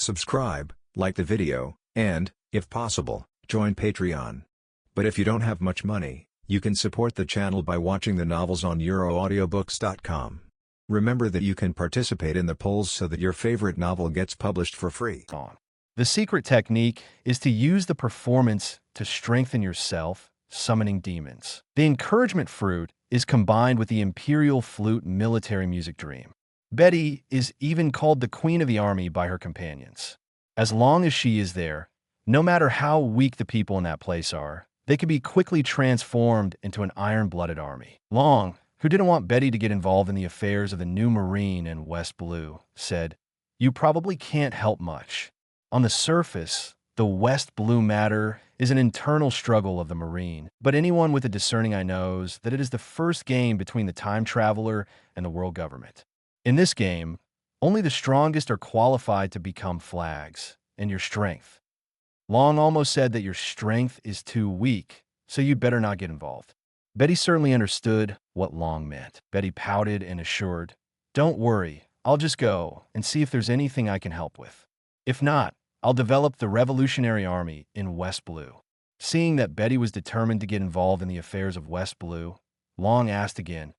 subscribe, like the video, and, if possible, join Patreon. But if you don't have much money, you can support the channel by watching the novels on euroaudiobooks.com. Remember that you can participate in the polls so that your favorite novel gets published for free. The secret technique is to use the performance to strengthen yourself, summoning demons. The encouragement fruit is combined with the imperial flute military music dream. Betty is even called the queen of the army by her companions. As long as she is there, no matter how weak the people in that place are, they can be quickly transformed into an iron-blooded army. Long, who didn't want Betty to get involved in the affairs of the new Marine in West Blue, said, "You probably can't help much. On the surface, the West Blue matter is an internal struggle of the Marine, but anyone with a discerning eye knows that it is the first game between the time traveler and the world government. In this game, only the strongest are qualified to become flags, and your strength. Long almost said that your strength is too weak, so you'd better not get involved." Betty certainly understood what Long meant. Betty pouted and assured, "Don't worry, I'll just go and see if there's anything I can help with. If not, I'll develop the Revolutionary Army in West Blue." Seeing that Betty was determined to get involved in the affairs of West Blue, Long asked again,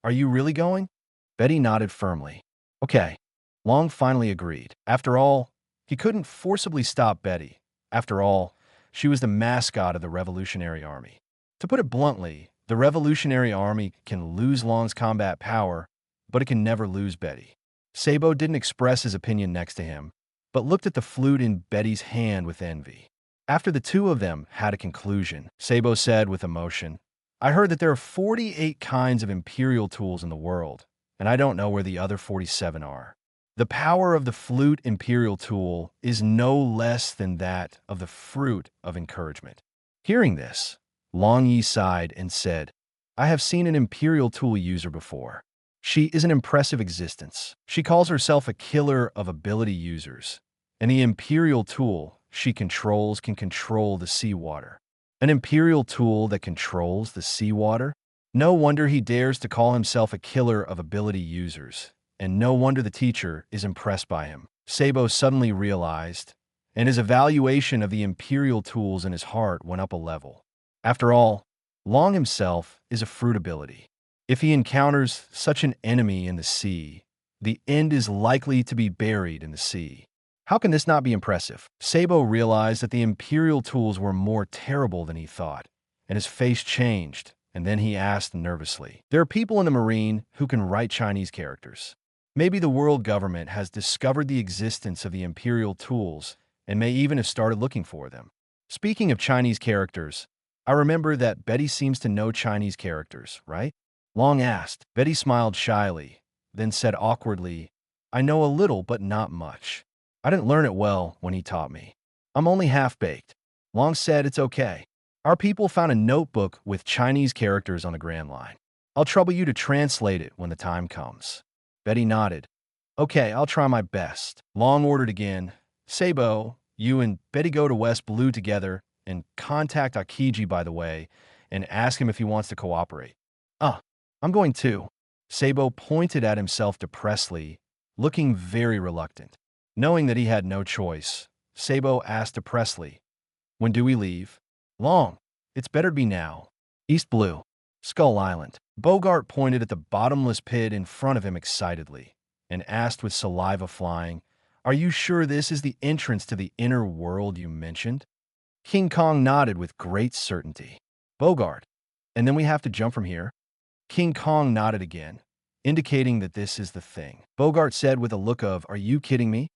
"Are you really going?" Betty nodded firmly. "Okay." Long finally agreed. After all, he couldn't forcibly stop Betty. After all, she was the mascot of the Revolutionary Army. To put it bluntly, the Revolutionary Army can lose Long's combat power, but it can never lose Betty. Sabo didn't express his opinion next to him, but looked at the flute in Betty's hand with envy. After the two of them had a conclusion, Sabo said with emotion, "I heard that there are 48 kinds of imperial tools in the world, and I don't know where the other 47 are. The power of the flute imperial tool is no less than that of the fruit of encouragement." Hearing this, Long Yi sighed and said, "I have seen an imperial tool user before. She is an impressive existence. She calls herself a killer of ability users, and the imperial tool she controls can control the seawater." An imperial tool that controls the seawater? No wonder he dares to call himself a killer of ability users, and no wonder the teacher is impressed by him. Sabo suddenly realized, and his evaluation of the imperial tools in his heart went up a level. After all, Long himself is a fruit ability. If he encounters such an enemy in the sea, the end is likely to be buried in the sea. How can this not be impressive? Sabo realized that the imperial tools were more terrible than he thought, and his face changed, and then he asked nervously, "There are people in the Marine who can write Chinese characters. Maybe the world government has discovered the existence of the imperial tools and may even have started looking for them. Speaking of Chinese characters, I remember that Betty seems to know Chinese characters, right?" Long asked. Betty smiled shyly, then said awkwardly, "I know a little, but not much. I didn't learn it well when he taught me. I'm only half-baked." Long said, "It's okay. Our people found a notebook with Chinese characters on the Grand Line. I'll trouble you to translate it when the time comes." Betty nodded. "Okay, I'll try my best." Long ordered again, "Sabo, you and Betty go to West Blue together and contact Akiji, by the way, and ask him if he wants to cooperate." I'm going too." Sabo pointed at himself depressedly, looking very reluctant. Knowing that he had no choice, Sabo asked depressedly, "When do we leave?" "Long, it's better to be now." "East Blue, Skull Island." Bogart pointed at the bottomless pit in front of him excitedly, and asked with saliva flying, "Are you sure this is the entrance to the inner world you mentioned?" King Kong nodded with great certainty. "Bogart, and then we have to jump from here?" King Kong nodded again, indicating that this is the thing. Bogart said with a look of, "Are you kidding me?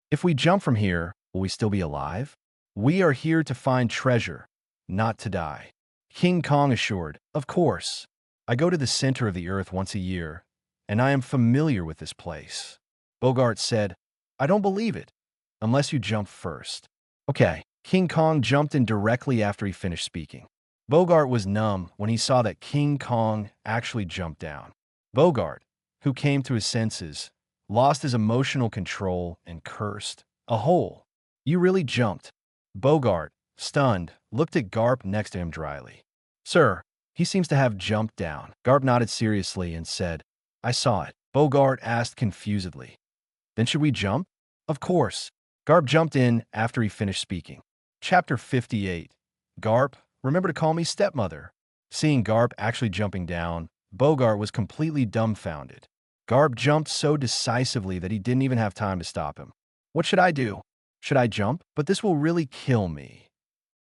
If we jump from here, will we still be alive? We are here to find treasure, not to die." King Kong assured, "Of course. I go to the center of the earth once a year, and I am familiar with this place." Bogart said, "I don't believe it, unless you jump first." "Okay." King Kong jumped in directly after he finished speaking. Bogart was numb when he saw that King Kong actually jumped down. Bogart, who came to his senses, lost his emotional control and cursed, "A hole. You really jumped." Bogart, stunned, looked at Garp next to him dryly. "Sir, he seems to have jumped down." Garp nodded seriously and said, "I saw it." Bogart asked confusedly, "Then should we jump?" "Of course. Garp jumped in after he finished speaking. Chapter 58. Garp, remember to call me stepmother. Seeing Garp actually jumping down, Bogart was completely dumbfounded. Garp jumped so decisively that he didn't even have time to stop him. What should I do? Should I jump? But this will really kill me.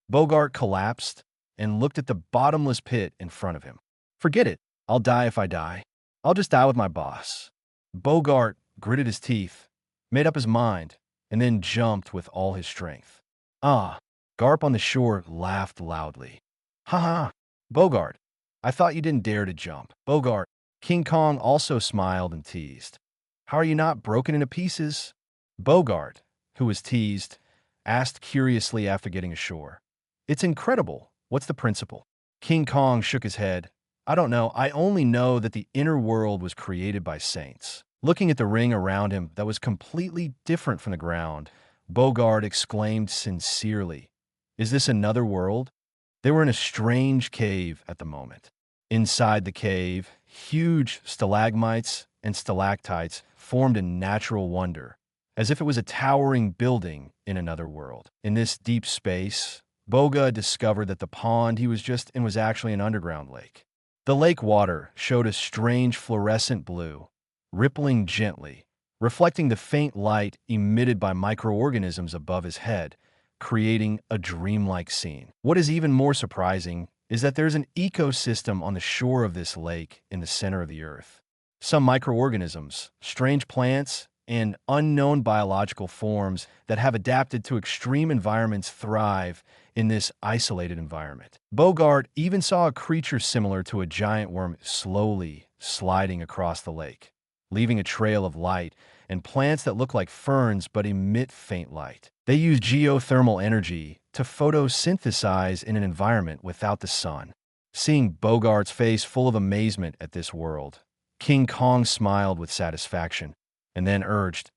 Bogart collapsed and looked at the bottomless pit in front of him. Forget it. I'll die if I die. I'll just die with my boss. Bogart gritted his teeth, made up his mind, and then jumped with all his strength. Ah, Garp on the shore laughed loudly. Ha ha, Bogart, I thought you didn't dare to jump. Bogart, King Kong also smiled and teased. How are you not broken into pieces? Bogart, who was teased, asked curiously after getting ashore. It's incredible. What's the principle? King Kong shook his head. I don't know. I only know that the inner world was created by saints. Looking at the ring around him that was completely different from the ground, Bogart exclaimed sincerely, Is this another world? They were in a strange cave at the moment. Inside the cave, huge stalagmites and stalactites formed a natural wonder, as if it was a towering building in another world. In this deep space, Boga discovered that the pond he was just in was actually an underground lake. The lake water showed a strange fluorescent blue, rippling gently, reflecting the faint light emitted by microorganisms above his head, creating a dreamlike scene. What is even more surprising is that there's an ecosystem on the shore of this lake in the center of the earth. Some microorganisms, strange plants, and unknown biological forms that have adapted to extreme environments thrive in this isolated environment. Bogart even saw a creature similar to a giant worm slowly sliding across the lake, leaving a trail of light and plants that look like ferns but emit faint light. They use geothermal energy to photosynthesize in an environment without the sun. Seeing Bogart's face full of amazement at this world, King Kong smiled with satisfaction and then urged,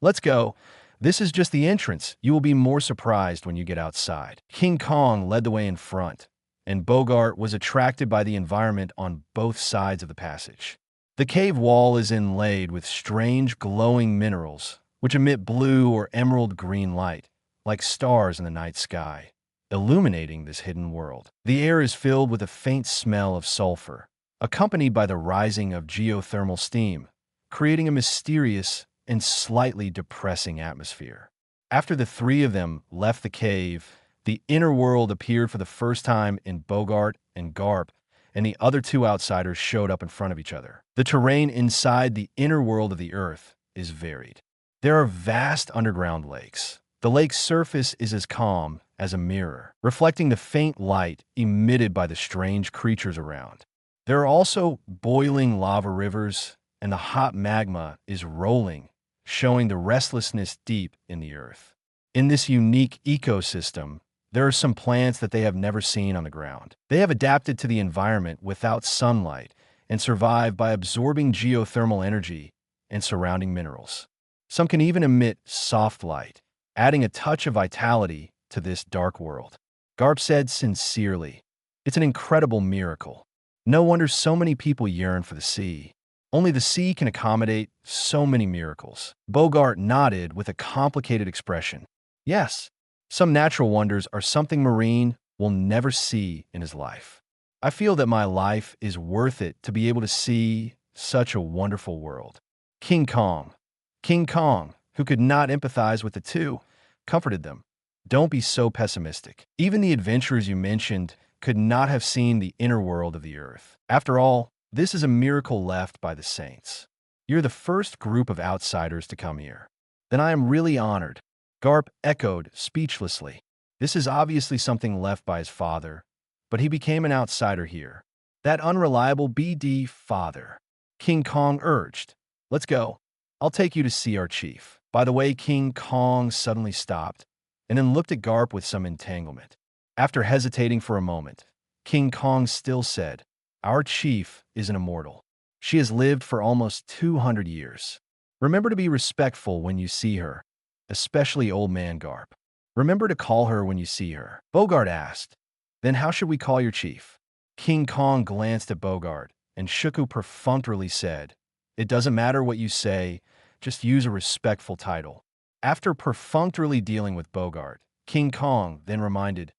Let's go. This is just the entrance. You will be more surprised when you get outside. King Kong led the way in front, and Bogart was attracted by the environment on both sides of the passage. The cave wall is inlaid with strange glowing minerals, which emit blue or emerald green light, like stars in the night sky, illuminating this hidden world. The air is filled with a faint smell of sulfur, accompanied by the rising of geothermal steam, creating a mysterious and slightly depressing atmosphere. After the three of them left the cave, the inner world appeared for the first time in Bogart and Garp, and the other two outsiders showed up in front of each other. The terrain inside the inner world of the Earth is varied. There are vast underground lakes. The lake's surface is as calm as a mirror, reflecting the faint light emitted by the strange creatures around. There are also boiling lava rivers, and the hot magma is rolling, showing the restlessness deep in the earth. In this unique ecosystem, there are some plants that they have never seen on the ground. They have adapted to the environment without sunlight and survive by absorbing geothermal energy and surrounding minerals. Some can even emit soft light, adding a touch of vitality to this dark world. Garp said sincerely, It's an incredible miracle. No wonder so many people yearn for the sea. Only the sea can accommodate so many miracles. Bogart nodded with a complicated expression. Yes, some natural wonders are something Marine will never see in his life. I feel that my life is worth it to be able to see such a wonderful world. King Kong, who could not empathize with the two, comforted them. Don't be so pessimistic. Even the adventurers you mentioned could not have seen the inner world of the earth. After all, this is a miracle left by the saints. You're the first group of outsiders to come here. Then I am really honored. Garp echoed speechlessly. This is obviously something left by his father, but he became an outsider here. That unreliable BD father. King Kong urged, Let's go. I'll take you to see our chief. By the way, King Kong suddenly stopped and then looked at Garp with some entanglement. After hesitating for a moment, King Kong still said, Our chief is an immortal. She has lived for almost 200 years. Remember to be respectful when you see her, especially old man Garp. Remember to call her when you see her. Bogart asked, Then how should we call your chief? King Kong glanced at Bogart, and Shuku perfunctorily said, It doesn't matter what you say, just use a respectful title. After perfunctorily dealing with Bogart, King Kong then reminded,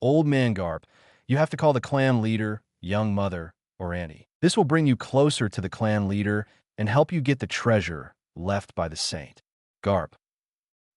"Old man Garp, you have to call the clan leader, young mother, or Annie. This will bring you closer to the clan leader and help you get the treasure left by the saint." Garp.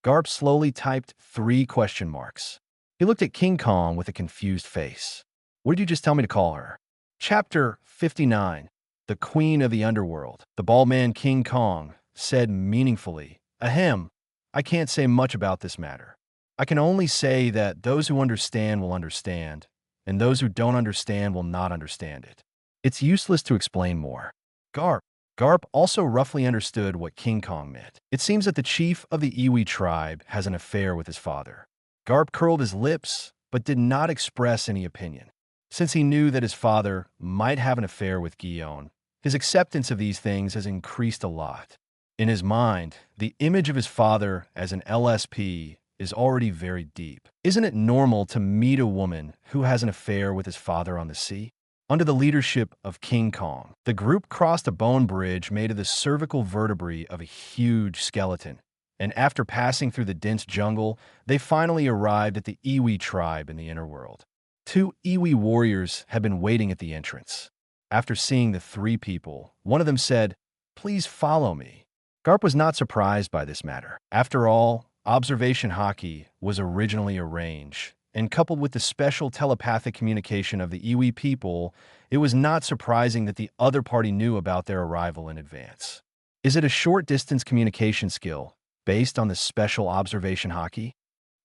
Garp slowly typed 3 question marks. He looked at King Kong with a confused face. "What did you just tell me to call her?" Chapter 59. The Queen of the Underworld. The bald man King Kong said meaningfully, "Ahem, I can't say much about this matter. I can only say that those who understand will understand, and those who don't understand will not understand it. It's useless to explain more." Garp. Garp also roughly understood what King Kong meant. It seems that the chief of the Iwi tribe has an affair with his father. Garp curled his lips, but did not express any opinion. Since he knew that his father might have an affair with Guillaume, his acceptance of these things has increased a lot. In his mind, the image of his father as an LSP is already very deep. Isn't it normal to meet a woman who has an affair with his father on the sea? Under the leadership of King Kong, the group crossed a bone bridge made of the cervical vertebrae of a huge skeleton, and after passing through the dense jungle, they finally arrived at the Iwi tribe in the inner world. 2 Iwi warriors had been waiting at the entrance. After seeing the 3 people, one of them said, "Please follow me." Garp was not surprised by this matter. After all, observation hockey was originally arranged, and coupled with the special telepathic communication of the Iwi people, it was not surprising that the other party knew about their arrival in advance. Is it a short-distance communication skill based on the special observation hockey?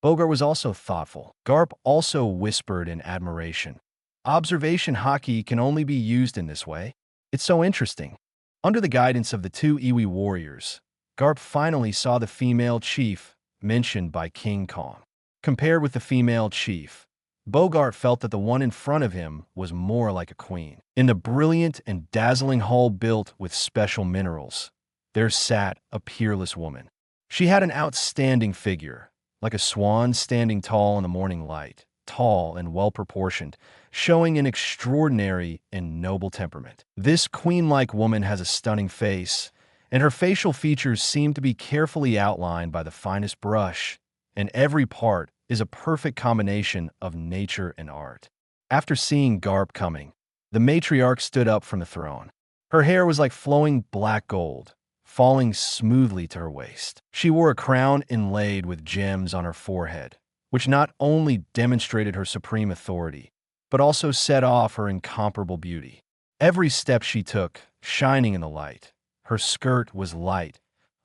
Bogart was also thoughtful. Garp also whispered in admiration. Observation hockey can only be used in this way. It's so interesting. Under the guidance of the 2 Iwi warriors, Garp finally saw the female chief mentioned by King Kong. Compared with the female chief, Bogart felt that the one in front of him was more like a queen. In the brilliant and dazzling hall built with special minerals, there sat a peerless woman. She had an outstanding figure, like a swan standing tall in the morning light, tall and well-proportioned, showing an extraordinary and noble temperament. This queen-like woman has a stunning face, and her facial features seem to be carefully outlined by the finest brush, and every part is a perfect combination of nature and art. After seeing Garp coming, the matriarch stood up from the throne. Her hair was like flowing black gold, falling smoothly to her waist. She wore a crown inlaid with gems on her forehead, which not only demonstrated her supreme authority, but also set off her incomparable beauty. Every step she took, shining in the light. Her skirt was light,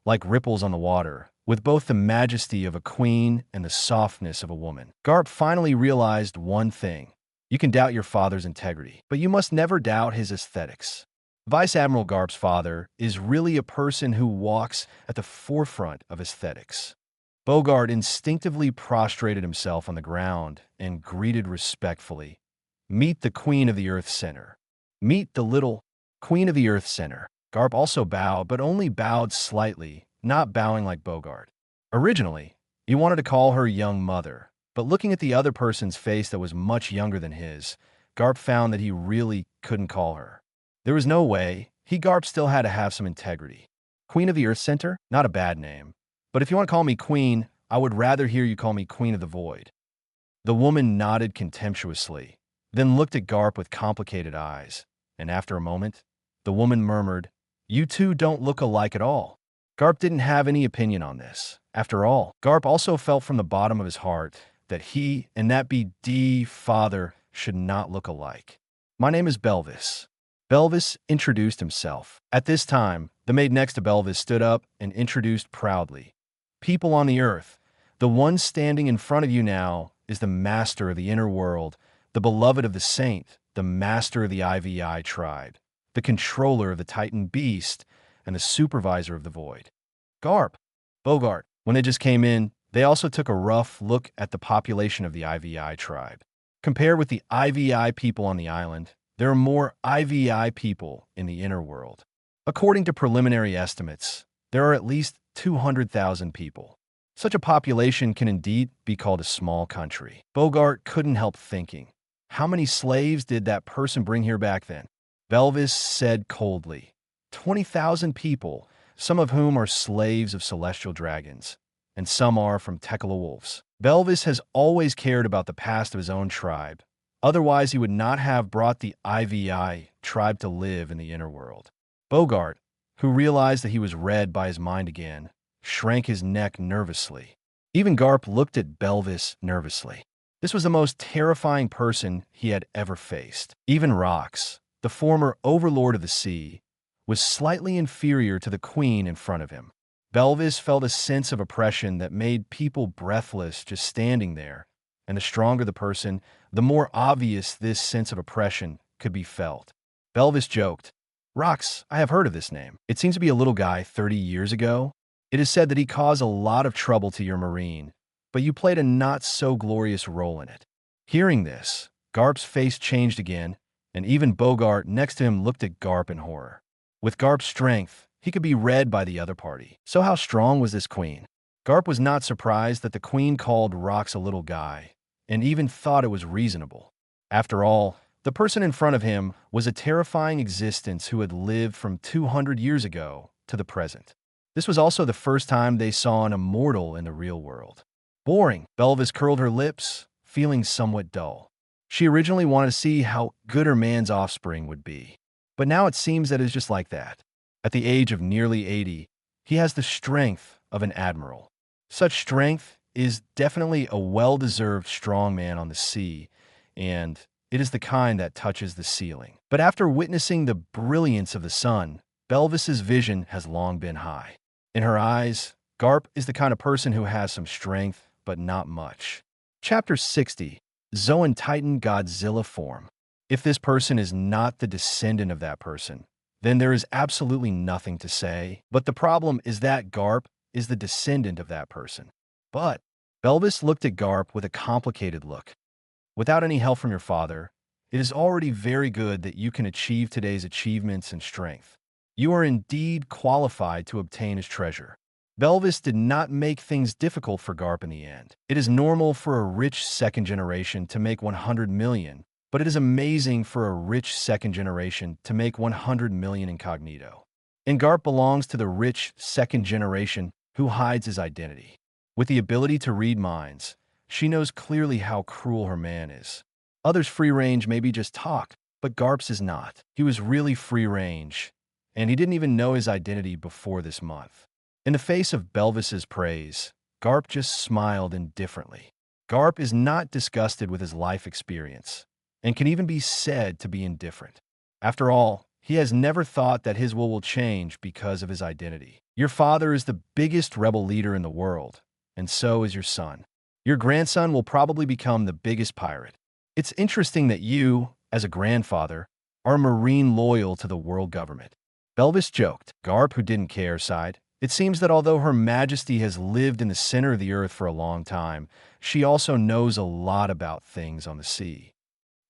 like ripples on the water, with both the majesty of a queen and the softness of a woman. Garp finally realized one thing. You can doubt your father's integrity, but you must never doubt his aesthetics. Vice Admiral Garp's father is really a person who walks at the forefront of aesthetics. Bogart instinctively prostrated himself on the ground and greeted respectfully. "Meet the Queen of the Earth Center. Meet the little Queen of the Earth Center." Garp also bowed, but only bowed slightly, not bowing like Bogart. Originally, he wanted to call her young mother, but looking at the other person's face that was much younger than his, Garp found that he really couldn't call her. There was no way. Garp still had to have some integrity. Queen of the Earth Center? Not a bad name. But if you want to call me Queen, I would rather hear you call me Queen of the Void. The woman nodded contemptuously, then looked at Garp with complicated eyes, and after a moment, the woman murmured, "You two don't look alike at all." Garp didn't have any opinion on this. After all, Garp also felt from the bottom of his heart that he and that BD father should not look alike. "My name is Belvis." Belvis introduced himself. At this time, the maid next to Belvis stood up and introduced proudly. "People on the earth, the one standing in front of you now is the master of the inner world, the beloved of the saint, the master of the IVI tribe, the controller of the Titan beast, and the supervisor of the void." Garp. Bogart. When they just came in, they also took a rough look at the population of the IVI tribe. Compared with the IVI people on the island, there are more IVI people in the inner world. According to preliminary estimates, there are at least 200,000 people. Such a population can indeed be called a small country. Bogart couldn't help thinking, how many slaves did that person bring here back then? Belvis said coldly, 20,000 people, some of whom are slaves of celestial dragons. and some are from Tekla wolves. Belvis has always cared about the past of his own tribe. Otherwise, he would not have brought the IVI tribe to live in the inner world. Bogart, who realized that he was read by his mind again, shrank his neck nervously. Even Garp looked at Belvis nervously. This was the most terrifying person he had ever faced. Even Rox, the former overlord of the sea, was slightly inferior to the queen in front of him. Belvis felt a sense of oppression that made people breathless just standing there, and the stronger the person, the more obvious this sense of oppression could be felt. Belvis joked, "Rox, I have heard of this name. It seems to be a little guy 30 years ago. It is said that he caused a lot of trouble to your marine, but you played a not-so-glorious role in it." Hearing this, Garp's face changed again, and even Bogart next to him looked at Garp in horror. With Garp's strength, he could be read by the other party. So how strong was this queen? Garp was not surprised that the queen called Rox a little guy, and even thought it was reasonable. After all, the person in front of him was a terrifying existence who had lived from 200 years ago to the present. This was also the first time they saw an immortal in the real world. Boring. Belvis curled her lips, feeling somewhat dull. She originally wanted to see how good her man's offspring would be. But now it seems that it's just like that. At the age of nearly 80, he has the strength of an admiral. Such strength is definitely a well-deserved strong man on the sea, and it is the kind that touches the ceiling. But after witnessing the brilliance of the sun, Belvis's vision has long been high. In her eyes, Garp is the kind of person who has some strength, but not much. Chapter 60, Zoan Titan Godzilla Form. If this person is not the descendant of that person, then there is absolutely nothing to say. But the problem is that Garp is the descendant of that person. But Belvis looked at Garp with a complicated look. Without any help from your father, it is already very good that you can achieve today's achievements and strength. You are indeed qualified to obtain his treasure. Belvis did not make things difficult for Garp in the end. It is normal for a rich second generation to make 100 million, but it is amazing for a rich second generation to make 100 million incognito. And Garp belongs to the rich second generation who hides his identity. With the ability to read minds, she knows clearly how cruel her man is. Others' free range may be just talk, but Garp's is not. He was really free range, and he didn't even know his identity before this month. In the face of Belvis's praise, Garp just smiled indifferently. Garp is not disgusted with his life experience, and can even be said to be indifferent. After all, he has never thought that his will change because of his identity. Your father is the biggest rebel leader in the world, and so is your son. Your grandson will probably become the biggest pirate. It's interesting that you, as a grandfather, are a marine loyal to the world government. Belvis joked. Garp, who didn't care, sighed. It seems that although Her Majesty has lived in the center of the earth for a long time, she also knows a lot about things on the sea.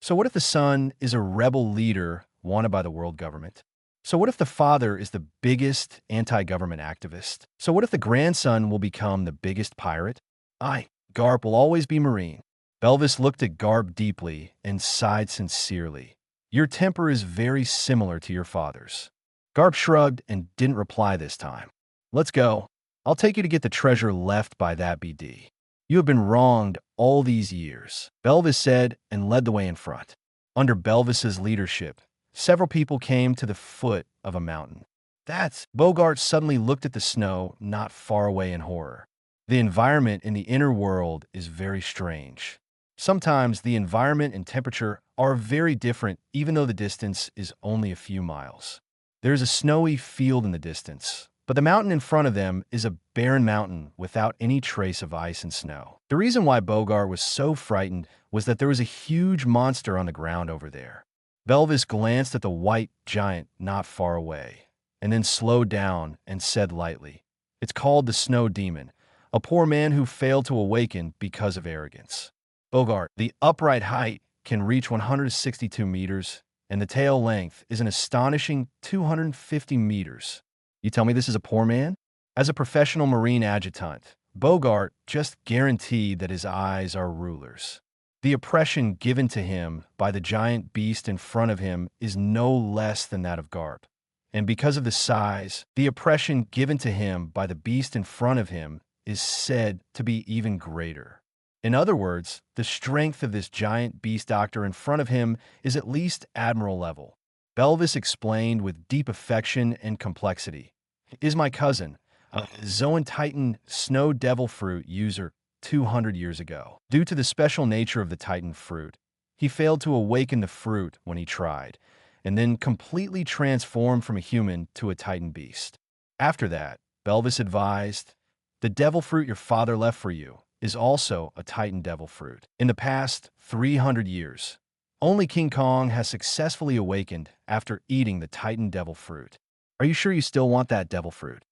So what if the son is a rebel leader wanted by the world government? So what if the father is the biggest anti-government activist? So what if the grandson will become the biggest pirate? Garp will always be marine. Belvis looked at Garp deeply and sighed sincerely. Your temper is very similar to your father's. Garp shrugged and didn't reply this time. Let's go. I'll take you to get the treasure left by that BD. You have been wronged all these years, Belvis said and led the way in front. Under Belvis's leadership, several people came to the foot of a mountain. Bogart suddenly looked at the snow not far away in horror. The environment in the inner world is very strange. Sometimes the environment and temperature are very different even though the distance is only a few miles. There is a snowy field in the distance, but the mountain in front of them is a barren mountain without any trace of ice and snow. The reason why Bogart was so frightened was that there was a huge monster on the ground over there. Belvis glanced at the white giant not far away, and then slowed down and said lightly, "It's called the Snow Demon, a poor man who failed to awaken because of arrogance." Bogart, the upright height can reach 162 meters, and the tail length is an astonishing 250 meters. You tell me this is a poor man? As a professional Marine adjutant, Bogart just guaranteed that his eyes are rulers. The oppression given to him by the giant beast in front of him is no less than that of Garp. And because of the size, the oppression given to him by the beast in front of him is said to be even greater. In other words, the strength of this giant beast doctor in front of him is at least admiral level. Belvis explained with deep affection and complexity. Is my cousin, a Zoan Titan snow devil fruit user 200 years ago. Due to the special nature of the Titan fruit, he failed to awaken the fruit when he tried, and then completely transformed from a human to a Titan beast. After that, Belvis advised, the devil fruit your father left for you is also a Titan devil fruit. In the past 300 years, only King Kong has successfully awakened after eating the Titan devil fruit. Are you sure you still want that devil fruit?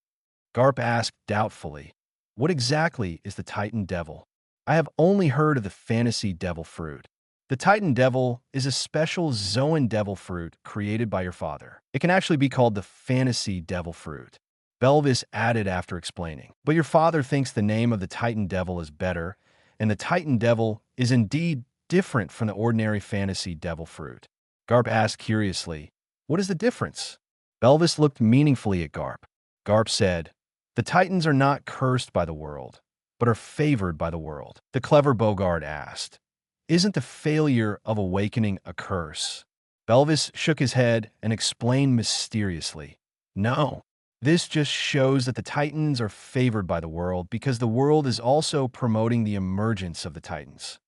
Garp asked doubtfully. What exactly is the Titan devil? I have only heard of the fantasy devil fruit. The Titan devil is a special Zoan devil fruit created by your father. It can actually be called the fantasy devil fruit. Belvis added after explaining. But your father thinks the name of the Titan devil is better, and the Titan devil is indeed different from the ordinary fantasy devil fruit. Garp asked curiously, what is the difference? Belvis looked meaningfully at Garp. Garp said, the Titans are not cursed by the world, but are favored by the world. The clever Bogart asked, isn't the failure of awakening a curse? Belvis shook his head and explained mysteriously, no. This just shows that the Titans are favored by the world because the world is also promoting the emergence of the Titans.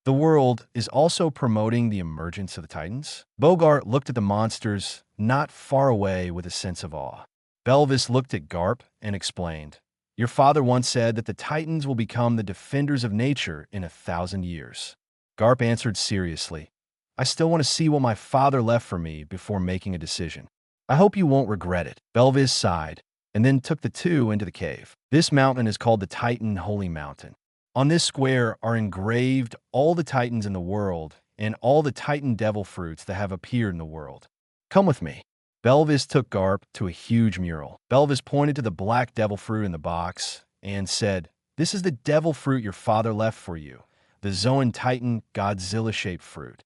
The world is also promoting the emergence of the Titans? Bogart looked at the monsters not far away with a sense of awe. Belvis looked at Garp and explained, your father once said that the Titans will become the defenders of nature in 1,000 years. Garp answered seriously, I still want to see what my father left for me before making a decision. I hope you won't regret it. Belvis sighed, and then took the two into the cave. This mountain is called the Titan Holy Mountain. On this square are engraved all the Titans in the world and all the Titan devil fruits that have appeared in the world. Come with me. Belvis took Garp to a huge mural. Belvis pointed to the black devil fruit in the box and said, this is the devil fruit your father left for you, the Zoan Titan Godzilla-shaped fruit.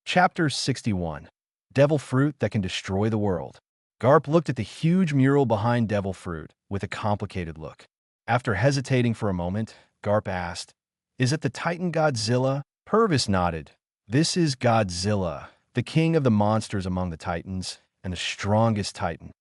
Chapter 61. Devil Fruit that can destroy the world. Garp looked at the huge mural behind Devil Fruit with a complicated look. After hesitating for a moment, Garp asked, is it the Titan Godzilla? Purvis nodded. This is Godzilla, the king of the monsters among the Titans, and the strongest Titan.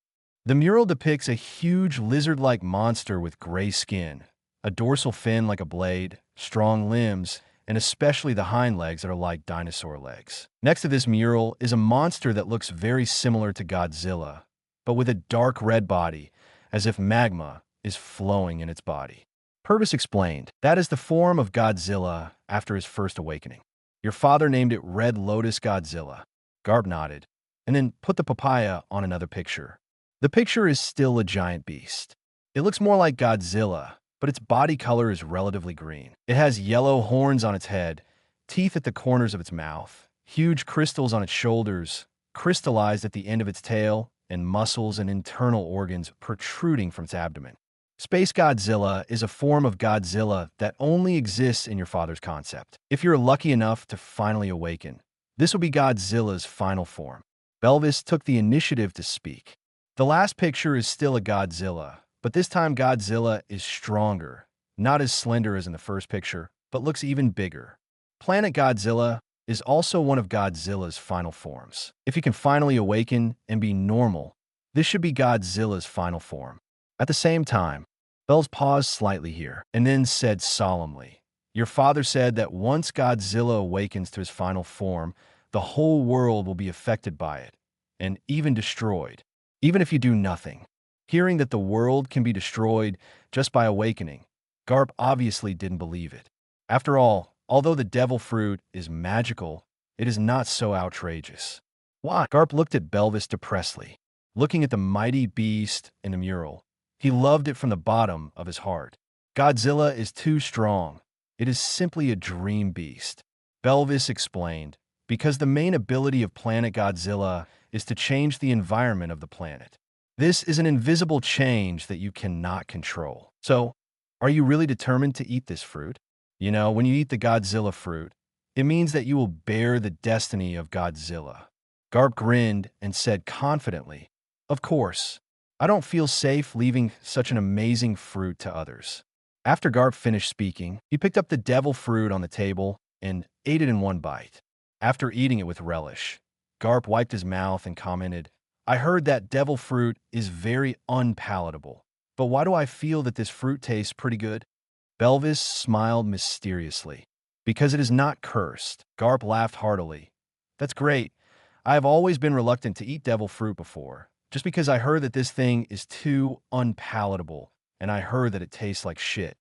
The mural depicts a huge lizard-like monster with gray skin, a dorsal fin like a blade, strong limbs, and especially the hind legs that are like dinosaur legs. Next to this mural is a monster that looks very similar to Godzilla, but with a dark red body, as if magma is flowing in its body. Purvis explained, that is the form of Godzilla after his first awakening. Your father named it Red Lotus Godzilla. Garp nodded, and then put the papaya on another picture. The picture is still a giant beast. It looks more like Godzilla, but its body color is relatively green. It has yellow horns on its head, teeth at the corners of its mouth, huge crystals on its shoulders, crystallized at the end of its tail, and muscles and internal organs protruding from its abdomen. Space Godzilla is a form of Godzilla that only exists in your father's concept. If you're lucky enough to finally awaken, this will be Godzilla's final form. Belvis took the initiative to speak. The last picture is still a Godzilla, but this time Godzilla is stronger, not as slender as in the first picture, but looks even bigger. Planet Godzilla is also one of Godzilla's final forms. If he can finally awaken and be normal, this should be Godzilla's final form. At the same time, Bells paused slightly here and then said solemnly, your father said that once Godzilla awakens to his final form, the whole world will be affected by it, and even destroyed, even if you do nothing. Hearing that the world can be destroyed just by awakening, Garp obviously didn't believe it. After all, although the devil fruit is magical, it is not so outrageous. Why? Garp looked at Belvis depressedly, looking at the mighty beast in the mural. He loved it from the bottom of his heart. Godzilla is too strong. It is simply a dream beast. Belvis explained, because the main ability of Planet Godzilla is to change the environment of the planet. This is an invisible change that you cannot control. So, are you really determined to eat this fruit? You know, when you eat the Godzilla fruit, it means that you will bear the destiny of Godzilla. Garp grinned and said confidently, of course. I don't feel safe leaving such an amazing fruit to others. After Garp finished speaking, he picked up the devil fruit on the table and ate it in one bite. After eating it with relish, Garp wiped his mouth and commented, "I heard that devil fruit is very unpalatable, but why do I feel that this fruit tastes pretty good?" Belvis smiled mysteriously. "Because it is not cursed." Garp laughed heartily. "That's great. I have always been reluctant to eat devil fruit before, just because I heard that this thing is too unpalatable, and I heard that it tastes like shit."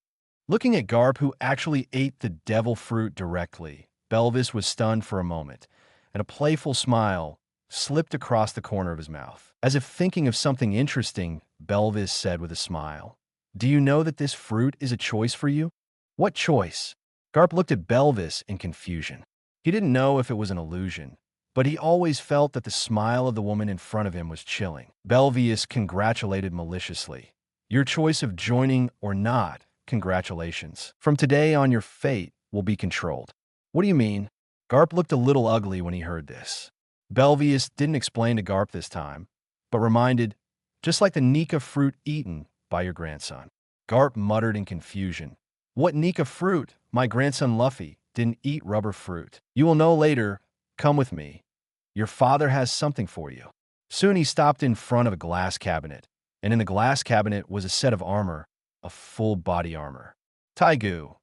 Looking at Garp, who actually ate the devil fruit directly, Belvis was stunned for a moment, and a playful smile slipped across the corner of his mouth. As if thinking of something interesting, Belvis said with a smile, "Do you know that this fruit is a choice for you?" "What choice?" Garp looked at Belvis in confusion. He didn't know if it was an illusion, but he always felt that the smile of the woman in front of him was chilling. Belvis congratulated maliciously. "Your choice of joining or not, congratulations. From today on, your fate will be controlled." "What do you mean?" Garp looked a little ugly when he heard this. Belvis didn't explain to Garp this time, but reminded, "Just like the Nika fruit eaten by your grandson." Garp muttered in confusion, "What Nika fruit? My grandson Luffy didn't eat rubber fruit." "You will know later. Come with me. Your father has something for you." Soon he stopped in front of a glass cabinet, and in the glass cabinet was a set of armor, a full body armor. Taigu,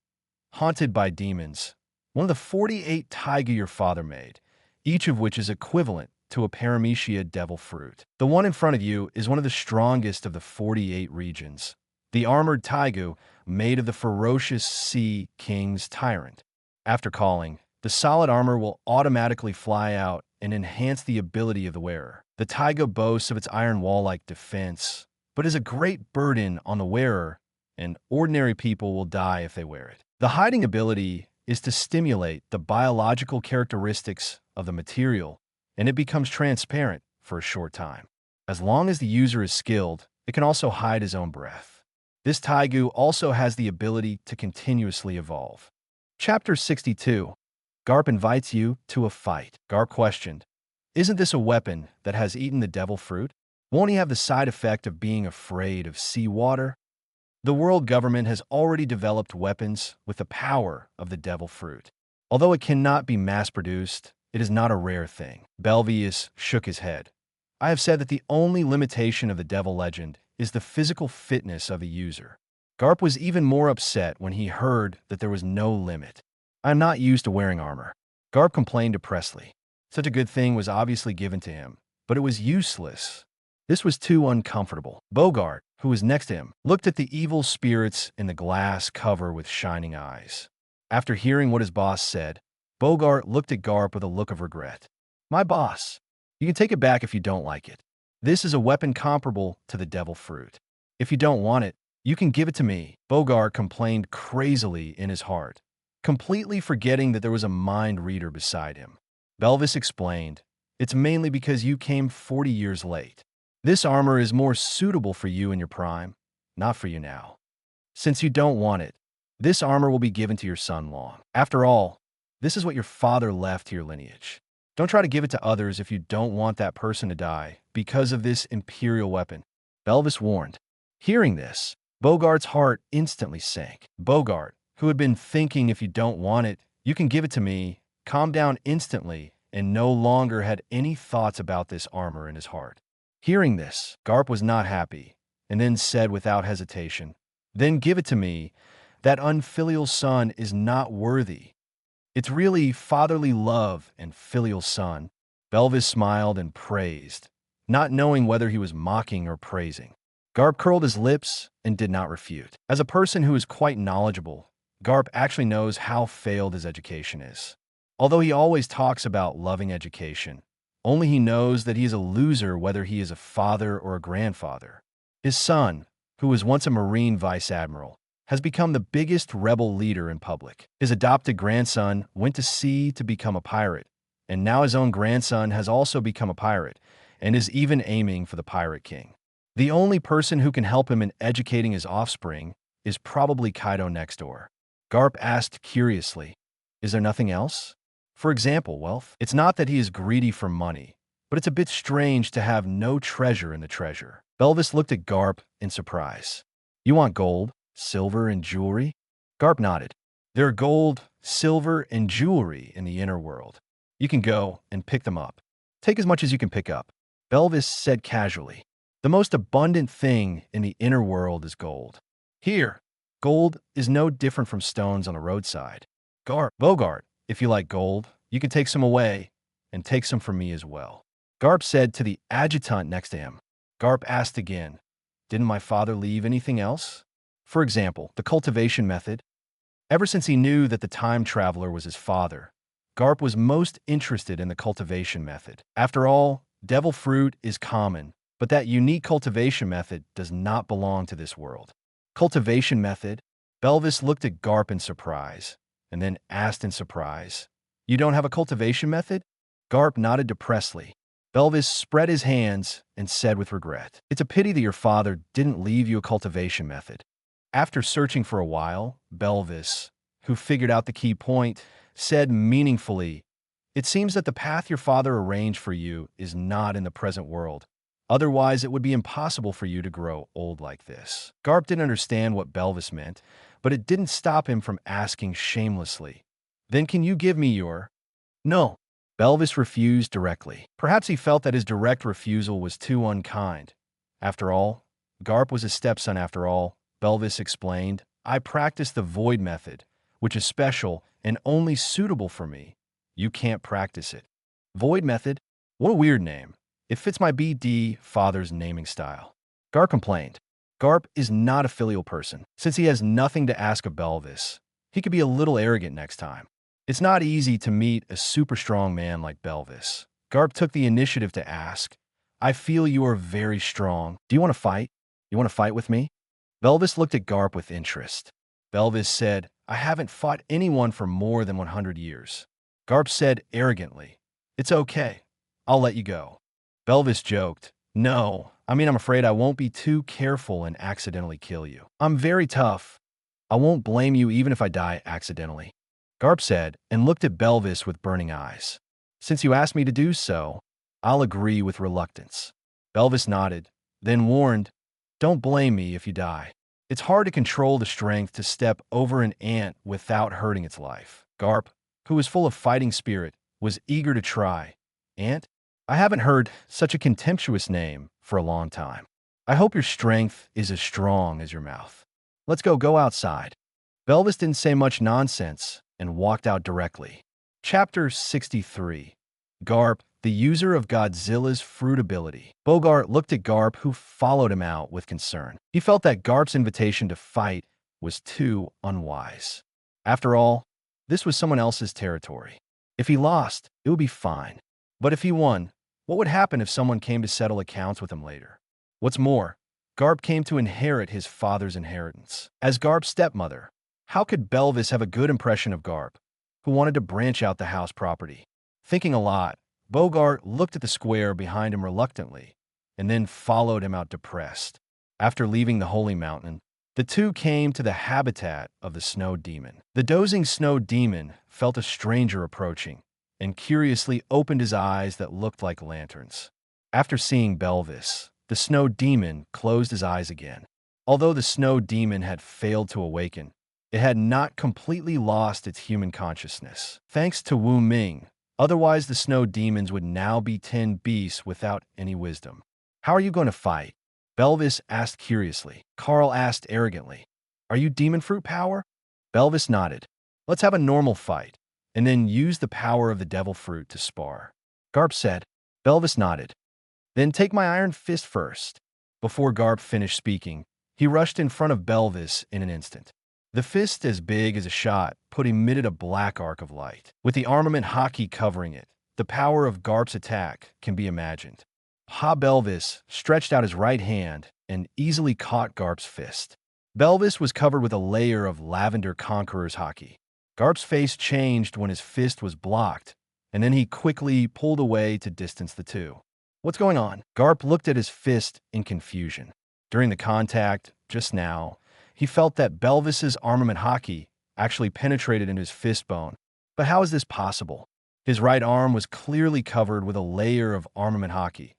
haunted by demons, one of the 48 taigu your father made, each of which is equivalent to a paramecia devil fruit. The one in front of you is one of the strongest of the 48 regions, the armored taigu made of the ferocious sea king's tyrant. After calling, the solid armor will automatically fly out and enhance the ability of the wearer. The taiga boasts of its iron wall-like defense, but is a great burden on the wearer, and ordinary people will die if they wear it. The hiding ability is to stimulate the biological characteristics of the material, and it becomes transparent for a short time. As long as the user is skilled, it can also hide his own breath. This taigu also has the ability to continuously evolve. Chapter 62. Garp invites you to a fight. Garp questioned, "Isn't this a weapon that has eaten the devil fruit? Won't he have the side effect of being afraid of seawater?" The world government has already developed weapons with the power of the devil fruit. Although it cannot be mass-produced, it is not a rare thing. Belvis shook his head. "I have said that the only limitation of the devil legend is the physical fitness of a user." Garp was even more upset when he heard that there was no limit. "I am not used to wearing armor." Garp complained to Presley. Such a good thing was obviously given to him, but it was useless. This was too uncomfortable. Bogart, who was next to him, looked at the evil spirits in the glass cover with shining eyes. After hearing what his boss said, Bogart looked at Garp with a look of regret. "My boss, you can take it back if you don't like it. This is a weapon comparable to the devil fruit. If you don't want it, you can give it to me." Bogart complained crazily in his heart, completely forgetting that there was a mind reader beside him. Belvis explained, "It's mainly because you came 40 years late. This armor is more suitable for you in your prime, not for you now. Since you don't want it, this armor will be given to your son Long. After all, this is what your father left to your lineage. Don't try to give it to others if you don't want that person to die because of this imperial weapon," Belvis warned. Hearing this, Bogart's heart instantly sank. Bogart, who had been thinking, "If you don't want it, you can give it to me," calmed down instantly and no longer had any thoughts about this armor in his heart. Hearing this, Garp was not happy, and then said without hesitation, "Then give it to me. That unfilial son is not worthy. It's really fatherly love and filial son." Belvis smiled and praised, not knowing whether he was mocking or praising. Garp curled his lips and did not refute. As a person who is quite knowledgeable, Garp actually knows how failed his education is. Although he always talks about loving education, only he knows that he is a loser whether he is a father or a grandfather. His son, who was once a Marine vice admiral, has become the biggest rebel leader in public. His adopted grandson went to sea to become a pirate, and now his own grandson has also become a pirate and is even aiming for the Pirate King. The only person who can help him in educating his offspring is probably Kaido next door. Garp asked curiously, "Is there nothing else? For example, wealth?" It's not that he is greedy for money, but it's a bit strange to have no treasure in the treasure. Belvis looked at Garp in surprise. "You want gold?" silver, and jewelry? Garp nodded. There are gold, silver, and jewelry in the inner world. You can go and pick them up. Take as much as you can pick up. Belvis said casually. The most abundant thing in the inner world is gold. Here, gold is no different from stones on the roadside. Bogart, if you like gold, you can take some away, and take some from me as well. Garp said to the adjutant next to him. Garp asked again, didn't my father leave anything else? For example, the cultivation method. Ever since he knew that the time traveler was his father, Garp was most interested in the cultivation method. After all, devil fruit is common, but that unique cultivation method does not belong to this world. Cultivation method? Belvis looked at Garp in surprise, and then asked in surprise, you don't have a cultivation method? Garp nodded depressedly. Belvis spread his hands and said with regret, it's a pity that your father didn't leave you a cultivation method. After searching for a while, Belvis, who figured out the key point, said meaningfully, it seems that the path your father arranged for you is not in the present world. Otherwise, it would be impossible for you to grow old like this. Garp didn't understand what Belvis meant, but it didn't stop him from asking shamelessly, then can you give me your... No. Belvis refused directly. Perhaps he felt that his direct refusal was too unkind. After all, Garp was his stepson after all. Belvis explained, I practice the void method, which is special and only suitable for me. You can't practice it. Void method? What a weird name. It fits my BD father's naming style. Garp complained. Garp is not a filial person. Since he has nothing to ask of Belvis, he could be a little arrogant next time. It's not easy to meet a super strong man like Belvis. Garp took the initiative to ask, I feel you are very strong. Do you want to fight? You want to fight with me? Belvis looked at Garp with interest. Belvis said, I haven't fought anyone for more than 100 years. Garp said arrogantly, it's okay. I'll let you go. Belvis joked, no, I'm afraid I won't be too careful and accidentally kill you. I'm very tough. I won't blame you even if I die accidentally. Garp said, and looked at Belvis with burning eyes. Since you asked me to do so, I'll agree with reluctance. Belvis nodded, then warned, don't blame me if you die. It's hard to control the strength to step over an ant without hurting its life. Garp, who was full of fighting spirit, was eager to try. Ant? I haven't heard such a contemptuous name for a long time. I hope your strength is as strong as your mouth. Let's go outside. Belvis didn't say much nonsense and walked out directly. Chapter 63. Garp, the user of Godzilla's fruit ability. Bogart looked at Garp, who followed him out with concern. He felt that Garp's invitation to fight was too unwise. After all, this was someone else's territory. If he lost, it would be fine. But if he won, what would happen if someone came to settle accounts with him later? What's more, Garp came to inherit his father's inheritance. As Garp's stepmother, how could Belvis have a good impression of Garp, who wanted to branch out the house property? Thinking a lot, Bogart looked at the square behind him reluctantly, and then followed him out depressed. After leaving the holy mountain, the two came to the habitat of the snow demon. The dozing snow demon felt a stranger approaching, and curiously opened his eyes that looked like lanterns. After seeing Belvis, the snow demon closed his eyes again. Although the snow demon had failed to awaken, it had not completely lost its human consciousness. Thanks to Wu Ming, otherwise the snow demons would now be 10 beasts without any wisdom. How are you going to fight? Belvis asked curiously. Carl asked arrogantly, are you demon fruit power? Belvis nodded. Let's have a normal fight, and then use the power of the devil fruit to spar. Garp said. Belvis nodded. Then take my iron fist first. Before Garp finished speaking, he rushed in front of Belvis in an instant. The fist, as big as a shot, emitted a black arc of light. With the armament hockey covering it, the power of Garp's attack can be imagined. Belvis stretched out his right hand and easily caught Garp's fist. Belvis was covered with a layer of lavender conqueror's hockey. Garp's face changed when his fist was blocked, and then he quickly pulled away to distance the two. What's going on? Garp looked at his fist in confusion. During the contact, just now, he felt that Belvis's armament hockey actually penetrated into his fist bone. But how is this possible? His right arm was clearly covered with a layer of armament hockey.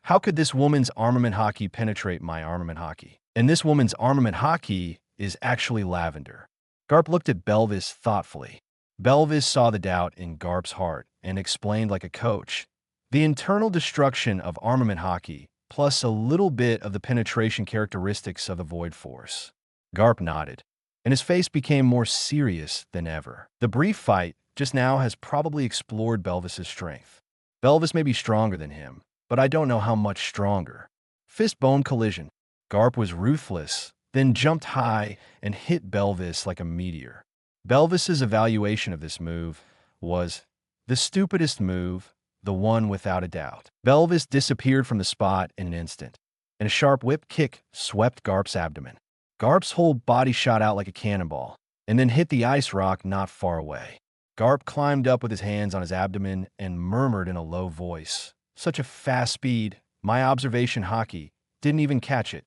How could this woman's armament hockey penetrate my armament hockey? And this woman's armament hockey is actually lavender. Garp looked at Belvis thoughtfully. Belvis saw the doubt in Garp's heart and explained like a coach. The internal destruction of armament hockey, plus a little bit of the penetration characteristics of the Void Force. Garp nodded, and his face became more serious than ever. The brief fight just now has probably explored Belvis's strength. Belvis may be stronger than him, but I don't know how much stronger. Fist-bone collision. Garp was ruthless, then jumped high and hit Belvis like a meteor. Belvis's evaluation of this move was the stupidest move, the one without a doubt. Belvis disappeared from the spot in an instant, and a sharp whip kick swept Garp's abdomen. Garp's whole body shot out like a cannonball, and then hit the ice rock not far away. Garp climbed up with his hands on his abdomen and murmured in a low voice, "Such a fast speed, my observation hockey didn't even catch it.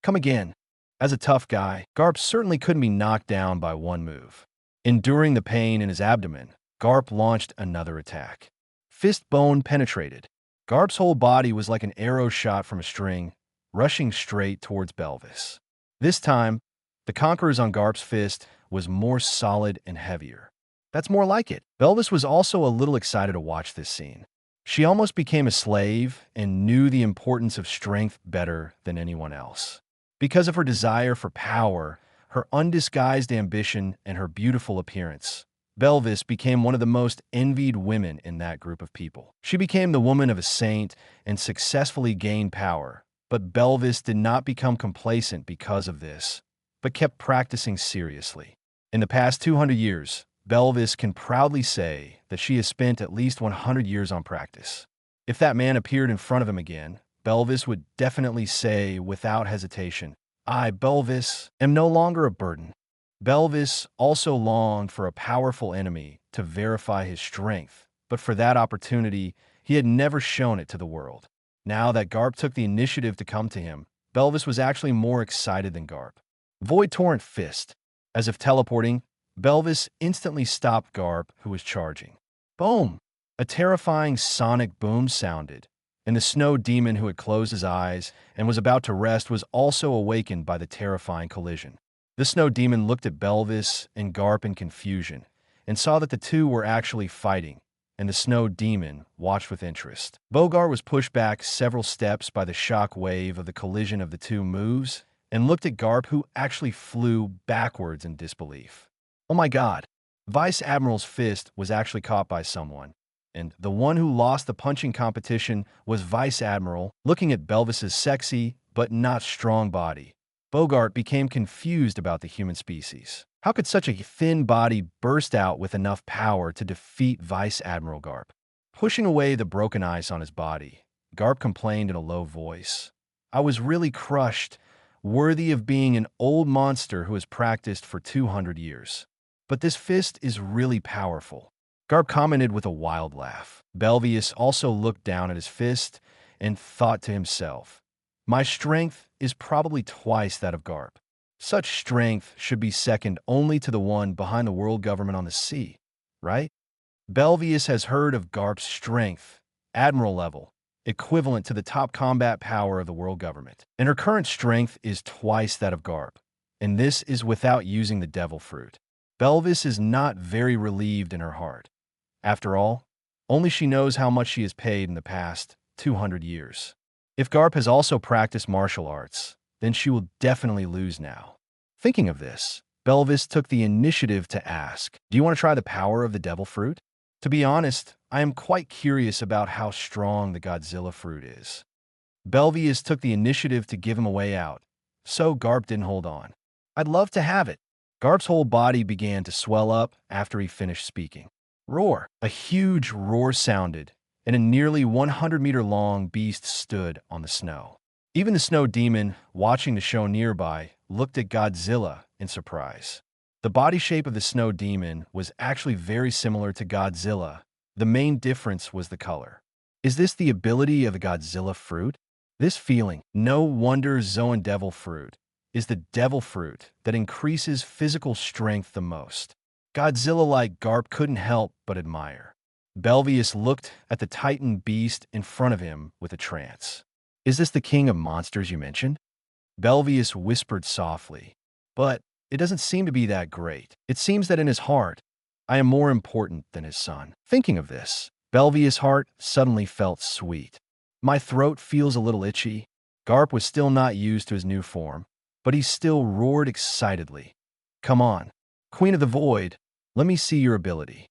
Come again." As a tough guy, Garp certainly couldn't be knocked down by one move. Enduring the pain in his abdomen, Garp launched another attack. Fist bone penetrated. Garp's whole body was like an arrow shot from a string, rushing straight towards Belvis. This time, the conquerors on Garp's fist was more solid and heavier. That's more like it. Belvis was also a little excited to watch this scene. She almost became a slave and knew the importance of strength better than anyone else. Because of her desire for power, her undisguised ambition, and her beautiful appearance, Belvis became one of the most envied women in that group of people. She became the woman of a saint and successfully gained power, but Belvis did not become complacent because of this, but kept practicing seriously. In the past 200 years, Belvis can proudly say that she has spent at least 100 years on practice. If that man appeared in front of him again, Belvis would definitely say without hesitation, "I, Belvis, am no longer a burden." Belvis also longed for a powerful enemy to verify his strength, but for that opportunity, he had never shown it to the world. Now that Garp took the initiative to come to him, Belvis was actually more excited than Garp. Void Torrent Fist. As if teleporting, Belvis instantly stopped Garp, who was charging. Boom! A terrifying sonic boom sounded, and the snow demon who had closed his eyes and was about to rest was also awakened by the terrifying collision. The snow demon looked at Belvis and Garp in confusion and saw that the two were actually fighting, and the snow demon watched with interest. Bogar was pushed back several steps by the shock wave of the collision of the two moves and looked at Garp, who actually flew backwards in disbelief. Oh my god! Vice Admiral's fist was actually caught by someone, and the one who lost the punching competition was Vice Admiral, looking at Belvis's sexy but not strong body. Bogart became confused about the human species. How could such a thin body burst out with enough power to defeat Vice Admiral Garp? Pushing away the broken ice on his body, Garp complained in a low voice, "I was really crushed, worthy of being an old monster who has practiced for 200 years. But this fist is really powerful." Garp commented with a wild laugh. Belvius also looked down at his fist and thought to himself, "My strength is probably twice that of Garp. Such strength should be second only to the one behind the world government on the sea, right?" Belvius has heard of Garp's strength, admiral level, equivalent to the top combat power of the world government. And her current strength is twice that of Garp, and this is without using the devil fruit. Belvis is not very relieved in her heart. After all, only she knows how much she has paid in the past 200 years. If Garp has also practiced martial arts, then she will definitely lose now. Thinking of this, Belvis took the initiative to ask, "Do you want to try the power of the devil fruit?" To be honest, I am quite curious about how strong the Godzilla fruit is. Belvius took the initiative to give him a way out, so Garp didn't hold on. "I'd love to have it." Garp's whole body began to swell up after he finished speaking. Roar! A huge roar sounded, and a nearly 100-meter-long beast stood on the snow. Even the snow demon, watching the show nearby, looked at Godzilla in surprise. The body shape of the snow demon was actually very similar to Godzilla. The main difference was the color. Is this the ability of the Godzilla fruit? This feeling, no wonder Zoan devil fruit, is the devil fruit that increases physical strength the most. Godzilla-like Garp couldn't help but admire. Belvius looked at the titan beast in front of him with a trance. "Is this the king of monsters you mentioned?" Belvius whispered softly. "But it doesn't seem to be that great. It seems that in his heart, I am more important than his son. Thinking of this, Belvia's heart suddenly felt sweet. My throat feels a little itchy. Garp was still not used to his new form, but he still roared excitedly. Come on, Queen of the Void, let me see your ability.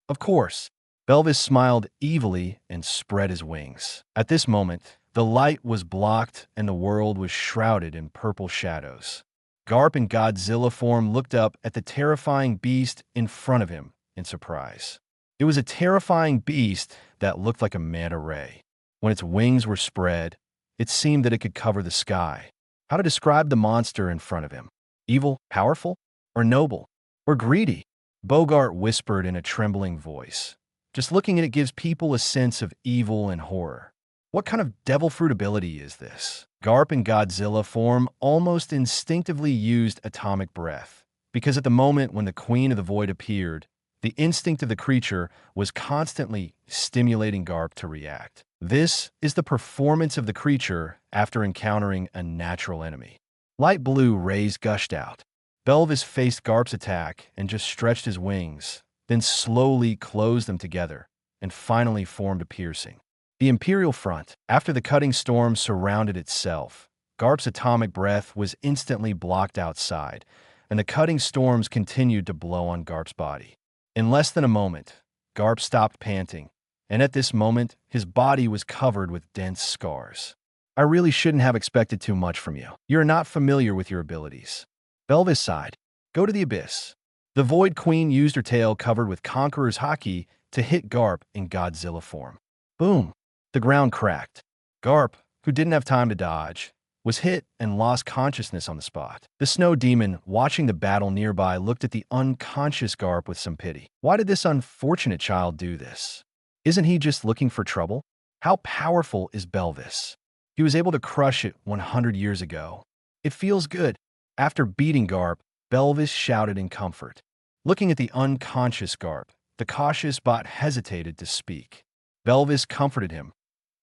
Of course. Belvis smiled evilly and spread his wings. At this moment, the light was blocked and the world was shrouded in purple shadows. Garp in Godzilla form looked up at the terrifying beast in front of him in surprise. It was a terrifying beast that looked like a manta ray. When its wings were spread, it seemed that it could cover the sky. How to describe the monster in front of him? Evil, powerful, or noble, or greedy? Bogart whispered in a trembling voice. Just looking at it gives people a sense of evil and horror. What kind of devil fruit ability is this? Garp in Godzilla form almost instinctively used atomic breath, because at the moment when the Queen of the Void appeared, the instinct of the creature was constantly stimulating Garp to react. This is the performance of the creature after encountering a natural enemy. Light blue rays gushed out. Belvis faced Garp's attack and just stretched his wings, then slowly closed them together and finally formed a piercing. The Imperial Front, after the cutting storm surrounded itself, Garp's atomic breath was instantly blocked outside, and the cutting storms continued to blow on Garp's body. In less than a moment, Garp stopped panting, and at this moment, his body was covered with dense scars. I really shouldn't have expected too much from you. You're not familiar with your abilities. Belvis sighed. Go to the abyss. The Void Queen used her tail covered with Conqueror's Haki to hit Garp in Godzilla form. Boom! The ground cracked. Garp, who didn't have time to dodge, was hit and lost consciousness on the spot. The Snow Demon, watching the battle nearby, looked at the unconscious Garp with some pity. Why did this unfortunate child do this? Isn't he just looking for trouble? How powerful is Belvis? He was able to crush it 100 years ago. It feels good. After beating Garp, Belvis shouted in comfort. Looking at the unconscious Garp, the cautious bot hesitated to speak. Belvis comforted him.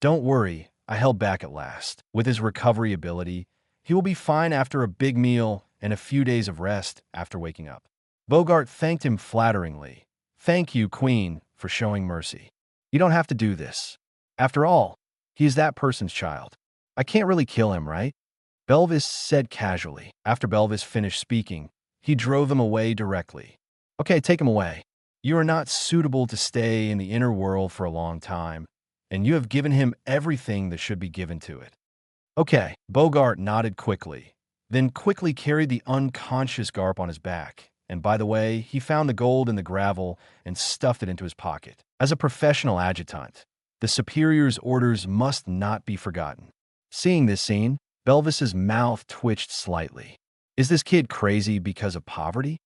Don't worry, I held back at last. With his recovery ability, he will be fine after a big meal and a few days of rest after waking up. Bogart thanked him flatteringly. Thank you, Queen, for showing mercy. You don't have to do this. After all, he is that person's child. I can't really kill him, right? Belvis said casually. After Belvis finished speaking, he drove them away directly. Okay, take him away. You are not suitable to stay in the inner world for a long time, and you have given him everything that should be given to it. Okay, Bogart nodded quickly, then quickly carried the unconscious Garp on his back, and by the way, he found the gold in the gravel and stuffed it into his pocket. As a professional adjutant, the superior's orders must not be forgotten. Seeing this scene, Belvis's mouth twitched slightly. Is this kid crazy because of poverty?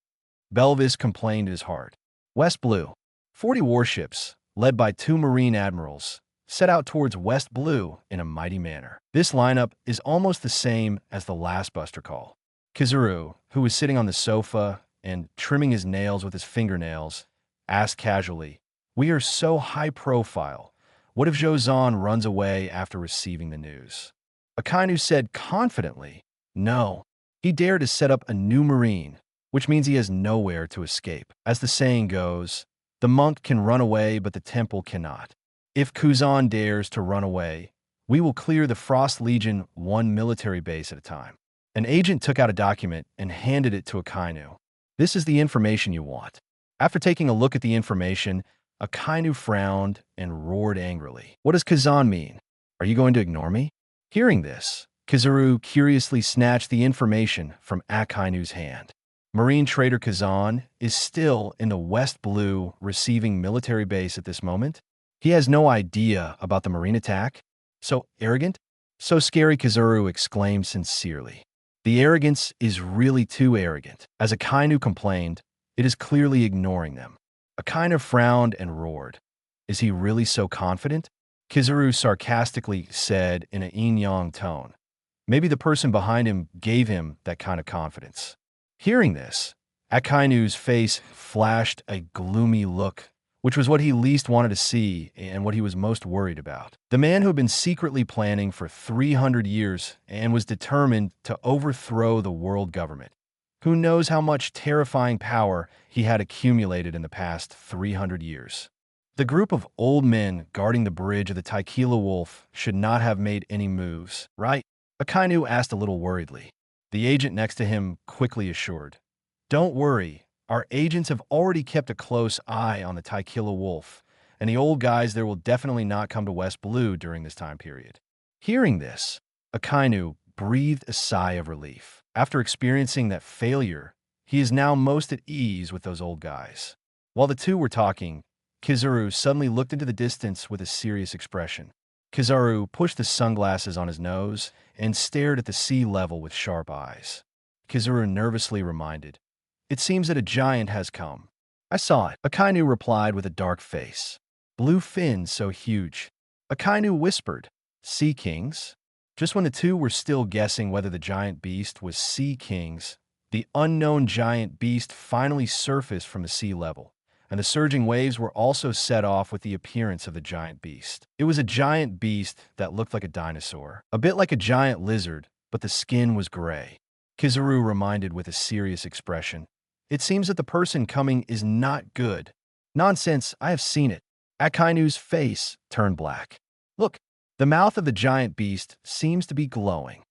Belvis complained in his heart. West Blue. 40 warships, led by 2 Marine admirals, set out towards West Blue in a mighty manner. This lineup is almost the same as the last Buster Call. Kizaru, who was sitting on the sofa and trimming his nails with his fingernails, asked casually, We are so high profile. What if Jozan runs away after receiving the news? Akainu said confidently, No. He dared to set up a new Marine, which means he has nowhere to escape. As the saying goes, the monk can run away, but the temple cannot. If Kuzan dares to run away, we will clear the Frost Legion one military base at a time. An agent took out a document and handed it to Akainu. This is the information you want. After taking a look at the information, Akainu frowned and roared angrily. What does Kazan mean? Are you going to ignore me? Hearing this, Kizaru curiously snatched the information from Akainu's hand. Marine trader Kazan is still in the West Blue receiving military base at this moment. He has no idea about the Marine attack. So arrogant? So scary, Kizaru exclaimed sincerely. The arrogance is really too arrogant. As Akainu complained, it is clearly ignoring them. Akainu frowned and roared. Is he really so confident? Kizaru sarcastically said in a yin-yang tone. Maybe the person behind him gave him that kind of confidence. Hearing this, Akainu's face flashed a gloomy look, which was what he least wanted to see and what he was most worried about. The man who had been secretly planning for 300 years and was determined to overthrow the world government, Who knows how much terrifying power he had accumulated in the past 300 years. The group of old men guarding the bridge of the Tequila Wolf should not have made any moves, right? Akainu asked a little worriedly. The agent next to him quickly assured, "Don't worry, our agents have already kept a close eye on the Tequila Wolf, and the old guys there will definitely not come to West Blue during this time period." Hearing this, Akainu breathed a sigh of relief. After experiencing that failure, he is now most at ease with those old guys. While the two were talking, Kizaru suddenly looked into the distance with a serious expression. Kizaru pushed the sunglasses on his nose and stared at the sea level with sharp eyes. Kizaru nervously reminded, "It seems that a giant has come." "I saw it," Akainu replied with a dark face. "Blue fins so huge." Akainu whispered, "Sea kings?" Just when the two were still guessing whether the giant beast was sea kings, the unknown giant beast finally surfaced from the sea level, and the surging waves were also set off with the appearance of the giant beast. It was a giant beast that looked like a dinosaur, a bit like a giant lizard, but the skin was gray. Kizaru reminded with a serious expression, "It seems that the person coming is not good." "Nonsense, I have seen it." Akainu's face turned black. "Look, the mouth of the giant beast seems to be glowing."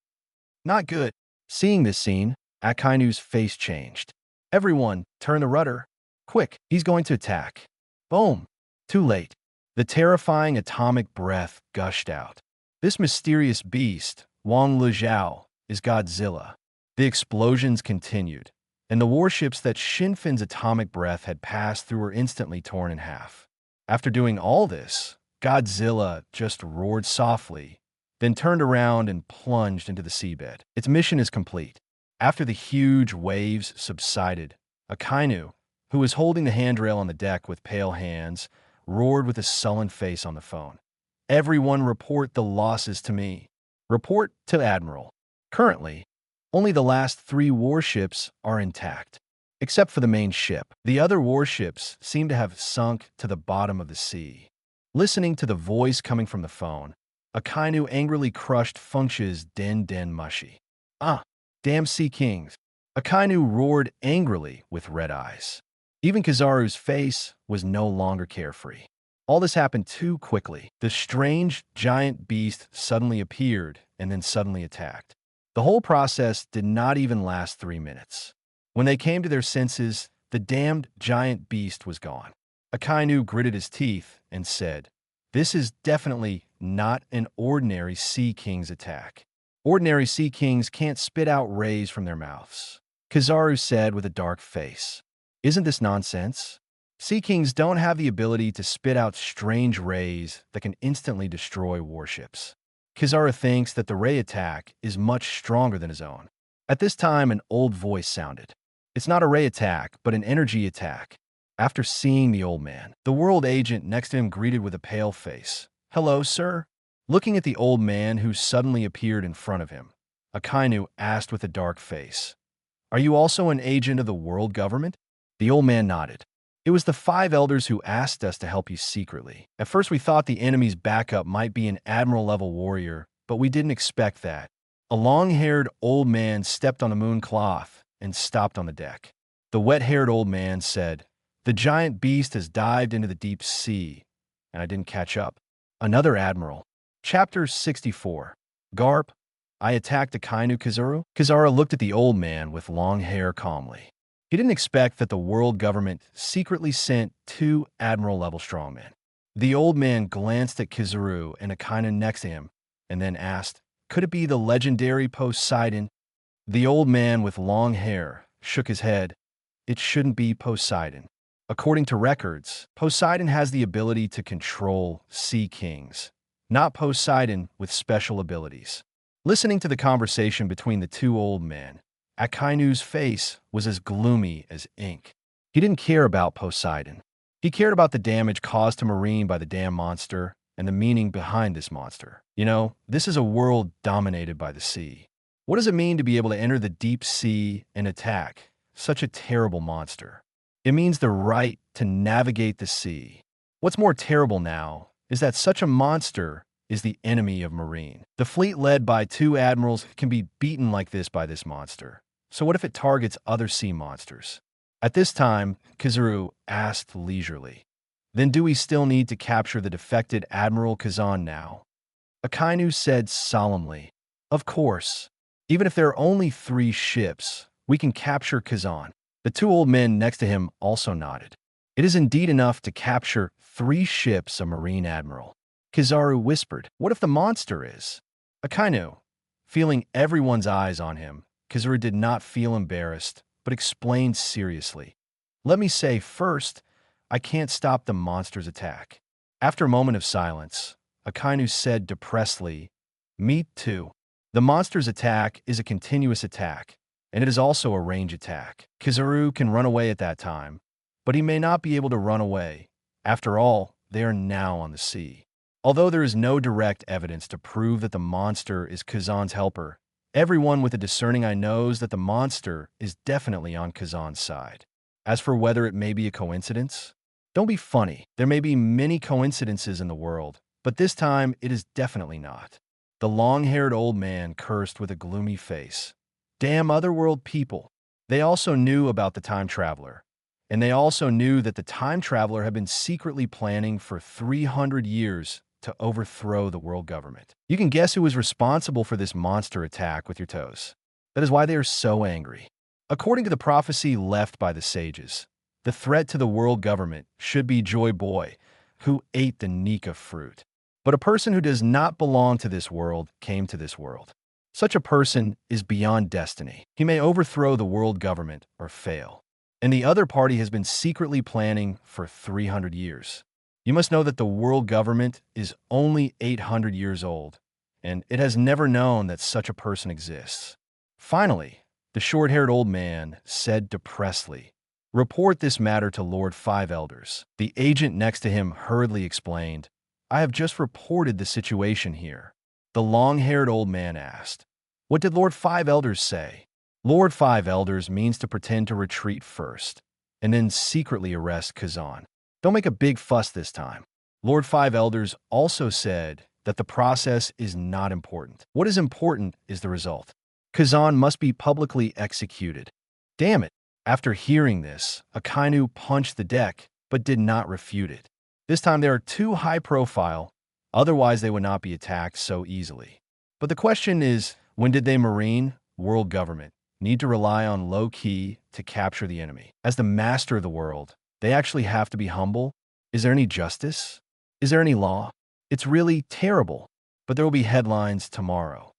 "Not good." Seeing this scene, Akainu's face changed. "Everyone, turn the rudder. Quick, he's going to attack." Boom! Too late. The terrifying atomic breath gushed out. This mysterious beast, Wang Lezhao, is Godzilla. The explosions continued, and the warships that Shinfin's atomic breath had passed through were instantly torn in half. After doing all this, Godzilla just roared softly, then turned around and plunged into the seabed. Its mission is complete. After the huge waves subsided, Akainu, who was holding the handrail on the deck with pale hands, roared with a sullen face on the phone. "Everyone report the losses to me. Report to Admiral." Currently, only the last 3 warships are intact, except for the main ship. The other warships seem to have sunk to the bottom of the sea. Listening to the voice coming from the phone, Akainu angrily crushed Funksha's Den Den Mushi. "Ah, damn Sea Kings." Akainu roared angrily with red eyes. Even Kizaru's face was no longer carefree. All this happened too quickly. The strange giant beast suddenly appeared and then suddenly attacked. The whole process did not even last 3 minutes. When they came to their senses, the damned giant beast was gone. Akainu gritted his teeth and said, "This is definitely not an ordinary Sea King's attack. Ordinary Sea Kings can't spit out rays from their mouths." Kizaru said with a dark face, "Isn't this nonsense? Sea Kings don't have the ability to spit out strange rays that can instantly destroy warships. Kizaru thinks that the ray attack is much stronger than his own." At this time, an old voice sounded. "It's not a ray attack, but an energy attack." After seeing the old man, the world agent next to him greeted with a pale face. "Hello, sir?" Looking at the old man who suddenly appeared in front of him, Akainu asked with a dark face, "Are you also an agent of the world government?" The old man nodded. "It was the 5 elders who asked us to help you secretly. At first we thought the enemy's backup might be an admiral-level warrior, but we didn't expect that." A long-haired old man stepped on a moon cloth and stopped on the deck. The wet-haired old man said, "The giant beast has dived into the deep sea, and I didn't catch up." Another admiral. Chapter 64. Garp. I attacked Akainu Kizaru. Kizaru looked at the old man with long hair calmly. He didn't expect that the world government secretly sent 2 admiral-level strongmen. The old man glanced at Kizaru and Akainu next to him, and then asked, "Could it be the legendary Poseidon?" The old man with long hair shook his head. "It shouldn't be Poseidon. According to records, Poseidon has the ability to control Sea Kings, not Poseidon with special abilities." Listening to the conversation between the 2 old men, Akainu's face was as gloomy as ink. He didn't care about Poseidon. He cared about the damage caused to Marine by the damn monster and the meaning behind this monster. You know, this is a world dominated by the sea. What does it mean to be able to enter the deep sea and attack such a terrible monster? It means the right to navigate the sea. What's more terrible now is that such a monster is the enemy of Marine. The fleet led by 2 admirals can be beaten like this by this monster. So what if it targets other sea monsters? At this time, Kizaru asked leisurely, then do we still need to capture the defected Admiral Kazan now? Akainu said solemnly, of course. Even if there are only 3 ships, we can capture Kazan. The 2 old men next to him also nodded. It is indeed enough to capture 3 ships a Marine Admiral. Kizaru whispered, what if the monster is? Akainu, feeling everyone's eyes on him, Kizaru did not feel embarrassed, but explained seriously. Let me say first, I can't stop the monster's attack. After a moment of silence, Akainu said depressedly, me too. The monster's attack is a continuous attack, and it is also a range attack. Kizaru can run away at that time, but he may not be able to run away. After all, they are now on the sea. Although there is no direct evidence to prove that the monster is Kazan's helper, everyone with a discerning eye knows that the monster is definitely on Kazan's side. As for whether it may be a coincidence, don't be funny. There may be many coincidences in the world, but this time it is definitely not. The long-haired old man cursed with a gloomy face. Damn otherworld people. They also knew about the time traveler. And they also knew that the time traveler had been secretly planning for 300 years to overthrow the world government. You can guess who was responsible for this monster attack with your toes. That is why they are so angry. According to the prophecy left by the sages, the threat to the world government should be Joy Boy, who ate the Nika fruit. But a person who does not belong to this world came to this world. Such a person is beyond destiny. He may overthrow the world government or fail. And the other party has been secretly planning for 300 years. You must know that the world government is only 800 years old, and it has never known that such a person exists. Finally, the short-haired old man said depressedly, report this matter to Lord Five Elders. The agent next to him hurriedly explained, I have just reported the situation here. The long-haired old man asked, what did Lord Five Elders say? Lord Five Elders means to pretend to retreat first, and then secretly arrest Kazan. Don't make a big fuss this time. Lord Five Elders also said that the process is not important. What is important is the result. Kazan must be publicly executed. Damn it. After hearing this, Akainu punched the deck, but did not refute it. This time they are too high profile, otherwise they would not be attacked so easily. But the question is, when did they Marine, world government, need to rely on low-key to capture the enemy? As the master of the world, they actually have to be humble? Is there any justice? Is there any law? It's really terrible, but there will be headlines tomorrow.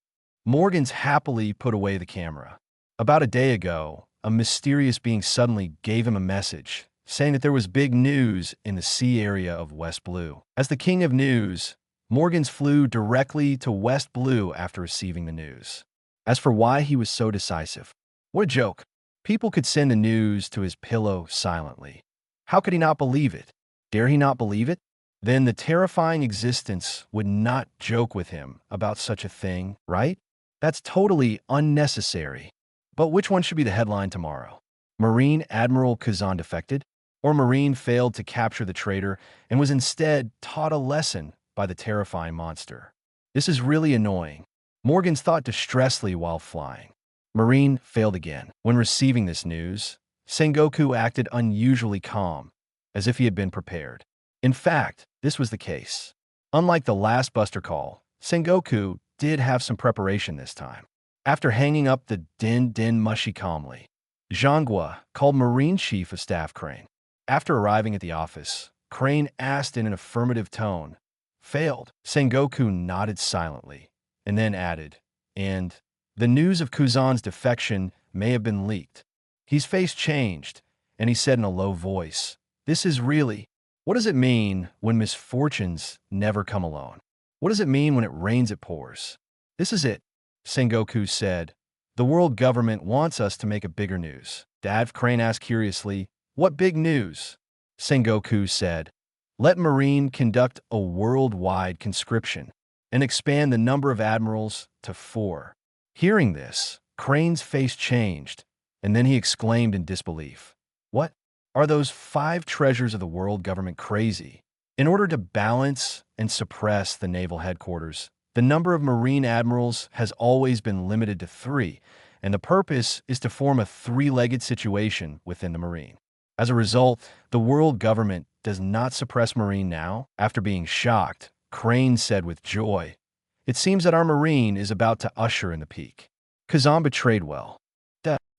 Morgans happily put away the camera. About a day ago, a mysterious being suddenly gave him a message, saying that there was big news in the sea area of West Blue. As the king of news, Morgans flew directly to West Blue after receiving the news. As for why he was so decisive, what a joke. People could send the news to his pillow silently. How could he not believe it? Dare he not believe it? Then the terrifying existence would not joke with him about such a thing, right? That's totally unnecessary. But which one should be the headline tomorrow? Marine Admiral Kazan defected? Or Marine failed to capture the traitor and was instead taught a lesson by the terrifying monster? This is really annoying. Morgans thought distressfully while flying. Marine failed again. When receiving this news, Sengoku acted unusually calm, as if he had been prepared. In fact, this was the case. Unlike the last buster call, Sengoku did have some preparation this time. After hanging up the din mushy calmly, Zhanghua called Marine Chief of Staff Crane. After arriving at the office, Crane asked in an affirmative tone, failed. Sengoku nodded silently, and then added, and the news of Kazan's defection may have been leaked. His face changed, and he said in a low voice, this is really, what does it mean when misfortunes never come alone? What does it mean when it rains it pours? This is it, Sengoku said. The world government wants us to make a bigger news. Dav Crane asked curiously, what big news? Sengoku said, let Marine conduct a worldwide conscription and expand the number of admirals to 4. Hearing this, Crane's face changed, and then he exclaimed in disbelief, what? Are those 5 treasures of the world government crazy? In order to balance and suppress the naval headquarters, the number of Marine admirals has always been limited to 3, and the purpose is to form a three-legged situation within the Marine. As a result, the world government does not suppress Marine now. After being shocked, Crane said with joy, "It seems that our Marine is about to usher in the peak." Kazan betrayed well.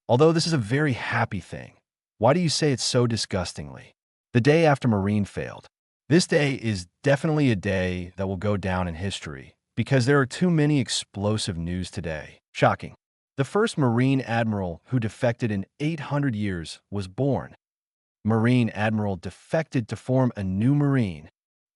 Although this is a very happy thing, why do you say it so disgustingly? The day after Marine failed. This day is definitely a day that will go down in history because there are too many explosive news today. Shocking. The first Marine admiral who defected in 800 years was born. Marine admiral defected to form a new Marine.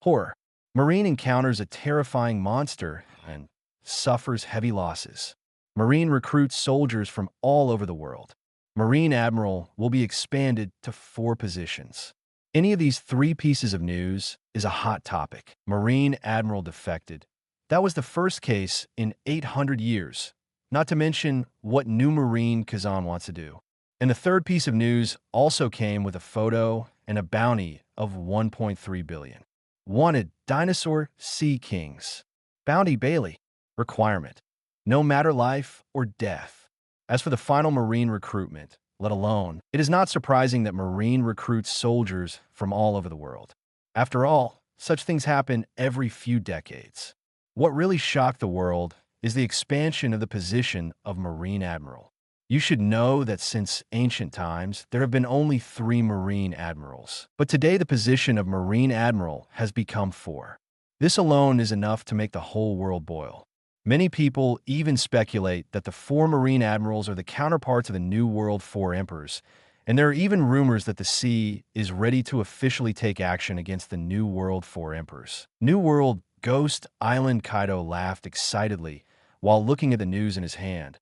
Horror. Marine encounters a terrifying monster and suffers heavy losses. Marine recruits soldiers from all over the world. Marine admiral will be expanded to 4 positions. Any of these 3 pieces of news is a hot topic. Marine admiral defected. That was the first case in 800 years. Not to mention what new Marine Kazan wants to do. And the third piece of news also came with a photo and a bounty of 1.3 billion. Wanted dinosaur sea kings. Bounty Bailey. Requirement. No matter life or death. As for the final Marine recruitment, let alone, it is not surprising that Marine recruits soldiers from all over the world. After all, such things happen every few decades. What really shocked the world is the expansion of the position of Marine Admiral. You should know that since ancient times, there have been only 3 Marine Admirals. But today the position of Marine Admiral has become 4. This alone is enough to make the whole world boil. Many people even speculate that the 4 Marine Admirals are the counterparts of the New World 4 Emperors, and there are even rumors that the sea is ready to officially take action against the New World 4 Emperors. New World Ghost Island. Kaido laughed excitedly while looking at the news in his hand.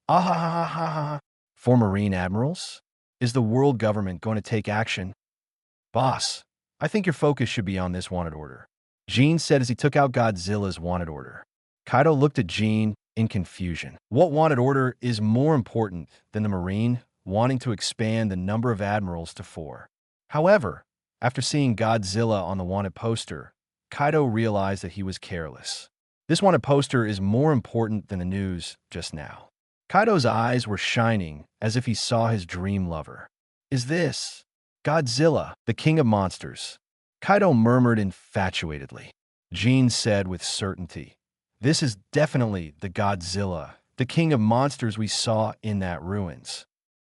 Ah ha ha ha ha. 4 Marine Admirals? Is the world government going to take action? Boss, I think your focus should be on this wanted order. Jean said as he took out Godzilla's wanted order. Kaido looked at Jean in confusion. What wanted order is more important than the Marine wanting to expand the number of admirals to 4? However, after seeing Godzilla on the wanted poster, Kaido realized that he was careless. This wanted poster is more important than the news just now. Kaido's eyes were shining as if he saw his dream lover. Is this Godzilla, the king of monsters? Kaido murmured infatuatedly. Jean said with certainty, "This is definitely the Godzilla, the king of monsters we saw in that ruins."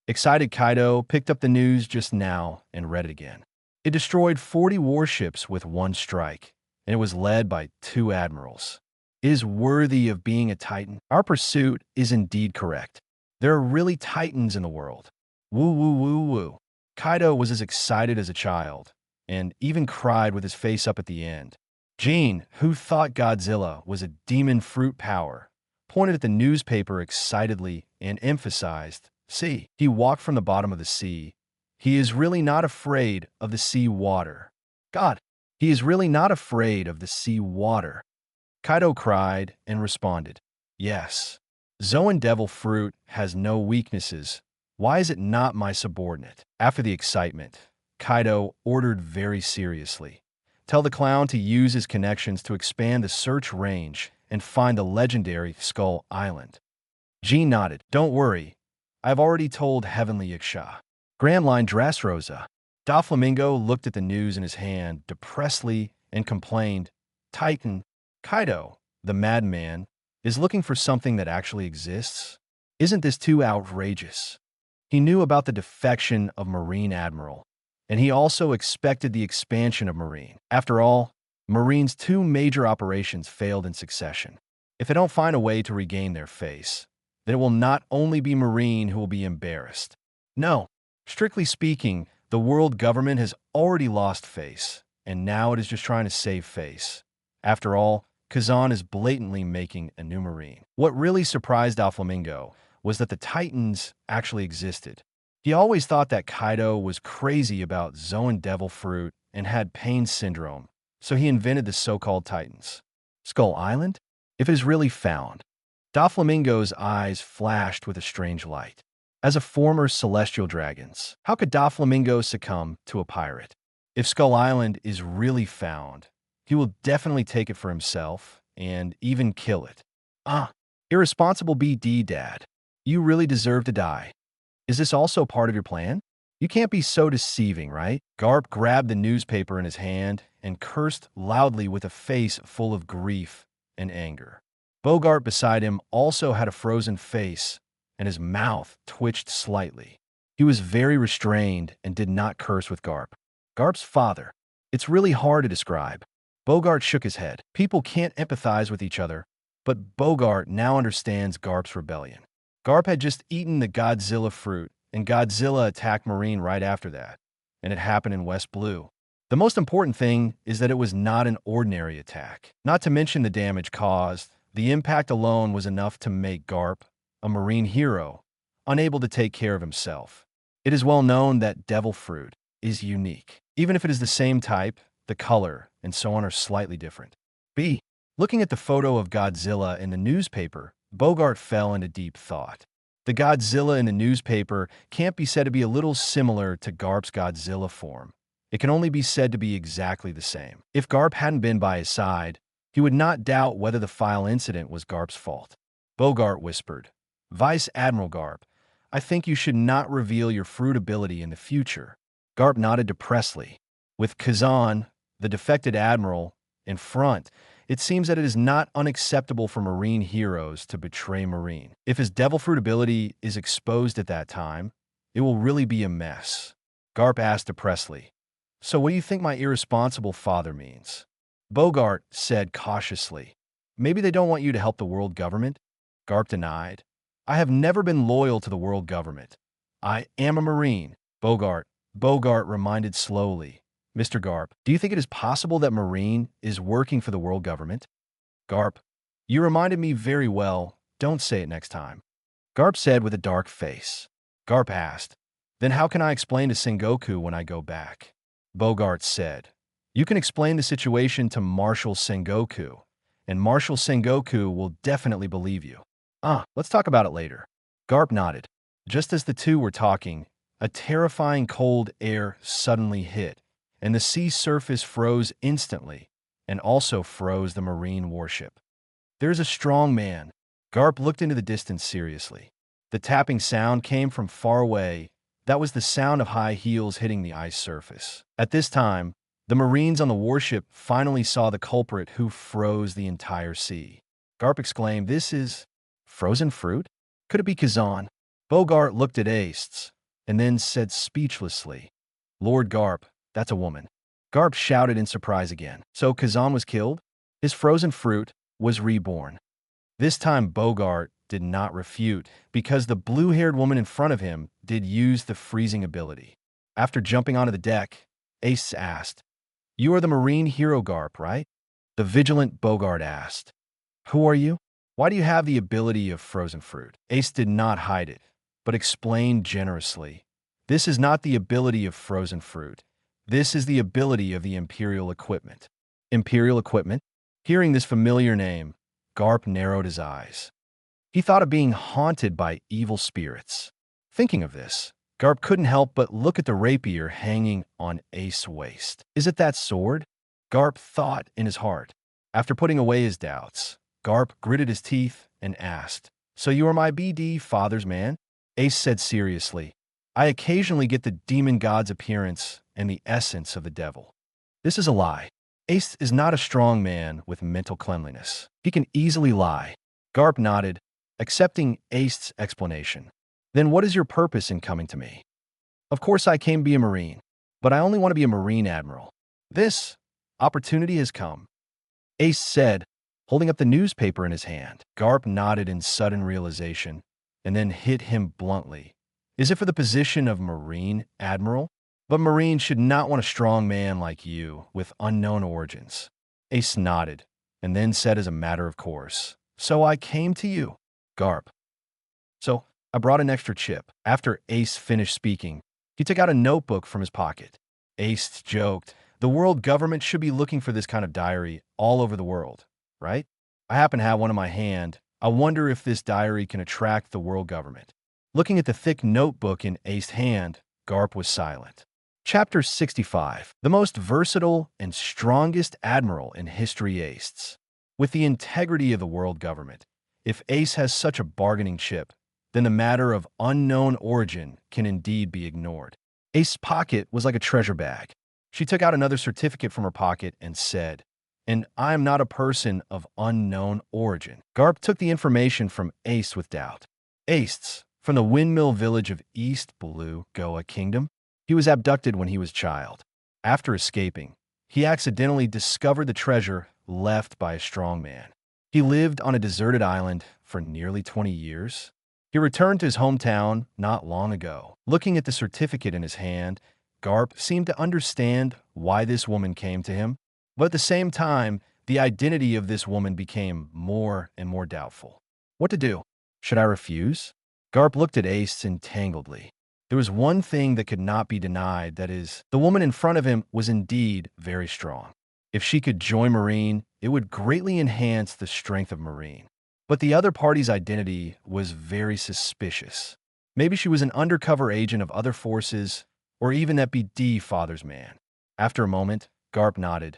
Excited Kaido picked up the news just now and read it again. It destroyed 40 warships with 1 strike, and it was led by 2 admirals. It is worthy of being a titan. Our pursuit is indeed correct. There are really titans in the world. Woo woo woo woo. Kaido was as excited as a child, and even cried with his face up at the end. Jean, who thought Godzilla was a demon fruit power, pointed at the newspaper excitedly and emphasized, "See, he walked from the bottom of the sea. He is really not afraid of the sea water. God, he is really not afraid of the sea water." Kaido cried and responded, "Yes. Zoan Devil Fruit has no weaknesses. Why is it not my subordinate?" After the excitement, Kaido ordered very seriously, "Tell the clown to use his connections to expand the search range and find the legendary Skull Island." Jean nodded. "Don't worry. I've already told Heavenly Yaksha." Grand Line Dressrosa. Doflamingo looked at the news in his hand depressedly and complained, "Titan, Kaido, the madman, is looking for something that actually exists? Isn't this too outrageous?" He knew about the defection of Marine Admiral, and he also expected the expansion of Marine. After all, Marine's 2 major operations failed in succession. If they don't find a way to regain their face, then it will not only be Marine who will be embarrassed. No, strictly speaking, the world government has already lost face, and now it is just trying to save face. After all, Kazan is blatantly making a new Marine. What really surprised Doflamingo was that the Titans actually existed. He always thought that Kaido was crazy about Zoan Devil Fruit and had pain syndrome, so he invented the so-called Titans. Skull Island? If it is really found. Doflamingo's eyes flashed with a strange light. As a former celestial dragons, how could Doflamingo succumb to a pirate? If Skull Island is really found, he will definitely take it for himself and even kill it. Irresponsible BD dad. You really deserve to die. Is this also part of your plan? You can't be so deceiving, right? Garp grabbed the newspaper in his hand and cursed loudly with a face full of grief and anger. Bogart beside him also had a frozen face, and his mouth twitched slightly. He was very restrained and did not curse with Garp. Garp's father. It's really hard to describe. Bogart shook his head. People can't empathize with each other, but Bogart now understands Garp's rebellion. Garp had just eaten the Godzilla fruit, and Godzilla attacked Marine right after that, and it happened in West Blue. The most important thing is that it was not an ordinary attack. Not to mention the damage caused, the impact alone was enough to make Garp, a Marine hero, unable to take care of himself. It is well known that devil fruit is unique. Even if it is the same type, the color, and so on are slightly different. B. Looking at the photo of Godzilla in the newspaper, Bogart fell into deep thought. The Godzilla in the newspaper can't be said to be a little similar to Garp's Godzilla form. It can only be said to be exactly the same. If Garp hadn't been by his side, he would not doubt whether the file incident was Garp's fault. Bogart whispered, "Vice Admiral Garp, I think you should not reveal your fruit ability in the future." Garp nodded depressedly. With Kazan, the defected admiral, in front, it seems that it is not unacceptable for Marine heroes to betray Marine. If his devil fruit ability is exposed at that time, it will really be a mess. Garp asked depressedly, "So what do you think my irresponsible father means?" Bogart said cautiously, "Maybe they don't want you to help the world government?" Garp denied, "I have never been loyal to the world government. I am a Marine." Bogart reminded slowly, "Mr. Garp, do you think it is possible that Marine is working for the world government?" Garp, "You reminded me very well. Don't say it next time." Garp said with a dark face. Garp asked, "Then how can I explain to Sengoku when I go back?" Bogart said, "You can explain the situation to Marshal Sengoku, and Marshal Sengoku will definitely believe you." Let's talk about it later." Garp nodded. Just as the two were talking, a terrifying cold air suddenly hit, and the sea surface froze instantly, and also froze the Marine warship. "There's a strong man." Garp looked into the distance seriously. The tapping sound came from far away. That was the sound of high heels hitting the ice surface. At this time, the Marines on the warship finally saw the culprit who froze the entire sea. Garp exclaimed, "This is frozen fruit? Could it be Kazan?" Bogart looked at Ace, and then said speechlessly, "Lord Garp, that's a woman." Garp shouted in surprise again. So Kazan was killed? His frozen fruit was reborn. This time Bogart did not refute, because the blue-haired woman in front of him did use the freezing ability. After jumping onto the deck, Ace asked, "You are the Marine hero Garp, right?" The vigilant Bogart asked, "Who are you? Why do you have the ability of frozen fruit?" Ace did not hide it, but explained generously, "This is not the ability of frozen fruit. This is the ability of the Imperial equipment." Imperial equipment? Hearing this familiar name, Garp narrowed his eyes. He thought of being haunted by evil spirits. Thinking of this, Garp couldn't help but look at the rapier hanging on Ace's waist. "Is it that sword?" Garp thought in his heart. After putting away his doubts, Garp gritted his teeth and asked, "So you are my BD father's man?" Ace said seriously, "I occasionally get the demon god's appearance and the essence of the devil." This is a lie. Ace is not a strong man with mental cleanliness. He can easily lie. Garp nodded, accepting Ace's explanation. "Then what is your purpose in coming to me?" "Of course I came to be a Marine, but I only want to be a Marine admiral. This opportunity has come," Ace said, holding up the newspaper in his hand. Garp nodded in sudden realization, and then hit him bluntly. "Is it for the position of Marine Admiral? But Marines should not want a strong man like you with unknown origins." Ace nodded, and then said as a matter of course, "So I came to you." Garp, "So I brought an extra chip." After Ace finished speaking, he took out a notebook from his pocket. Ace joked, "The world government should be looking for this kind of diary all over the world, right? I happen to have one in my hand. I wonder if this diary can attract the world government." Looking at the thick notebook in Ace's hand, Garp was silent. Chapter 65. The most versatile and strongest admiral in history Ace. With the integrity of the world government, if Ace has such a bargaining chip, then the matter of unknown origin can indeed be ignored. Ace's pocket was like a treasure bag. She took out another certificate from her pocket and said, "And I am not a person of unknown origin." Garp took the information from Ace with doubt. Ace, from the windmill village of East Blue, Goa Kingdom. He was abducted when he was a child. After escaping, he accidentally discovered the treasure left by a strong man. He lived on a deserted island for nearly 20 years. He returned to his hometown not long ago. Looking at the certificate in his hand, Garp seemed to understand why this woman came to him. But at the same time, the identity of this woman became more and more doubtful. What to do? Should I refuse? Garp looked at Ace entangledly. There was one thing that could not be denied, that is, the woman in front of him was indeed very strong. If she could join Marine, it would greatly enhance the strength of Marine. But the other party's identity was very suspicious. Maybe she was an undercover agent of other forces, or even that BD father's man. After a moment, Garp nodded.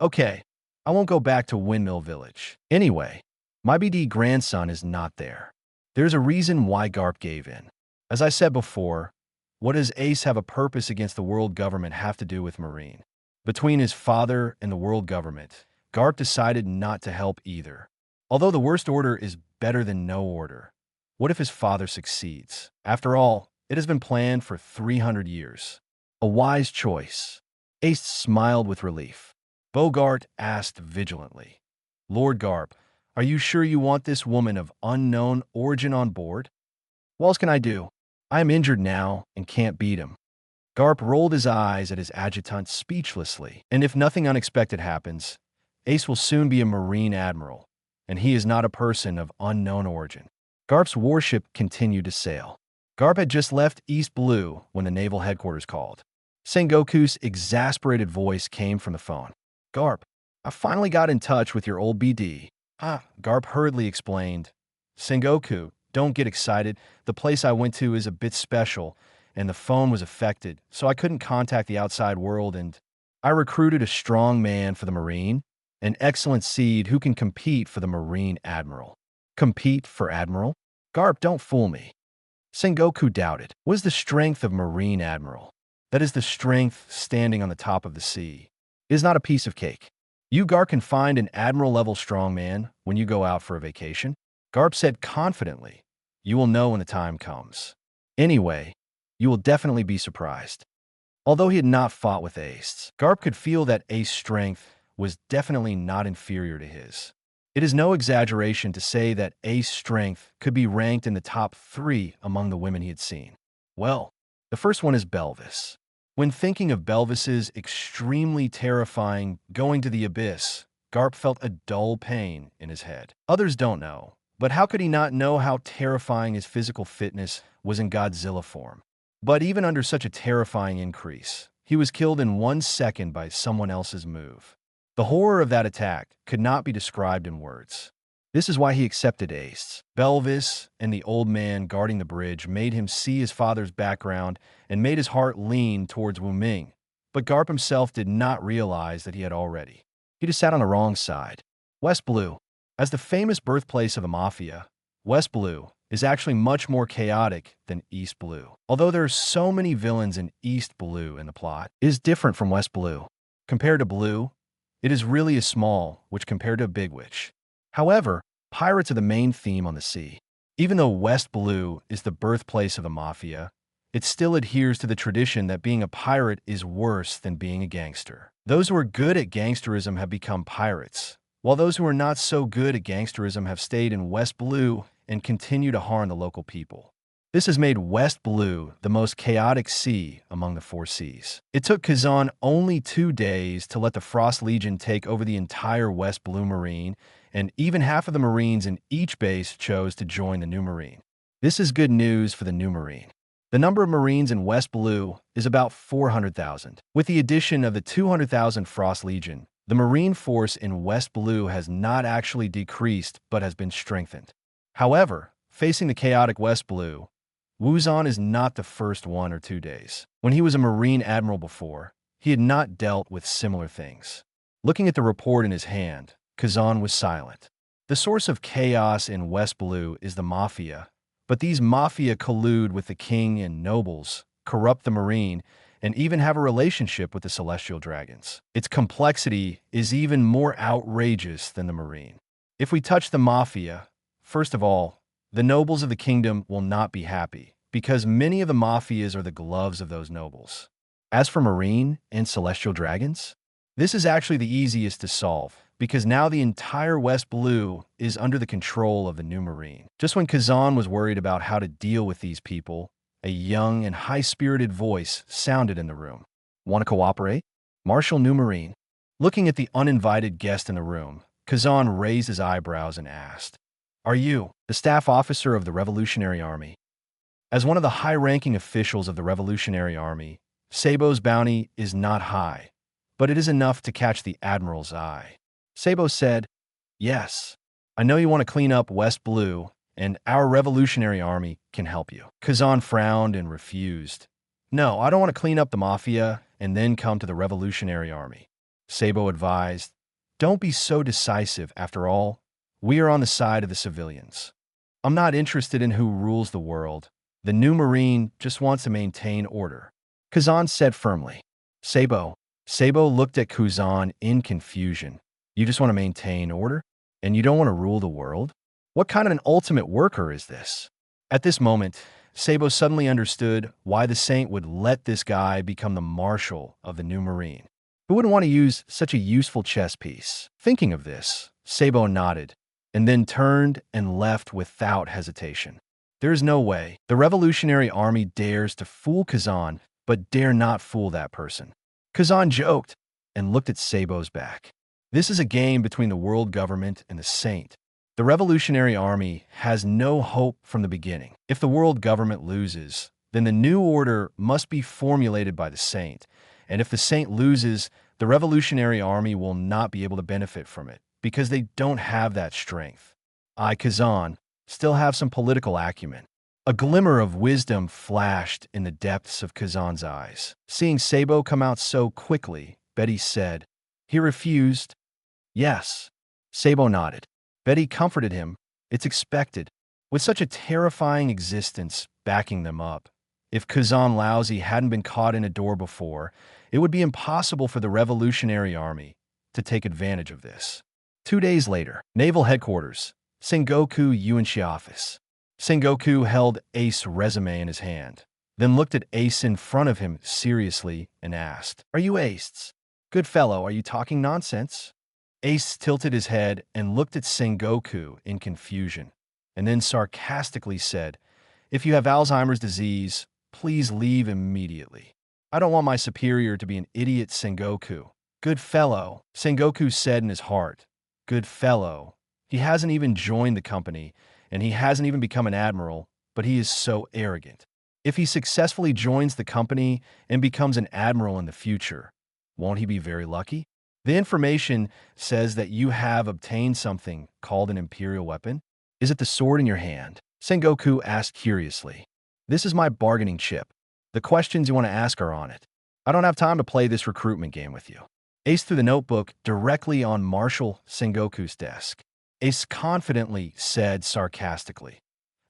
Okay, I won't go back to Windmill Village. Anyway, my BD grandson is not there. There's a reason why Garp gave in. As I said before, what does Ace have a purpose against the world government have to do with Marine? Between his father and the world government, Garp decided not to help either. Although the worst order is better than no order, what if his father succeeds? After all, it has been planned for 300 years. A wise choice. Ace smiled with relief. Bogart asked vigilantly, "Lord Garp, are you sure you want this woman of unknown origin on board?" "What else can I do? I am injured now and can't beat him." Garp rolled his eyes at his adjutant speechlessly. "And if nothing unexpected happens, Ace will soon be a Marine admiral, and he is not a person of unknown origin." Garp's warship continued to sail. Garp had just left East Blue when the naval headquarters called. Sengoku's exasperated voice came from the phone. "Garp, I finally got in touch with your old BD." Garp hurriedly explained. "Sengoku, don't get excited. The place I went to is a bit special, and the phone was affected, so I couldn't contact the outside world, and I recruited a strong man for the Marine, an excellent seed who can compete for the Marine Admiral." "Compete for Admiral?" "Garp, don't fool me." Sengoku doubted. "What is the strength of Marine Admiral?" "That is the strength standing on the top of the sea. It is not a piece of cake. You, Garp, can find an Admiral-level strongman when you go out for a vacation." Garp said confidently, "You will know when the time comes. Anyway, you will definitely be surprised." Although he had not fought with Ace, Garp could feel that Ace's strength was definitely not inferior to his. It is no exaggeration to say that Ace's strength could be ranked in the top 3 among the women he had seen. Well, the first one is Belvis. When thinking of Belvis's extremely terrifying going to the abyss, Garp felt a dull pain in his head. Others don't know, but how could he not know how terrifying his physical fitness was in Godzilla form? But even under such a terrifying increase, he was killed in 1 second by someone else's move. The horror of that attack could not be described in words. This is why he accepted Ace. Belvis and the old man guarding the bridge made him see his father's background and made his heart lean towards Wu Ming. But Garp himself did not realize that he had already. He just sat on the wrong side. West Blue. As the famous birthplace of the Mafia, West Blue is actually much more chaotic than East Blue. Although there are so many villains in East Blue in the plot, it is different from West Blue. Compared to Blue, it is really a small, which compared to a big witch. However, pirates are the main theme on the sea. Even though West Blue is the birthplace of the Mafia, it still adheres to the tradition that being a pirate is worse than being a gangster. Those who are good at gangsterism have become pirates, while those who are not so good at gangsterism have stayed in West Blue and continue to harm the local people. This has made West Blue the most chaotic sea among the 4 seas. It took Kazan only 2 days to let the Frost Legion take over the entire West Blue Marine, and even half of the Marines in each base chose to join the new Marine. This is good news for the new Marine. The number of Marines in West Blue is about 400,000. With the addition of the 200,000 Frost Legion, the Marine force in West Blue has not actually decreased but has been strengthened. However, facing the chaotic West Blue, Wuzan is not the first 1 or 2 days. When he was a Marine admiral before, he had not dealt with similar things. Looking at the report in his hand, Kazan was silent. The source of chaos in West Blue is the Mafia, But these mafia collude with the king and nobles, corrupt the marine, and even have a relationship with the celestial dragons. Its complexity is even more outrageous than the marine. If we touch the mafia, first of all, the nobles of the kingdom will not be happy, because many of the mafias are the gloves of those nobles. As for marine and celestial dragons, this is actually the easiest to solve, because now the entire West Blue is under the control of the new marine. Just when Kazan was worried about how to deal with these people, a young and high-spirited voice sounded in the room. Want to cooperate? Marshal New Marine. Looking at the uninvited guest in the room, Kazan raised his eyebrows and asked, "Are you the staff officer of the Revolutionary Army?" As one of the high-ranking officials of the Revolutionary Army, Sabo's bounty is not high, but it is enough to catch the Admiral's eye. Sabo said, "Yes, I know you want to clean up West Blue, and our Revolutionary Army can help you." Kazan frowned and refused. "No, I don't want to clean up the Mafia and then come to the Revolutionary Army." Sabo advised, "Don't be so decisive. After all, we are on the side of the civilians. I'm not interested in who rules the world. The new Marine just wants to maintain order." Kazan said firmly. Sabo looked at Kazan in confusion. "You just want to maintain order? And you don't want to rule the world? What kind of an ultimate worker is this?" At this moment, Sabo suddenly understood why the Saint would let this guy become the marshal of the new Marine. Who wouldn't want to use such a useful chess piece? Thinking of this, Sabo nodded, and then turned and left without hesitation. There is no way the Revolutionary Army dares to fool Kazan, but dare not fool that person. Kazan joked and looked at Sabo's back. This is a game between the world government and the Saint. The Revolutionary Army has no hope from the beginning. If the world government loses, then the new order must be formulated by the Saint. And if the Saint loses, the Revolutionary Army will not be able to benefit from it, because they don't have that strength. I, Kazan, still have some political acumen. A glimmer of wisdom flashed in the depths of Kazan's eyes. Seeing Sabo come out so quickly, Betty said, "He refused?" "Yes." Sabo nodded. Betty comforted him. "It's expected. With such a terrifying existence backing them up. If Kazan Lousy hadn't been caught in a door before, it would be impossible for the Revolutionary Army to take advantage of this." 2 days later, Naval Headquarters, Sengoku Yuanshi Office. Sengoku held Ace's resume in his hand, then looked at Ace in front of him seriously and asked, "Are you Ace? Good fellow, are you talking nonsense?" Ace tilted his head and looked at Sengoku in confusion, and then sarcastically said, "If you have Alzheimer's disease, please leave immediately. I don't want my superior to be an idiot." Sengoku. "Good fellow," Sengoku said in his heart. "Good fellow. He hasn't even joined the company, and he hasn't even become an admiral, but he is so arrogant. If he successfully joins the company and becomes an admiral in the future, won't he be very lucky? The information says that you have obtained something called an imperial weapon. Is it the sword in your hand?" Sengoku asked curiously. "This is my bargaining chip. The questions you want to ask are on it. I don't have time to play this recruitment game with you." Ace threw the notebook directly on Marshal Sengoku's desk. Ace confidently said sarcastically,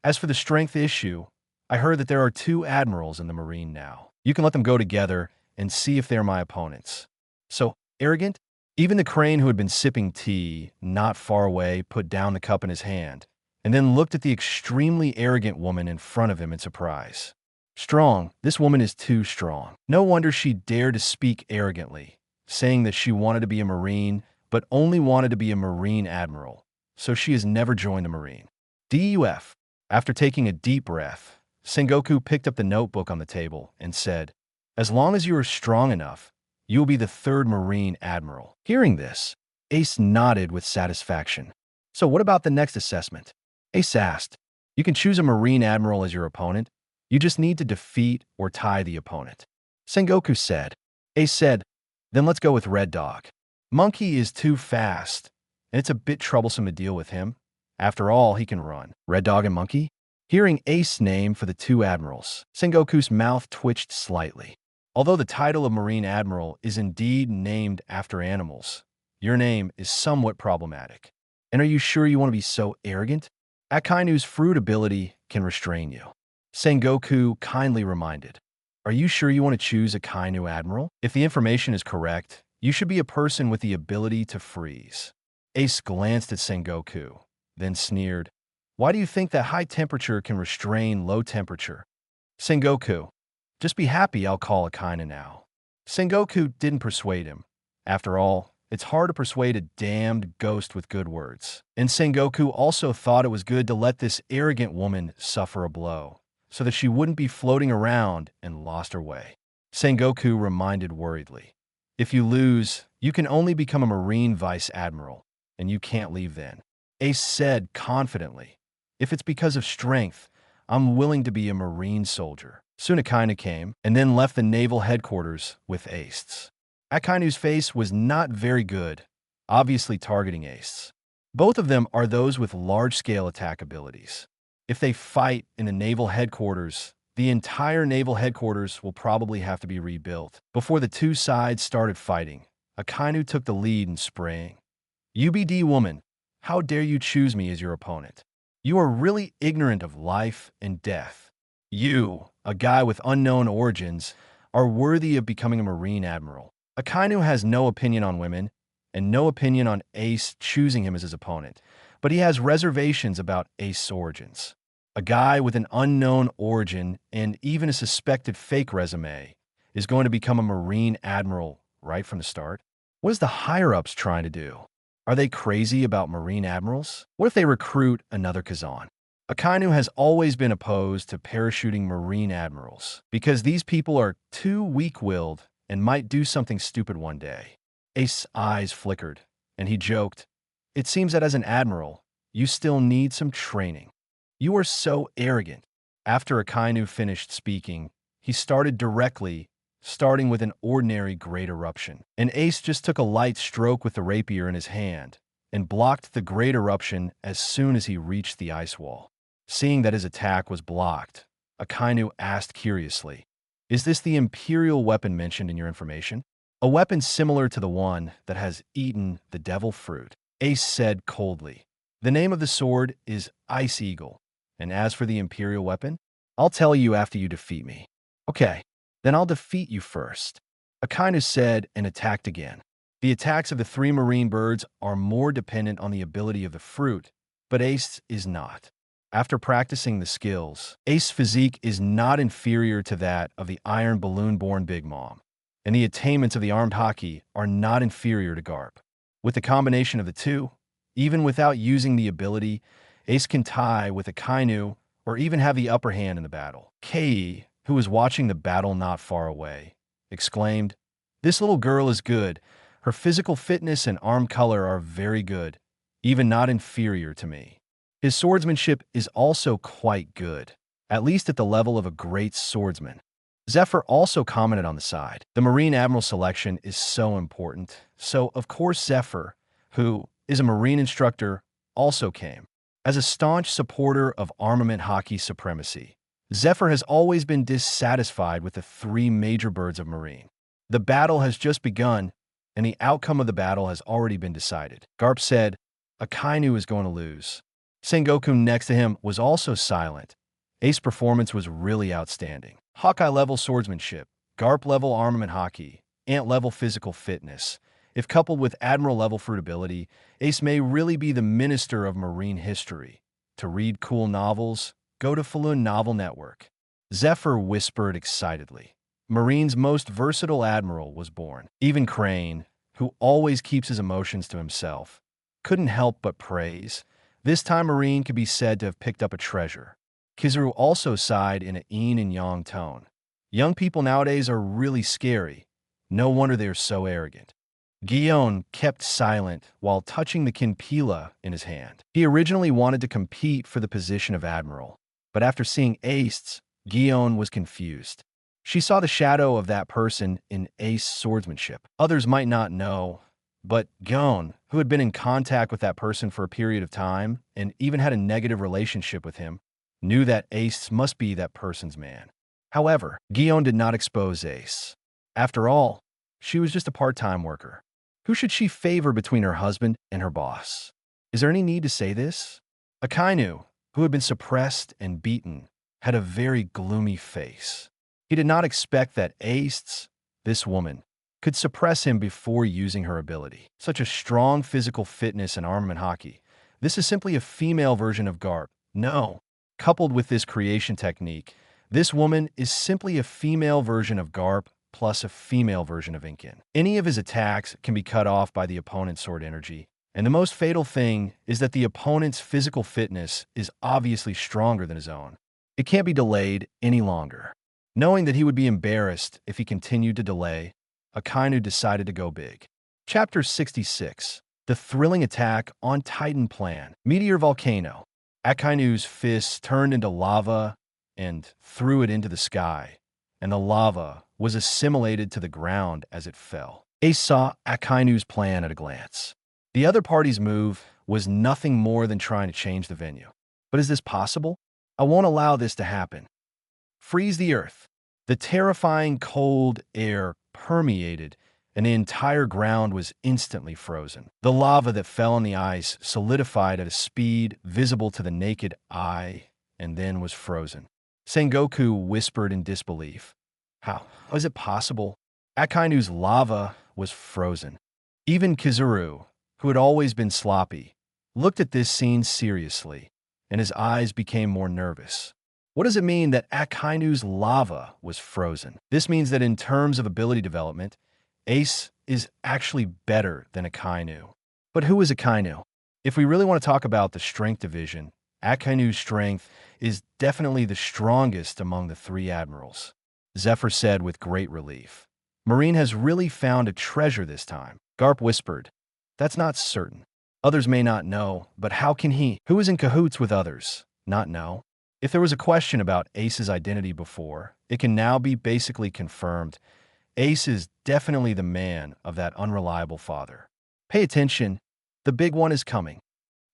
"As for the strength issue, I heard that there are 2 admirals in the Marine now. You can let them go together and see if they're my opponents." "So arrogant?" Even the crane who had been sipping tea not far away put down the cup in his hand and then looked at the extremely arrogant woman in front of him in surprise. Strong, this woman is too strong. No wonder she dared to speak arrogantly, saying that she wanted to be a Marine, but only wanted to be a Marine admiral. So she has never joined the Marine. DUF. After taking a deep breath, Sengoku picked up the notebook on the table and said, "As long as you are strong enough, you will be the 3rd Marine Admiral." Hearing this, Ace nodded with satisfaction. "So what about the next assessment?" Ace asked. "You can choose a Marine Admiral as your opponent. You just need to defeat or tie the opponent." Sengoku said. Ace said, "Then let's go with Red Dog. Monkey is too fast, and it's a bit troublesome to deal with him. After all, he can run." Red Dog and Monkey? Hearing Ace's name for the 2 admirals, Sengoku's mouth twitched slightly. "Although the title of Marine Admiral is indeed named after animals, your name is somewhat problematic. And are you sure you want to be so arrogant?" Akainu's fruit ability can restrain you. Sengoku kindly reminded, "Are you sure you want to choose a Kainu admiral? If the information is correct, you should be a person with the ability to freeze." Ace glanced at Sengoku, then sneered, "Why do you think that high temperature can restrain low temperature?" Sengoku, "Just be happy I'll call a Kainu now." Sengoku didn't persuade him. After all, it's hard to persuade a damned ghost with good words. And Sengoku also thought it was good to let this arrogant woman suffer a blow, so that she wouldn't be floating around and lost her way. Sengoku reminded worriedly, "If you lose, you can only become a Marine Vice Admiral, and you can't leave then." Ace said confidently, "If it's because of strength, I'm willing to be a Marine soldier." Soon Akainu came, and then left the naval headquarters with Ace. Akainu's face was not very good, obviously targeting Ace. Both of them are those with large-scale attack abilities. If they fight in the naval headquarters, the entire naval headquarters will probably have to be rebuilt. Before the two sides started fighting, Akainu took the lead in spraying. "UBD woman, how dare you choose me as your opponent? You are really ignorant of life and death. You, a guy with unknown origins, are worthy of becoming a Marine Admiral." Akainu has no opinion on women, and no opinion on Ace choosing him as his opponent, but he has reservations about Ace's origins. A guy with an unknown origin and even a suspected fake resume is going to become a Marine Admiral right from the start? What is the higher-ups trying to do? Are they crazy about Marine Admirals? What if they recruit another Kazan? Akainu has always been opposed to parachuting Marine Admirals because these people are too weak-willed and might do something stupid one day. Ace's eyes flickered, and he joked, "It seems that as an admiral, you still need some training. You are so arrogant." After Akainu finished speaking, he started directly, starting with an ordinary great eruption. And Ace just took a light stroke with the rapier in his hand and blocked the great eruption as soon as he reached the ice wall. Seeing that his attack was blocked, Akainu asked curiously, "Is this the Imperial weapon mentioned in your information? A weapon similar to the one that has eaten the devil fruit?" Ace said coldly, "The name of the sword is Ice Eagle, and as for the Imperial weapon, I'll tell you after you defeat me." "Okay, then I'll defeat you first," Akainu said and attacked again. The attacks of the three marine birds are more dependent on the ability of the fruit, but Ace is not. After practicing the skills, Ace's physique is not inferior to that of the iron balloon-born Big Mom, and the attainments of the armed hockey are not inferior to Garp. With the combination of the two, even without using the ability, Ace can tie with Akainu or even have the upper hand in the battle. Kei, who was watching the battle not far away, exclaimed, "This little girl is good. Her physical fitness and arm color are very good, even not inferior to me. His swordsmanship is also quite good, at least at the level of a great swordsman." Zephyr also commented on the side. The Marine Admiral selection is so important, so of course Zephyr, who is a Marine instructor, also came. As a staunch supporter of armament hockey supremacy, Zephyr has always been dissatisfied with the three major birds of Marine. The battle has just begun, and the outcome of the battle has already been decided. Garp said, "Akainu is going to lose." Sengoku next to him was also silent. Ace's performance was really outstanding. Hawkeye-level swordsmanship, Garp-level armament hockey, Ant-level physical fitness. If coupled with Admiral-level fruit ability, Ace may really be the minister of marine history. To read cool novels, go to Falun Novel Network. Zephyr whispered excitedly. Marine's most versatile admiral was born. Even Crane, who always keeps his emotions to himself, couldn't help but praise. This time Marine could be said to have picked up a treasure. Kizaru also sighed in a yin and yang tone. Young people nowadays are really scary. No wonder they're so arrogant. Guillaume kept silent while touching the kinpila in his hand. He originally wanted to compete for the position of admiral, but after seeing Ace, Guillaume was confused. She saw the shadow of that person in Ace's swordsmanship. Others might not know, but Gon, who had been in contact with that person for a period of time and even had a negative relationship with him, knew that Ace must be that person's man. However, Guillaume did not expose Ace. After all, she was just a part-time worker. Who should she favor between her husband and her boss? Is there any need to say this? Akainu, who had been suppressed and beaten, had a very gloomy face. He did not expect that Ace, this woman, could suppress him before using her ability. Such a strong physical fitness and armament hockey. This is simply a female version of Garp. No. Coupled with this creation technique, this woman is simply a female version of Garp plus a female version of Inkin. Any of his attacks can be cut off by the opponent's sword energy, and the most fatal thing is that the opponent's physical fitness is obviously stronger than his own. It can't be delayed any longer. Knowing that he would be embarrassed if he continued to delay, Akainu decided to go big. Chapter 66. The Thrilling Attack on Titan Plan. Meteor Volcano. Akainu's fists turned into lava and threw it into the sky, and the lava was assimilated to the ground as it fell. Ace saw Akainu's plan at a glance. The other party's move was nothing more than trying to change the venue. But is this possible? I won't allow this to happen. Freeze the earth. The terrifying cold air permeated, and the entire ground was instantly frozen. The lava that fell on the ice solidified at a speed visible to the naked eye, and then was frozen. Sengoku whispered in disbelief. How is it possible? Akainu's lava was frozen. Even Kizuru, who had always been sloppy, looked at this scene seriously, and his eyes became more nervous. What does it mean that Akainu's lava was frozen? This means that in terms of ability development, Ace is actually better than Akainu. But who is Akainu? If we really want to talk about the strength division, Akainu's strength is definitely the strongest among the three admirals, Zephyr said with great relief. Marine has really found a treasure this time. Garp whispered. That's not certain. Others may not know, but how can he, who is in cahoots with others, not know? If there was a question about Ace's identity before, it can now be basically confirmed. Ace is definitely the man of that unreliable father. Pay attention. The big one is coming.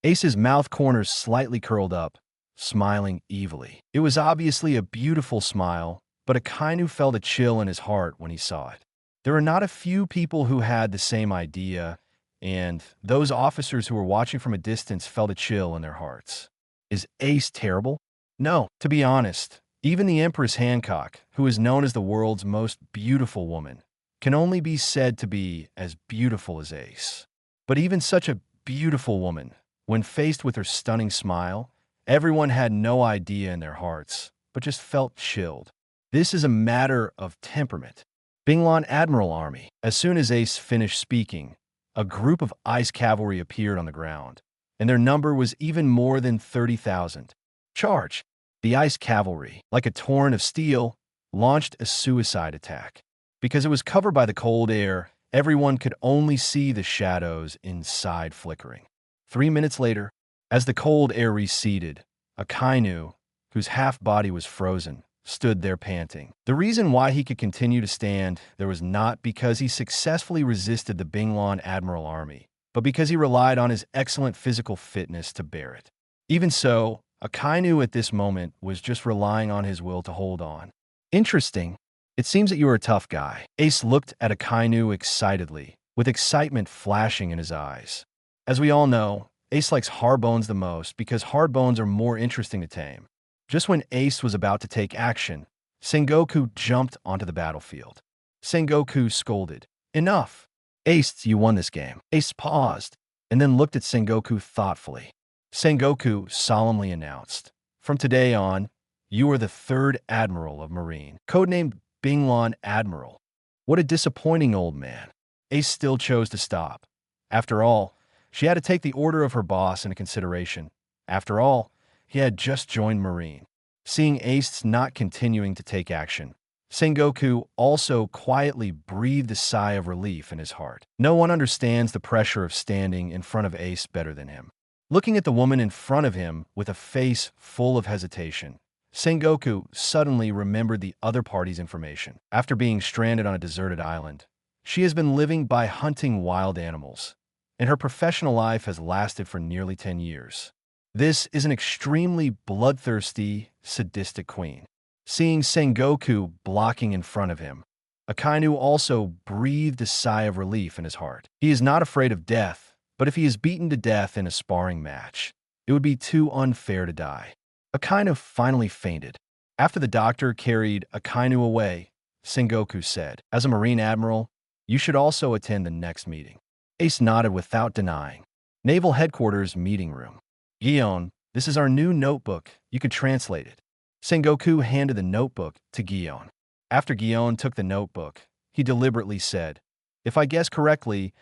Ace's mouth corners slightly curled up, smiling evilly. It was obviously a beautiful smile, but Akainu felt a chill in his heart when he saw it. There are not a few people who had the same idea, and those officers who were watching from a distance felt a chill in their hearts. Is Ace terrible? No, to be honest, even the Empress Hancock, who is known as the world's most beautiful woman, can only be said to be as beautiful as Ace. But even such a beautiful woman, when faced with her stunning smile, everyone had no idea in their hearts, but just felt chilled. This is a matter of temperament. Binglan Admiral Army. As soon as Ace finished speaking, a group of ice cavalry appeared on the ground, and their number was even more than 30,000. Charge! The ice cavalry, like a torrent of steel, launched a suicide attack. Because it was covered by the cold air, everyone could only see the shadows inside flickering. 3 minutes later, as the cold air receded, Akainu, whose half body was frozen, stood there panting. The reason why he could continue to stand there was not because he successfully resisted the Binglan Admiral Army, but because he relied on his excellent physical fitness to bear it. Even so, Akainu at this moment was just relying on his will to hold on. Interesting. It seems that you are a tough guy. Ace looked at Akainu excitedly, with excitement flashing in his eyes. As we all know, Ace likes hard bones the most because hard bones are more interesting to tame. Just when Ace was about to take action, Sengoku jumped onto the battlefield. Sengoku scolded. Enough. Ace, you won this game. Ace paused, and then looked at Sengoku thoughtfully. Sengoku solemnly announced, from today on, you are the third Admiral of Marine, codenamed Binglan Admiral. What a disappointing old man. Ace still chose to stop. After all, she had to take the order of her boss into consideration. After all, he had just joined Marine. Seeing Ace not continuing to take action, Sengoku also quietly breathed a sigh of relief in his heart. No one understands the pressure of standing in front of Ace better than him. Looking at the woman in front of him with a face full of hesitation, Sengoku suddenly remembered the other party's information. After being stranded on a deserted island, she has been living by hunting wild animals, and her professional life has lasted for nearly 10 years. This is an extremely bloodthirsty, sadistic queen. Seeing Sengoku blocking in front of him, Akainu also breathed a sigh of relief in his heart. He is not afraid of death, but if he is beaten to death in a sparring match, It would be too unfair to die. Akainu finally fainted. After the doctor carried Akainu away, Sengoku said, "As a Marine Admiral, you should also attend the next meeting." Ace nodded without denying. Naval Headquarters meeting room. Gion, this is our new notebook. You could translate it. Sengoku handed the notebook to Gion. After Gion took the notebook, he deliberately said, "If I guess correctly,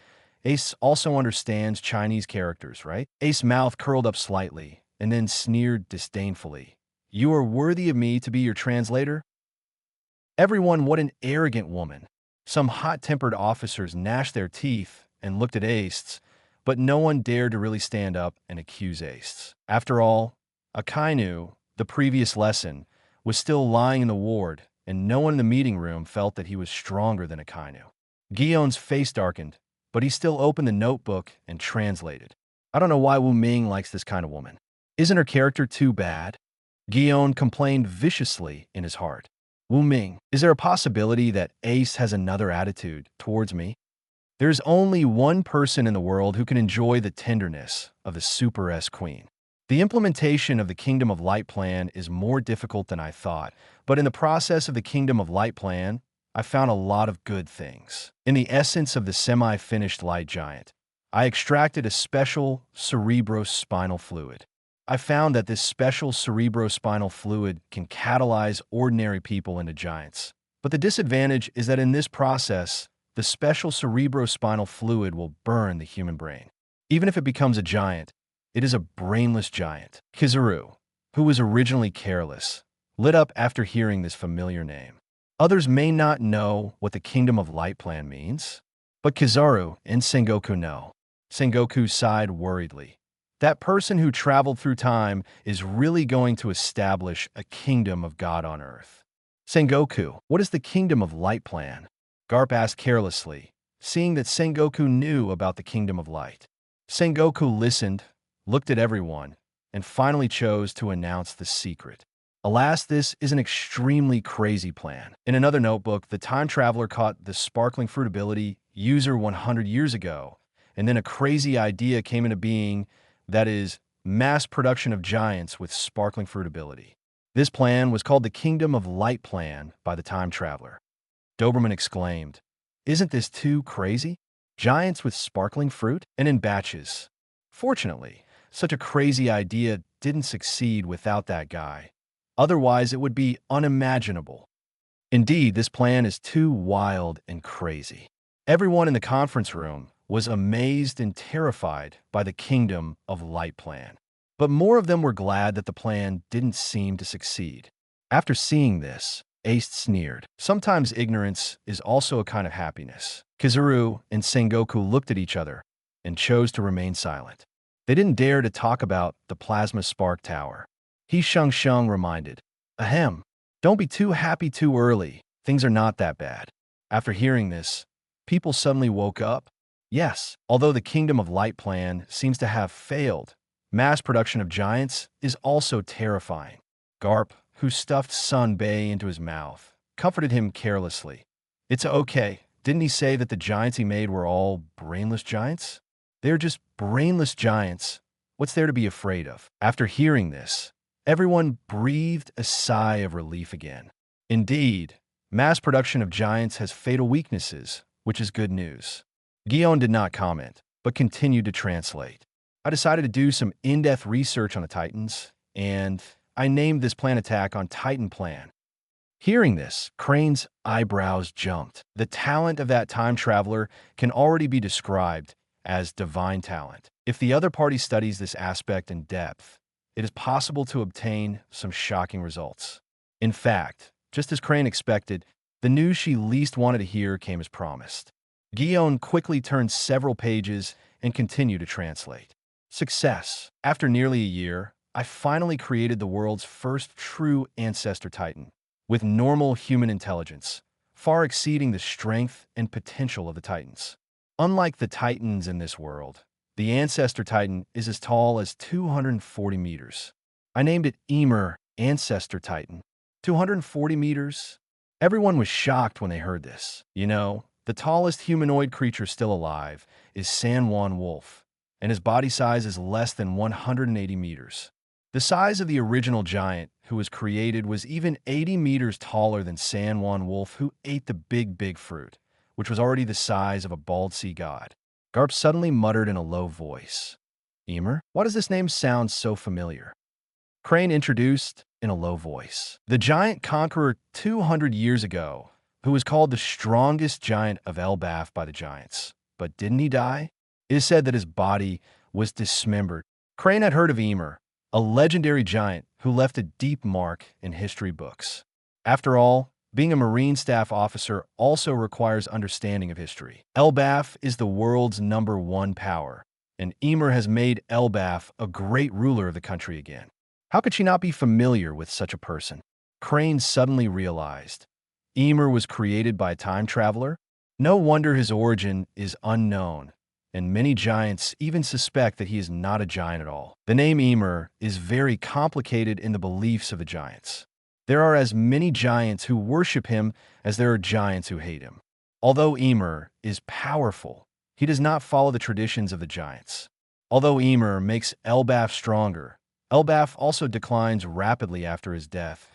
Ace also understands Chinese characters, right?" Ace's mouth curled up slightly and then sneered disdainfully. "You are worthy of me to be your translator?" Everyone, what an arrogant woman. Some hot-tempered officers gnashed their teeth and looked at Ace, but no one dared to really stand up and accuse Ace. After all, Akainu, the previous lesson, was still lying in the ward, and no one in the meeting room felt that he was stronger than Akainu. Gion's face darkened, but he still opened the notebook and translated. "I don't know why Wu Ming likes this kind of woman. Isn't her character too bad?" Gion complained viciously in his heart. "Wu Ming, is there a possibility that Ace has another attitude towards me? There's only one person in the world who can enjoy the tenderness of the Super S Queen. The implementation of the Kingdom of Light plan is more difficult than I thought, but in the process of the Kingdom of Light plan, I found a lot of good things. In the essence of the semi-finished light giant, I extracted a special cerebrospinal fluid. I found that this special cerebrospinal fluid can catalyze ordinary people into giants. But the disadvantage is that in this process, the special cerebrospinal fluid will burn the human brain. Even if it becomes a giant, it is a brainless giant." Kizaru, who was originally careless, lit up after hearing this familiar name. Others may not know what the Kingdom of Light plan means, but Kizaru and Sengoku know. Sengoku sighed worriedly. That person who traveled through time is really going to establish a kingdom of God on Earth. "Sengoku, what is the Kingdom of Light plan?" Garp asked carelessly, seeing that Sengoku knew about the Kingdom of Light. Sengoku listened, looked at everyone, and finally chose to announce the secret. "Alas, this is an extremely crazy plan." In another notebook, the time traveler caught the sparkling fruit ability user 100 years ago, and then a crazy idea came into being, that is, mass production of giants with sparkling fruit ability. This plan was called the Kingdom of Light plan by the time traveler. Doberman exclaimed, "Isn't this too crazy? Giants with sparkling fruit and in batches." Fortunately, such a crazy idea didn't succeed without that guy. Otherwise, it would be unimaginable. Indeed, this plan is too wild and crazy. Everyone in the conference room was amazed and terrified by the Kingdom of Light plan. But more of them were glad that the plan didn't seem to succeed. After seeing this, Ace sneered. Sometimes ignorance is also a kind of happiness. Kizaru and Sengoku looked at each other and chose to remain silent. They didn't dare to talk about the plasma spark tower. He Sheng reminded, "Ahem, don't be too happy too early. Things are not that bad." After hearing this, people suddenly woke up. Yes, although the Kingdom of Light plan seems to have failed, mass production of giants is also terrifying. Garp, who stuffed Sun Bei into his mouth, comforted him carelessly. "It's okay. Didn't he say that the giants he made were all brainless giants? They're just brainless giants. What's there to be afraid of?" After hearing this, everyone breathed a sigh of relief again. Indeed, mass production of giants has fatal weaknesses, which is good news. Gion did not comment, but continued to translate. "I decided to do some in-depth research on the Titans, and I named this plan attack on Titan Plan." Hearing this, Crane's eyebrows jumped. The talent of that time traveler can already be described as divine talent. If the other party studies this aspect in depth, it is possible to obtain some shocking results. In fact, just as Crane expected, the news she least wanted to hear came as promised. Gion quickly turned several pages and continued to translate. "Success. After nearly a year, I finally created the world's first true ancestor Titan, with normal human intelligence, far exceeding the strength and potential of the Titans. Unlike the Titans in this world, the ancestor Titan is as tall as 240 meters. I named it Emer Ancestor Titan. 240 meters? Everyone was shocked when they heard this. You know, the tallest humanoid creature still alive is San Juan Wolf, and his body size is less than 180 meters. The size of the original giant who was created was even 80 meters taller than San Juan Wolf, who ate the big fruit, which was already the size of a bald sea god. Garp suddenly muttered in a low voice, "Ymir? Why does this name sound so familiar?" Crane introduced in a low voice, "The giant conqueror 200 years ago, who was called the strongest giant of Elbaf by the giants. But didn't he die? It is said that his body was dismembered." Crane had heard of Ymir, a legendary giant who left a deep mark in history books. After all, being a Marine staff officer also requires understanding of history. Elbaf is the world's #1 power, and Ymir has made Elbaf a great ruler of the country again. How could she not be familiar with such a person? Crane suddenly realized Ymir was created by a time traveler. No wonder his origin is unknown, and many giants even suspect that he is not a giant at all. The name Ymir is very complicated in the beliefs of the giants. There are as many giants who worship him as there are giants who hate him. Although Ymir is powerful, he does not follow the traditions of the giants. Although Ymir makes Elbaf stronger, Elbaf also declines rapidly after his death.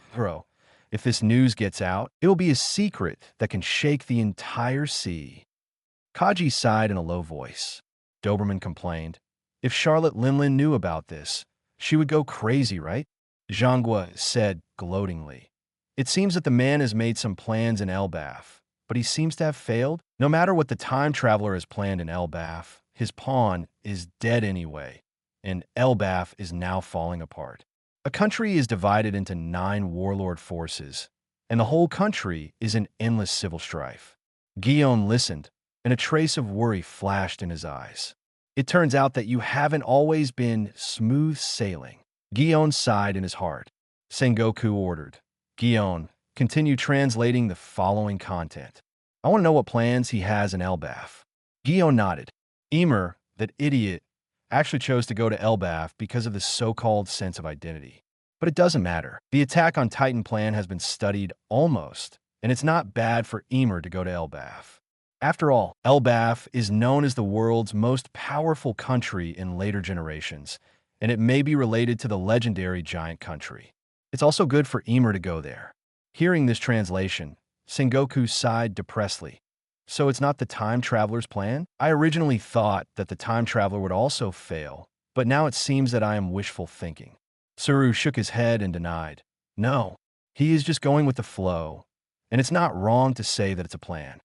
If this news gets out, it will be a secret that can shake the entire sea. Kaji sighed in a low voice. Doberman complained, "If Charlotte Linlin knew about this, she would go crazy, right?" Zhanghua said gloatingly, "It seems that the man has made some plans in Elbaf, but he seems to have failed. No matter what the time traveler has planned in Elbaf, his pawn is dead anyway, and Elbaf is now falling apart. A country is divided into 9 warlord forces, and the whole country is in endless civil strife." Guillaume listened, and a trace of worry flashed in his eyes. "It turns out that you haven't always been smooth sailing." Guillaume sighed in his heart. Sengoku ordered, "Guillaume, continue translating the following content. I want to know what plans he has in Elbaf." Guillaume nodded. Ymir, that idiot, actually chose to go to Elbaf because of the so-called sense of identity. But it doesn't matter. The attack on Titan plan has been studied almost, and it's not bad for Ymir to go to Elbaf. After all, Elbaf is known as the world's most powerful country in later generations, and it may be related to the legendary giant country. It's also good for Ymir to go there. Hearing this translation, Sengoku sighed depressedly. "So it's not the time traveler's plan? I originally thought that the time traveler would also fail, but now it seems that I am wishful thinking." Suru shook his head and denied. "No, he is just going with the flow, and it's not wrong to say that it's a plan."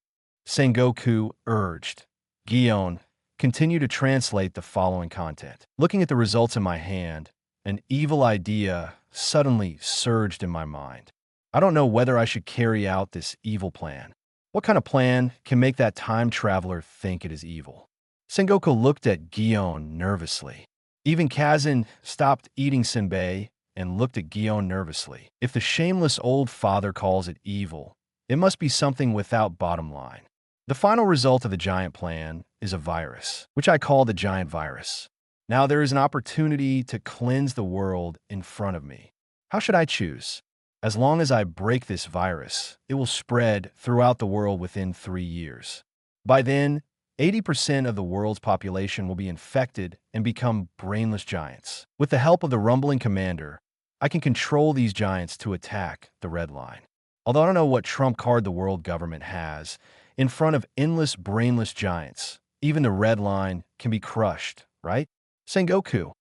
Sengoku urged, "Guillaume, continue to translate the following content." Looking at the results in my hand, an evil idea suddenly surged in my mind. I don't know whether I should carry out this evil plan. What kind of plan can make that time traveler think it is evil? Sengoku looked at Guillaume nervously. Even Kazan stopped eating senbei and looked at Guillaume nervously. If the shameless old father calls it evil, it must be something without bottom line. The final result of the giant plan is a virus, which I call the giant virus. Now there is an opportunity to cleanse the world in front of me. How should I choose? As long as I break this virus, it will spread throughout the world within 3 years. By then, 80% of the world's population will be infected and become brainless giants. With the help of the rumbling commander, I can control these giants to attack the red line. Although I don't know what trump card the world government has, in front of endless brainless giants, even the red line can be crushed, right? Sengoku.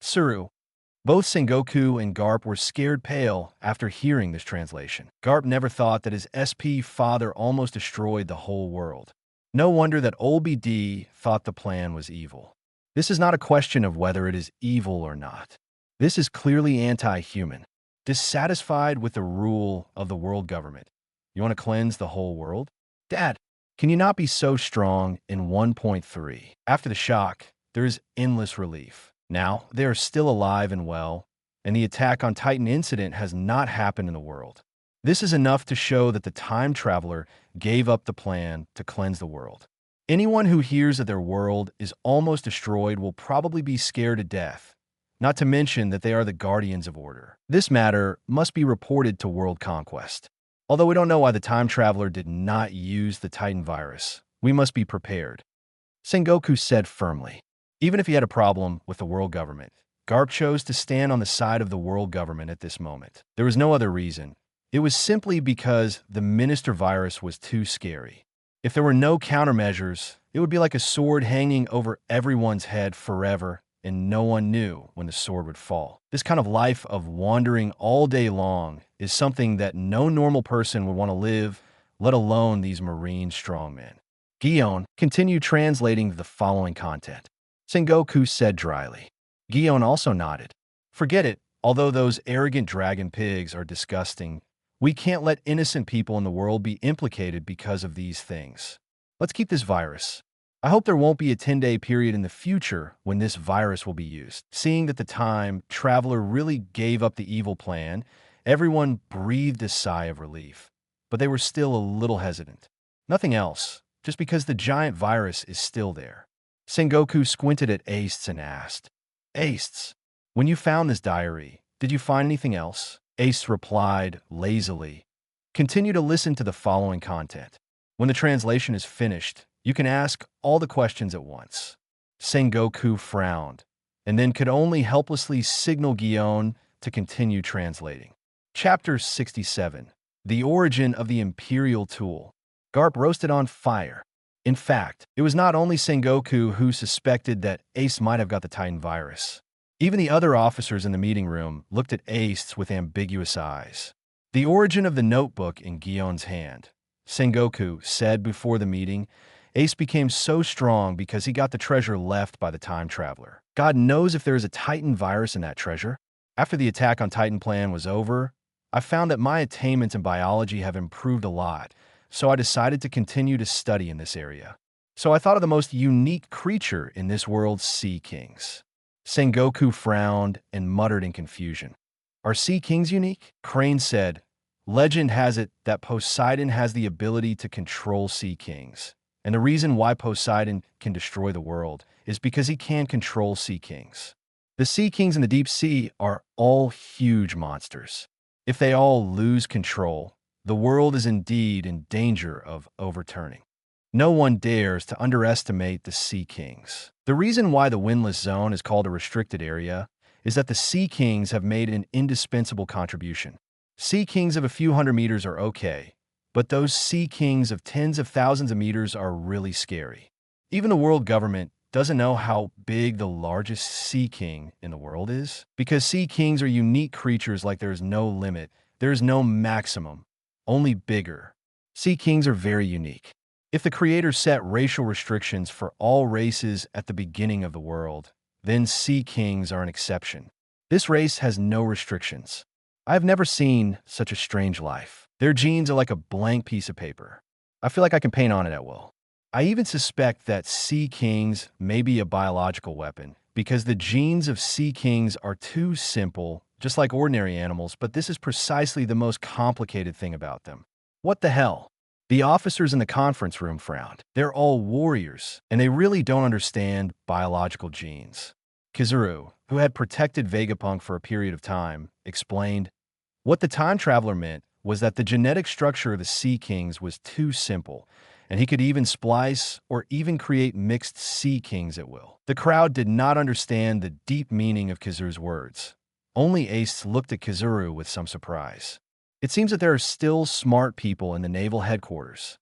Suru. Both Sengoku and Garp were scared pale after hearing this translation. Garp never thought that his SP father almost destroyed the whole world. No wonder that old BD thought the plan was evil. This is not a question of whether it is evil or not. This is clearly anti-human. Dissatisfied with the rule of the world government. You want to cleanse the whole world? Dad, can you not be so strong in 1.3? After the shock, there is endless relief. Now, they are still alive and well, and the attack on Titan incident has not happened in the world. This is enough to show that the time traveler gave up the plan to cleanse the world. Anyone who hears that their world is almost destroyed will probably be scared to death, not to mention that they are the guardians of order. This matter must be reported to World Conquest. Although we don't know why the time traveler did not use the Titan virus, we must be prepared. Sengoku said firmly. Even if he had a problem with the world government, Garp chose to stand on the side of the world government at this moment. There was no other reason. It was simply because the minister virus was too scary. If there were no countermeasures, it would be like a sword hanging over everyone's head forever, and no one knew when the sword would fall. This kind of life of wandering all day long is something that no normal person would want to live, let alone these marine strongmen. Gion continued translating the following content. Sengoku said dryly. Gion also nodded. Forget it, although those arrogant dragon pigs are disgusting. We can't let innocent people in the world be implicated because of these things. Let's keep this virus. I hope there won't be a 10-day period in the future when this virus will be used. Seeing that the time traveler really gave up the evil plan, everyone breathed a sigh of relief. But they were still a little hesitant. Nothing else, just because the giant virus is still there. Sengoku squinted at Ace and asked, Ace, when you found this diary, did you find anything else? Ace replied lazily, continue to listen to the following content. When the translation is finished, you can ask all the questions at once. Sengoku frowned, and then could only helplessly signal Gion to continue translating. Chapter 67. The Origin of the Imperial Tool. Garp roasted on fire. In fact, it was not only Sengoku who suspected that Ace might have got the Titan virus. Even the other officers in the meeting room looked at Ace with ambiguous eyes. The origin of the notebook in Gion's hand. Sengoku said before the meeting, Ace became so strong because he got the treasure left by the time traveler. God knows if there is a Titan virus in that treasure. After the attack on Titan plan was over, I found that my attainments in biology have improved a lot, so I decided to continue to study in this area. So I thought of the most unique creature in this world's Sea Kings. Sengoku frowned and muttered in confusion. Are Sea Kings unique? Crane said, legend has it that Poseidon has the ability to control Sea Kings. And the reason why Poseidon can destroy the world is because he can control Sea Kings. The Sea Kings in the deep sea are all huge monsters. If they all lose control, the world is indeed in danger of overturning. No one dares to underestimate the Sea Kings. The reason why the windless zone is called a restricted area is that the Sea Kings have made an indispensable contribution. Sea Kings of a few hundred meters are okay, but those Sea Kings of tens of thousands of meters are really scary. Even the world government doesn't know how big the largest Sea King in the world is. Because Sea Kings are unique creatures, like there is no limit, there is no maximum, only bigger. Sea Kings are very unique. If the creator set racial restrictions for all races at the beginning of the world, then Sea Kings are an exception. This race has no restrictions. I have never seen such a strange life. Their genes are like a blank piece of paper. I feel like I can paint on it at will. I even suspect that Sea Kings may be a biological weapon, because the genes of Sea Kings are too simple, just like ordinary animals, but this is precisely the most complicated thing about them. What the hell? The officers in the conference room frowned. They're all warriors, and they really don't understand biological genes. Kizuru, who had protected Vegapunk for a period of time, explained, what the time traveler meant was that the genetic structure of the Sea Kings was too simple, and he could even splice or even create mixed Sea Kings at will. The crowd did not understand the deep meaning of Kizuru's words. Only Ace looked at Kizuru with some surprise. It seems that there are still smart people in the naval headquarters.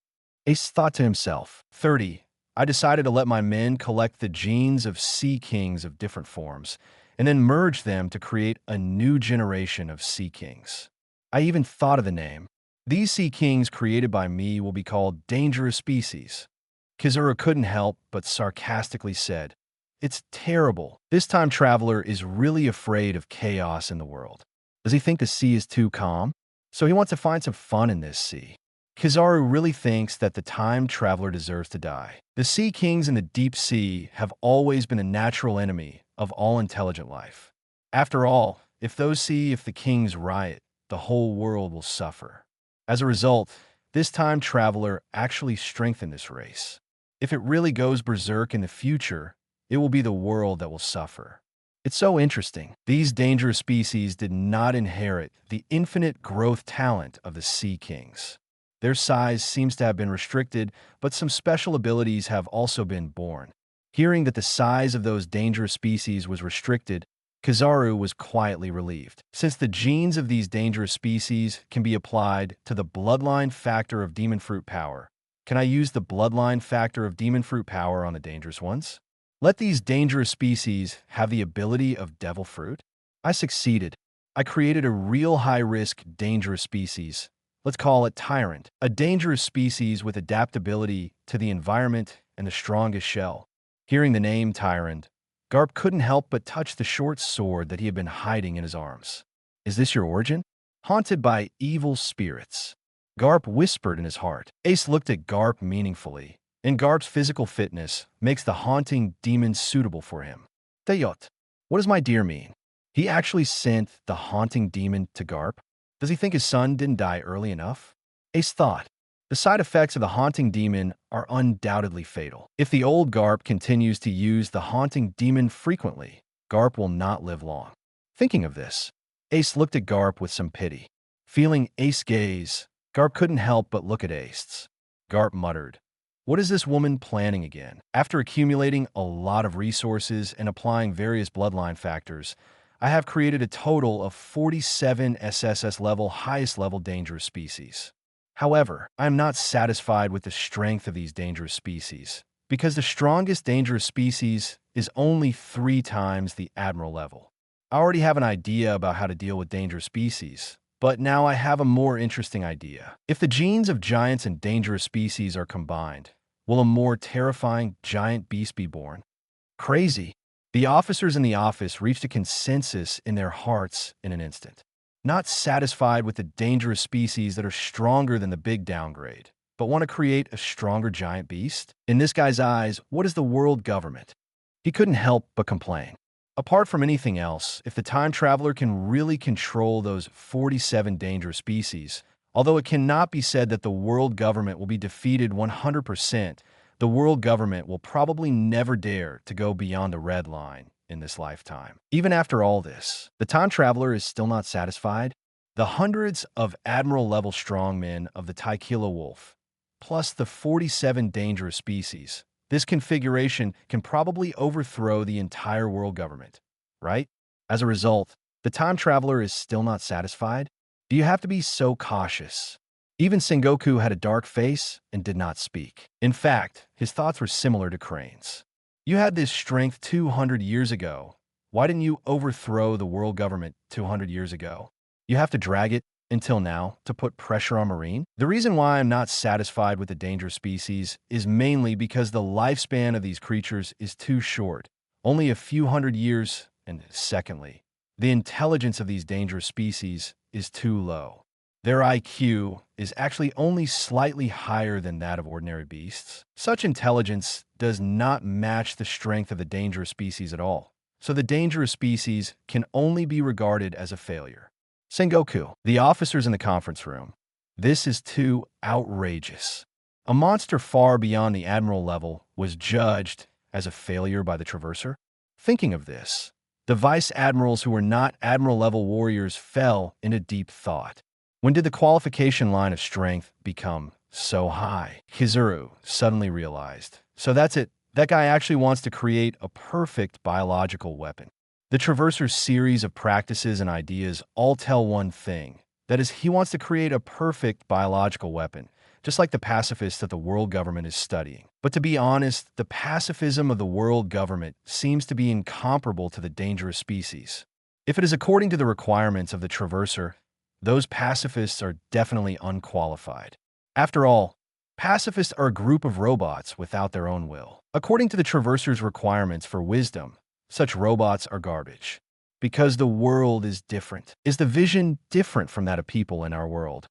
Ace thought to himself, 30. I decided to let my men collect the genes of Sea Kings of different forms, and then merge them to create a new generation of Sea Kings. I even thought of the name. These Sea Kings created by me will be called dangerous species. Kizuru couldn't help but sarcastically said, it's terrible. This time traveler is really afraid of chaos in the world. Does he think the sea is too calm? So he wants to find some fun in this sea. Kizaru really thinks that the time traveler deserves to die. The Sea Kings in the deep sea have always been a natural enemy of all intelligent life. After all, if the kings riot, the whole world will suffer. As a result, this time traveler actually strengthened this race. If it really goes berserk in the future, it will be the world that will suffer. It's so interesting. These dangerous species did not inherit the infinite growth talent of the Sea Kings. Their size seems to have been restricted, but some special abilities have also been born. Hearing that the size of those dangerous species was restricted, Kizaru was quietly relieved. Since the genes of these dangerous species can be applied to the bloodline factor of demon fruit power, can I use the bloodline factor of demon fruit power on the dangerous ones? Let these dangerous species have the ability of devil fruit? I succeeded. I created a real high-risk, dangerous species. Let's call it Tyrant, a dangerous species with adaptability to the environment and the strongest shell. Hearing the name Tyrant, Garp couldn't help but touch the short sword that he had been hiding in his arms. Is this your origin? Haunted by evil spirits. Garp whispered in his heart. Ace looked at Garp meaningfully, and Garp's physical fitness makes the haunting demon suitable for him. Deyot, what does my dear mean? He actually sent the haunting demon to Garp? Does he think his son didn't die early enough? Ace thought. The side effects of the haunting demon are undoubtedly fatal. If the old Garp continues to use the haunting demon frequently, Garp will not live long. Thinking of this, Ace looked at Garp with some pity. Feeling Ace's gaze, Garp couldn't help but look at Ace. Garp muttered, "What is this woman planning again?" After accumulating a lot of resources and applying various bloodline factors, I have created a total of 47 SSS level, highest level dangerous species. However, I am not satisfied with the strength of these dangerous species, because the strongest dangerous species is only 3 times the Admiral level. I already have an idea about how to deal with dangerous species, but now I have a more interesting idea. If the genes of giants and dangerous species are combined, will a more terrifying giant beast be born? Crazy. The officers in the office reached a consensus in their hearts in an instant. Not satisfied with the dangerous species that are stronger than the big downgrade, but want to create a stronger giant beast? In this guy's eyes, what is the world government? He couldn't help but complain. Apart from anything else, if the time traveler can really control those 47 dangerous species, although it cannot be said that the world government will be defeated 100%, the world government will probably never dare to go beyond the red line in this lifetime. Even after all this, the time traveler is still not satisfied. The hundreds of Admiral-level strongmen of the Taikila Wolf, plus the 47 dangerous species, this configuration can probably overthrow the entire world government, right? As a result, the time traveler is still not satisfied. Do you have to be so cautious? Even Sengoku had a dark face and did not speak. In fact, his thoughts were similar to Crane's. You had this strength 200 years ago. Why didn't you overthrow the world government 200 years ago? You have to drag it until now to put pressure on Marine? The reason why I'm not satisfied with the dangerous species is mainly because the lifespan of these creatures is too short, only a few hundred years, and secondly, the intelligence of these dangerous species is too low. Their IQ is actually only slightly higher than that of ordinary beasts. Such intelligence does not match the strength of the dangerous species at all, so the dangerous species can only be regarded as a failure. Sengoku, the officers in the conference room. This is too outrageous. A monster far beyond the Admiral level was judged as a failure by the Traverser? Thinking of this, the Vice Admirals who were not Admiral-level warriors fell into deep thought. When did the qualification line of strength become so high? Kizaru suddenly realized. So that's it. That guy actually wants to create a perfect biological weapon. The Traverser's series of practices and ideas all tell one thing. That is, he wants to create a perfect biological weapon, just like the pacifists that the world government is studying. But to be honest, the pacifism of the world government seems to be incomparable to the dangerous species. If it is according to the requirements of the Traverser, those pacifists are definitely unqualified. After all, pacifists are a group of robots without their own will. According to the Traverser's requirements for wisdom, such robots are garbage. Because the world is different. Is the vision different from that of people in our world?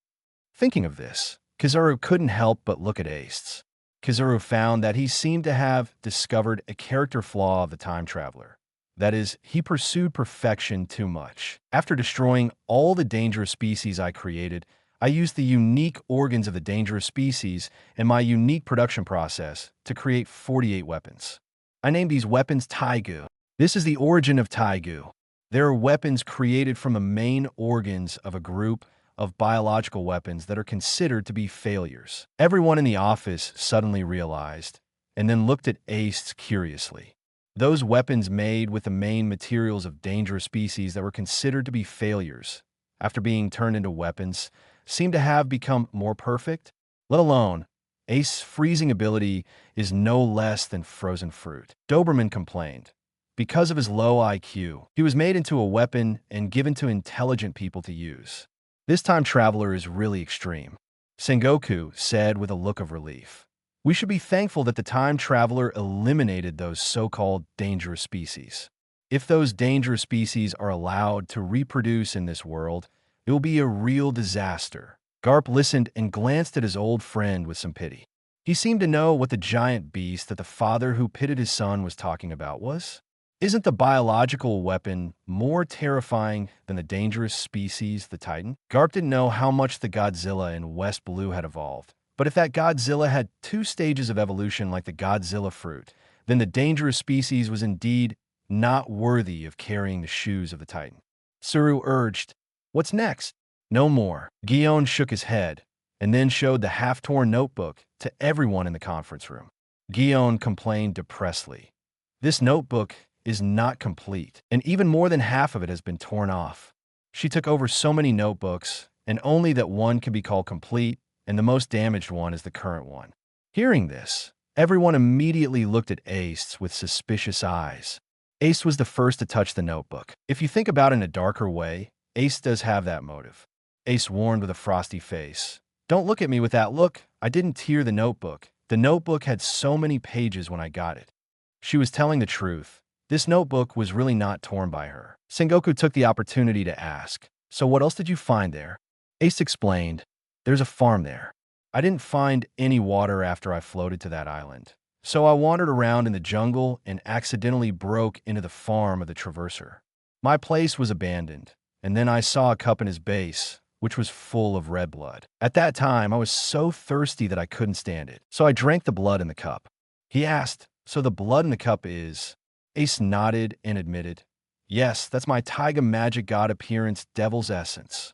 Thinking of this, Kizaru couldn't help but look at Ace. Kizaru found that he seemed to have discovered a character flaw of the time traveler. That is, he pursued perfection too much. After destroying all the dangerous species I created, I used the unique organs of the dangerous species and my unique production process to create 48 weapons. I named these weapons Taigu. This is the origin of Taigu. There are weapons created from the main organs of a group of biological weapons that are considered to be failures. Everyone in the office suddenly realized and then looked at Ace curiously. Those weapons made with the main materials of dangerous species that were considered to be failures, after being turned into weapons, seem to have become more perfect. Let alone, Ace's freezing ability is no less than frozen fruit. Doberman complained. Because of his low IQ, he was made into a weapon and given to intelligent people to use. This time traveler is really extreme, Sengoku said with a look of relief. We should be thankful that the time traveler eliminated those so-called dangerous species. If those dangerous species are allowed to reproduce in this world, it will be a real disaster. Garp listened and glanced at his old friend with some pity. He seemed to know what the giant beast that the father who pitted his son was talking about was. Isn't the biological weapon more terrifying than the dangerous species, the Titan? Garp didn't know how much the Godzilla in West Blue had evolved. But if that Godzilla had 2 stages of evolution like the Godzilla fruit, then the dangerous species was indeed not worthy of carrying the shoes of the Titan. Suru urged, "What's next?" "No more." Gion shook his head and then showed the half-torn notebook to everyone in the conference room. Gion complained depressedly. "This notebook is not complete, and even more than half of it has been torn off." She took over so many notebooks, and only that one can be called complete, and the most damaged one is the current one. Hearing this, everyone immediately looked at Ace with suspicious eyes. Ace was the first to touch the notebook. If you think about it in a darker way, Ace does have that motive. Ace warned with a frosty face. "Don't look at me with that look. I didn't tear the notebook. The notebook had so many pages when I got it." She was telling the truth. This notebook was really not torn by her. Sengoku took the opportunity to ask, "So what else did you find there?" Ace explained, "There's a farm there. I didn't find any water after I floated to that island. So I wandered around in the jungle and accidentally broke into the farm of the Traverser. My place was abandoned, and then I saw a cup in his base, which was full of red blood. At that time, I was so thirsty that I couldn't stand it. So I drank the blood in the cup." He asked, "So the blood in the cup is?" Ace nodded and admitted, "Yes, that's my Taiga magic god appearance devil's essence."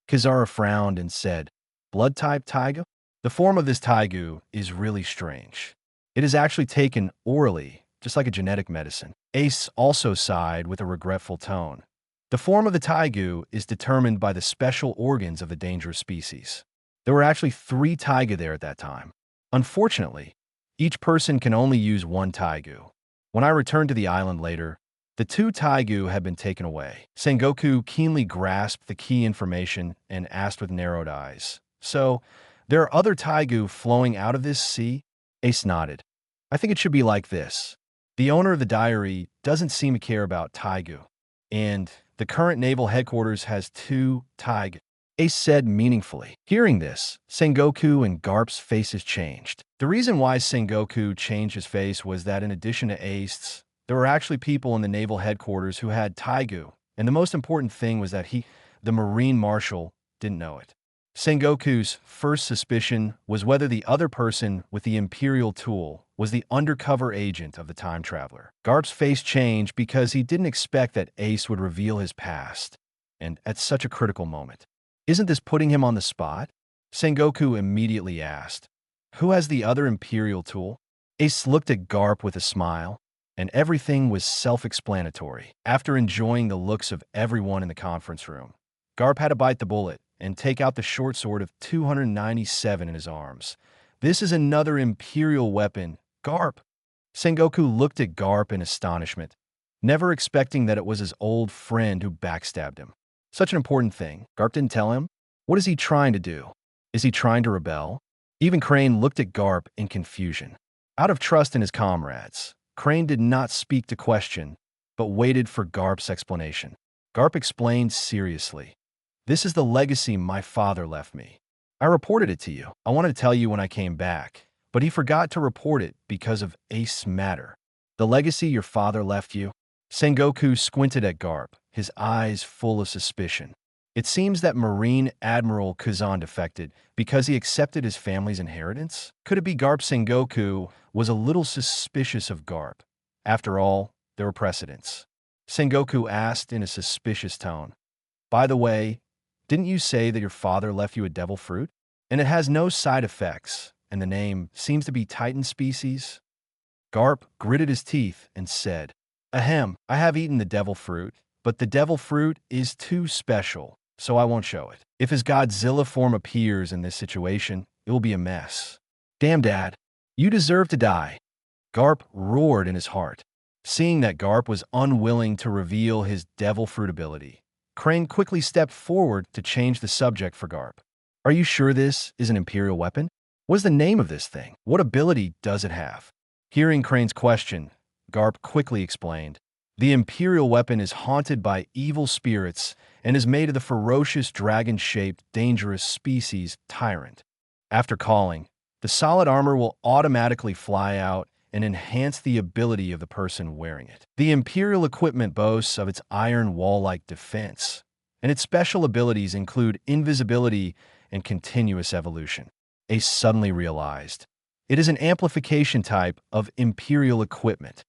Kizara frowned and said, "Blood type Taiga?" The form of this Taigu is really strange. It is actually taken orally, just like a genetic medicine. Ace also sighed with a regretful tone. The form of the Taigu is determined by the special organs of the dangerous species. There were actually 3 Taiga there at that time. Unfortunately, each person can only use 1 Taigu. When I returned to the island later, the 2 Taigu had been taken away. Sengoku keenly grasped the key information and asked with narrowed eyes, "So, there are other Taigu flowing out of this sea?" Ace nodded. "I think it should be like this. The owner of the diary doesn't seem to care about Taigu, and the current naval headquarters has 2 Taiga." Ace said meaningfully. Hearing this, Sengoku and Garp's faces changed. The reason why Sengoku changed his face was that in addition to Ace, there were actually people in the naval headquarters who had Taigu, and the most important thing was that the Marine Marshal, didn't know it. Sengoku's first suspicion was whether the other person with the Imperial tool was the undercover agent of the time traveler. Garp's face changed because he didn't expect that Ace would reveal his past, and at such a critical moment. "Isn't this putting him on the spot?" Sengoku immediately asked. "Who has the other Imperial tool?" Ace looked at Garp with a smile, and everything was self-explanatory. After enjoying the looks of everyone in the conference room, Garp had to bite the bullet and take out the short sword of 297 in his arms. "This is another Imperial weapon, Garp." Sengoku looked at Garp in astonishment, never expecting that it was his old friend who backstabbed him. Such an important thing. Garp didn't tell him? What is he trying to do? Is he trying to rebel? Even Crane looked at Garp in confusion. Out of trust in his comrades, Crane did not speak to question, but waited for Garp's explanation. Garp explained seriously. "This is the legacy my father left me. I reported it to you. I wanted to tell you when I came back, but he forgot to report it because of Ace matter." "The legacy your father left you?" Sengoku squinted at Garp, his eyes full of suspicion. It seems that Marine Admiral Kazan defected because he accepted his family's inheritance? Could it be Garp? Sengoku was a little suspicious of Garp. After all, there were precedents. Sengoku asked in a suspicious tone, "By the way, didn't you say that your father left you a devil fruit? And it has no side effects, and the name seems to be Titan species. Garp gritted his teeth and said, Ahem, I have eaten the devil fruit, but the devil fruit is too special, so I won't show it. If his Godzilla form appears in this situation, it will be a mess. Damn, Dad, you deserve to die. Garp roared in his heart. Seeing that Garp was unwilling to reveal his devil fruit ability, Crane quickly stepped forward to change the subject for Garp. Are you sure this is an Imperial weapon? What's the name of this thing? What ability does it have? Hearing Crane's question, Garp quickly explained, the Imperial weapon is haunted by evil spirits and is made of the ferocious dragon-shaped, dangerous species Tyrant. After calling, the solid armor will automatically fly out and enhance the ability of the person wearing it. The Imperial equipment boasts of its iron wall-like defense, and its special abilities include invisibility and continuous evolution. Ace suddenly realized it is an amplification type of Imperial equipment.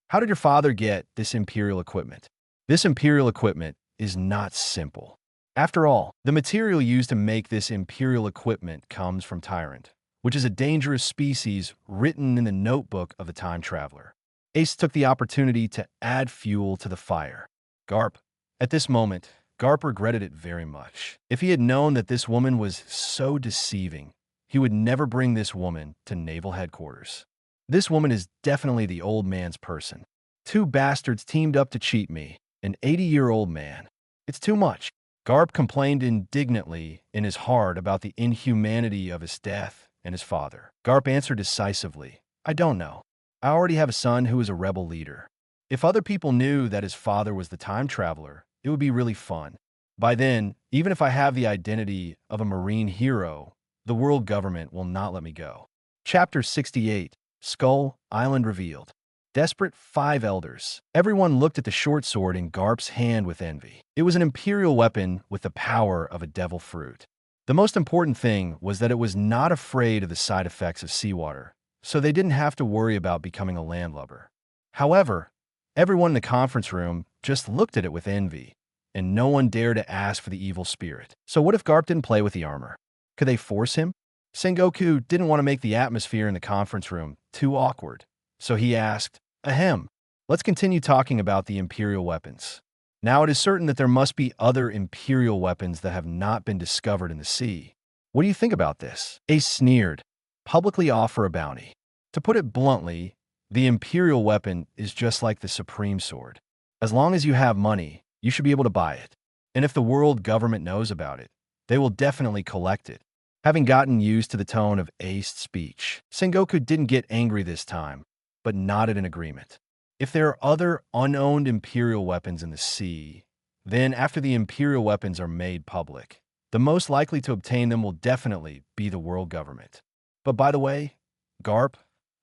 How did your father get this Imperial equipment? This Imperial equipment is not simple. After all, the material used to make this Imperial equipment comes from Tyrant, which is a dangerous species written in the notebook of the time traveler. Ace took the opportunity to add fuel to the fire. Garp. At this moment, Garp regretted it very much. If he had known that this woman was so deceiving, he would never bring this woman to Naval Headquarters. This woman is definitely the old man's person. Two bastards teamed up to cheat me, an 80-year-old man. It's too much. Garp complained indignantly in his heart about the inhumanity of his death and his father. Garp answered decisively, I don't know. I already have a son who is a rebel leader. If other people knew that his father was the time traveler, it would be really fun. By then, even if I have the identity of a Marine hero, the world government will not let me go. Chapter 68, Skull Island Revealed. Desperate 5 elders. Everyone looked at the short sword in Garp's hand with envy. It was an Imperial weapon with the power of a devil fruit. The most important thing was that it was not afraid of the side effects of seawater, so they didn't have to worry about becoming a landlubber. However, everyone in the conference room just looked at it with envy, and no one dared to ask for the evil spirit. So what if Garp didn't play with the armor? Could they force him? Sengoku didn't want to make the atmosphere in the conference room too awkward, so he asked, Ahem, let's continue talking about the Imperial weapons. Now it is certain that there must be other Imperial weapons that have not been discovered in the sea. What do you think about this? Ace sneered. Publicly offer a bounty. To put it bluntly, the Imperial weapon is just like the Supreme Sword. As long as you have money, you should be able to buy it. And if the world government knows about it, they will definitely collect it. Having gotten used to the tone of Ace's speech, Sengoku didn't get angry this time, but nodded in agreement. If there are other unowned Imperial weapons in the sea, then after the Imperial weapons are made public, the most likely to obtain them will definitely be the world government. But by the way, Garp,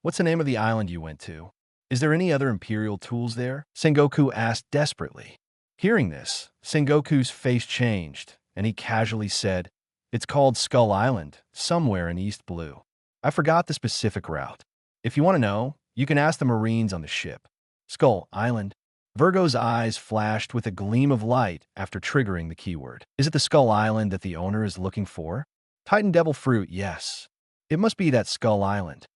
what's the name of the island you went to? Is there any other Imperial tools there? Sengoku asked desperately. Hearing this, Sengoku's face changed, and he casually said, It's called Skull Island, somewhere in East Blue. I forgot the specific route. If you want to know, you can ask the Marines on the ship. Skull Island. Virgo's eyes flashed with a gleam of light after triggering the keyword. Is it the Skull Island that the owner is looking for? Titan Devil Fruit, yes. It must be that Skull Island.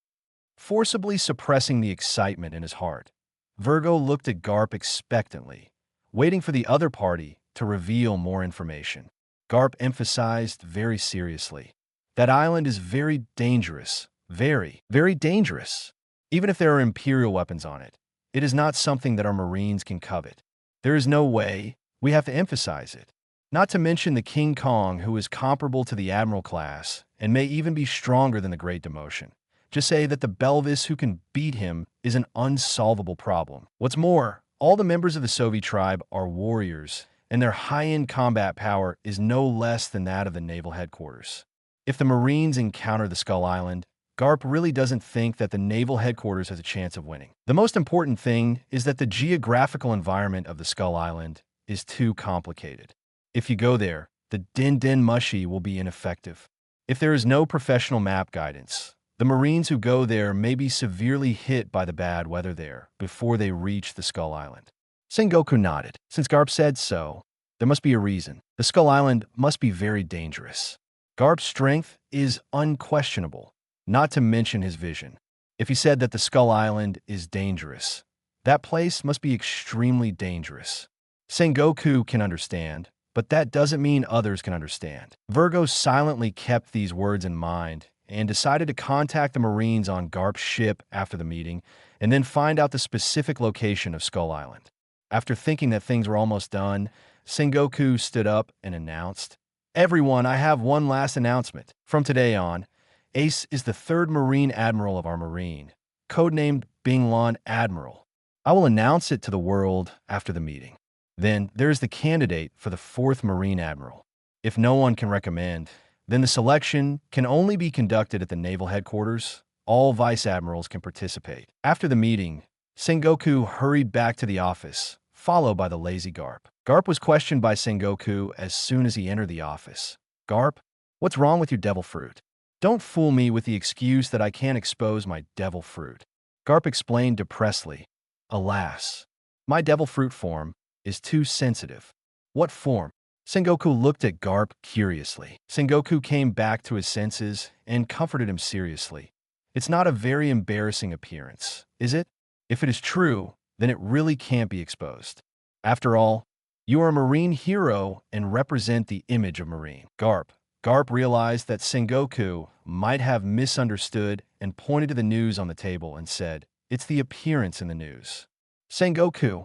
Forcibly suppressing the excitement in his heart, Virgo looked at Garp expectantly, waiting for the other party to reveal more information. Garp emphasized very seriously, that island is very dangerous. Very, very dangerous. Even if there are Imperial weapons on it, it is not something that our Marines can covet. There is no way. We have to emphasize it. Not to mention the King Kong, who is comparable to the Admiral class and may even be stronger than the Great Demotion. Just say that the Belvis who can beat him is an unsolvable problem. What's more, all the members of the Soviet tribe are warriors, and their high-end combat power is no less than that of the naval headquarters. If the Marines encounter the Skull Island, Garp really doesn't think that the naval headquarters has a chance of winning. The most important thing is that the geographical environment of the Skull Island is too complicated. If you go there, the Din Din Mushi will be ineffective. If there is no professional map guidance, the Marines who go there may be severely hit by the bad weather there before they reach the Skull Island. Sengoku nodded. Since Garp said so, there must be a reason. The Skull Island must be very dangerous. Garp's strength is unquestionable. not to mention his vision. If he said that the Skull Island is dangerous, that place must be extremely dangerous. Sengoku can understand, but that doesn't mean others can understand. Virgo silently kept these words in mind and decided to contact the Marines on Garp's ship after the meeting and then find out the specific location of Skull Island. After thinking that things were almost done, Sengoku stood up and announced, "Everyone, I have one last announcement. From today on, Ace is the 3rd Marine Admiral of our Marine, codenamed Binglan Admiral. I will announce it to the world after the meeting. Then there is the candidate for the 4th Marine Admiral. If no one can recommend, then the selection can only be conducted at the Naval Headquarters. All Vice Admirals can participate." After the meeting, Sengoku hurried back to the office, followed by the lazy Garp. Garp was questioned by Sengoku as soon as he entered the office. "Garp, what's wrong with your devil fruit? Don't fool me with the excuse that I can't expose my devil fruit." Garp explained depressedly, "Alas, my devil fruit form is too sensitive." "What form?" Sengoku looked at Garp curiously. Sengoku came back to his senses and comforted him seriously. "It's not a very embarrassing appearance, is it? If it is true, then it really can't be exposed. After all, you are a Marine hero and represent the image of Marine." Garp realized that Sengoku might have misunderstood and pointed to the news on the table and said, "It's the appearance in the news." Sengoku.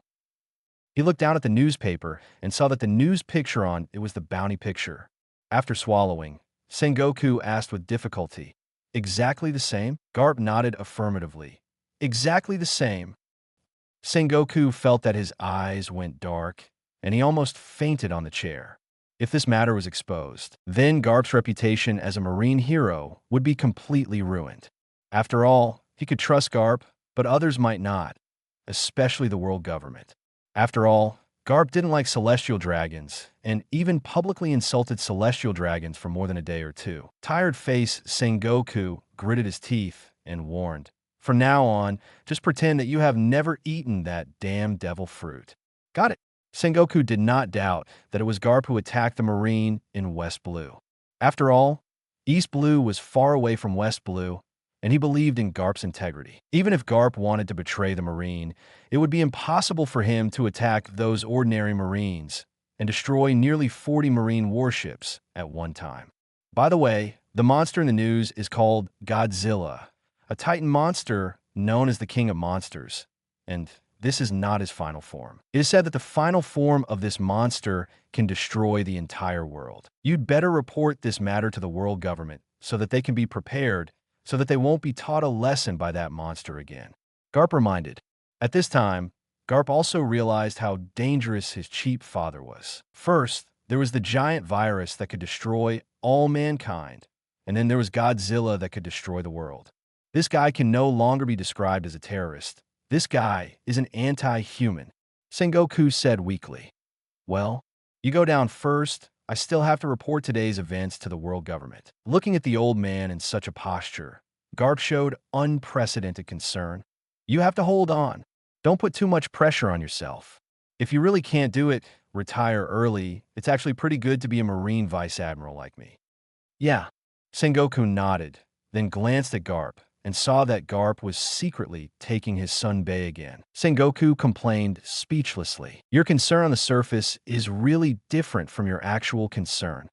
He looked down at the newspaper and saw that the news picture on it was the bounty picture. After swallowing, Sengoku asked with difficulty, "Exactly the same?" Garp nodded affirmatively. "Exactly the same." Sengoku felt that his eyes went dark, and he almost fainted on the chair. If this matter was exposed, then Garp's reputation as a Marine hero would be completely ruined. After all, he could trust Garp, but others might not, especially the world government. After all, Garp didn't like celestial dragons, and even publicly insulted celestial dragons for more than a day or two. Tired face Sengoku gritted his teeth and warned, "From now on, just pretend that you have never eaten that damn devil fruit." "Got it." Sengoku did not doubt that it was Garp who attacked the Marine in West Blue. After all, East Blue was far away from West Blue, and he believed in Garp's integrity. Even if Garp wanted to betray the Marine, it would be impossible for him to attack those ordinary Marines and destroy nearly 40 Marine warships at one time. By the way, the monster in the news is called Godzilla, a Titan monster known as the King of Monsters, and this is not his final form. It is said that the final form of this monster can destroy the entire world. You'd better report this matter to the world government so that they can be prepared, so that they won't be taught a lesson by that monster again. Garp reminded. At this time, Garp also realized how dangerous his cheap father was. First, there was the giant virus that could destroy all mankind, and then there was Godzilla that could destroy the world. This guy can no longer be described as a terrorist. This guy is an anti-human, Sengoku said weakly. "Well, you go down first. I still have to report today's events to the world government." Looking at the old man in such a posture, Garp showed unprecedented concern. "You have to hold on. Don't put too much pressure on yourself. If you really can't do it, retire early. It's actually pretty good to be a Marine Vice Admiral like me." "Yeah." Sengoku nodded, then glanced at Garp and saw that Garp was secretly taking his sunbae again. Sengoku complained speechlessly. "Your concern on the surface is really different from your actual concern."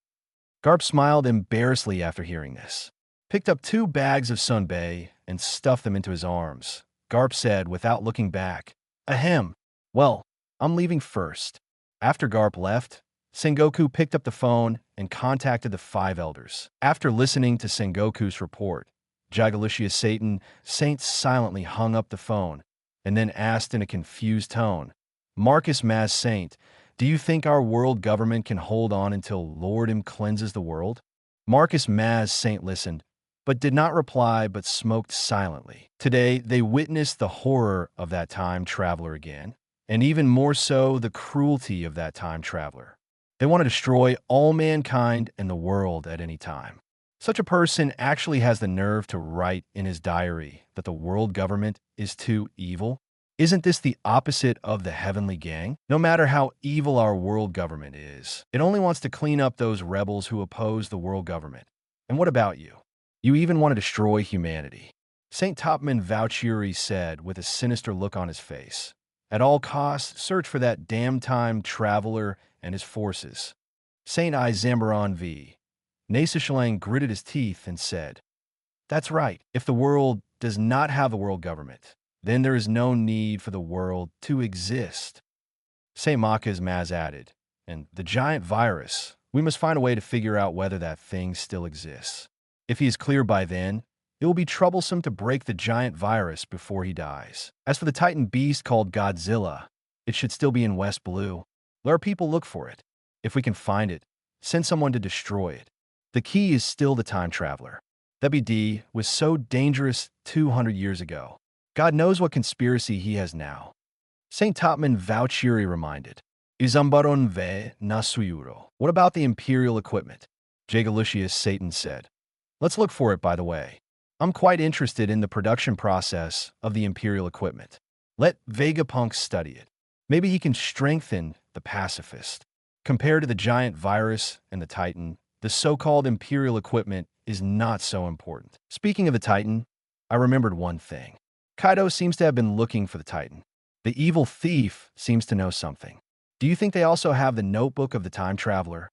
Garp smiled embarrassedly after hearing this, picked up 2 bags of sunbae and stuffed them into his arms. Garp said without looking back, "Ahem. Well, I'm leaving first." After Garp left, Sengoku picked up the phone and contacted the 5 elders. After listening to Sengoku's report, Jagalicious Saint silently hung up the phone and then asked in a confused tone, "Marcus Maz Saint, do you think our world government can hold on until Lord M cleanses the world?" Marcus Maz Saint listened, but did not reply but smoked silently. Today, they witnessed the horror of that time traveler again, and even more so the cruelty of that time traveler. They want to destroy all mankind and the world at any time. Such a person actually has the nerve to write in his diary that the world government is too evil. Isn't this the opposite of the heavenly gang? No matter how evil our world government is, it only wants to clean up those rebels who oppose the world government. And what about you? You even want to destroy humanity. St. Topman Vouchery said with a sinister look on his face. At all costs, search for that damn time traveler and his forces. St. I Zambaron v. Nasishalang gritted his teeth and said, "That's right. If the world does not have a world government, then there is no need for the world to exist." St. Maka's Maz added, "And the giant virus, we must find a way to figure out whether that thing still exists. If he is clear by then, it will be troublesome to break the giant virus before he dies. As for the Titan beast called Godzilla, it should still be in West Blue. Let our people look for it. If we can find it, send someone to destroy it. The key is still the time traveler. WD was so dangerous 200 years ago. God knows what conspiracy he has now." St. Topman Vouchery reminded, "Izambaron ve nasuyuro." What about the imperial equipment? Jagalucius Satan said. "Let's look for it, by the way. I'm quite interested in the production process of the imperial equipment. Let Vegapunk study it. Maybe he can strengthen the pacifist. Compared to the giant virus and the Titan, the so-called imperial equipment is not so important." Speaking of the Titan, I remembered one thing. Kaido seems to have been looking for the Titan. The evil thief seems to know something. Do you think they also have the notebook of the time traveler?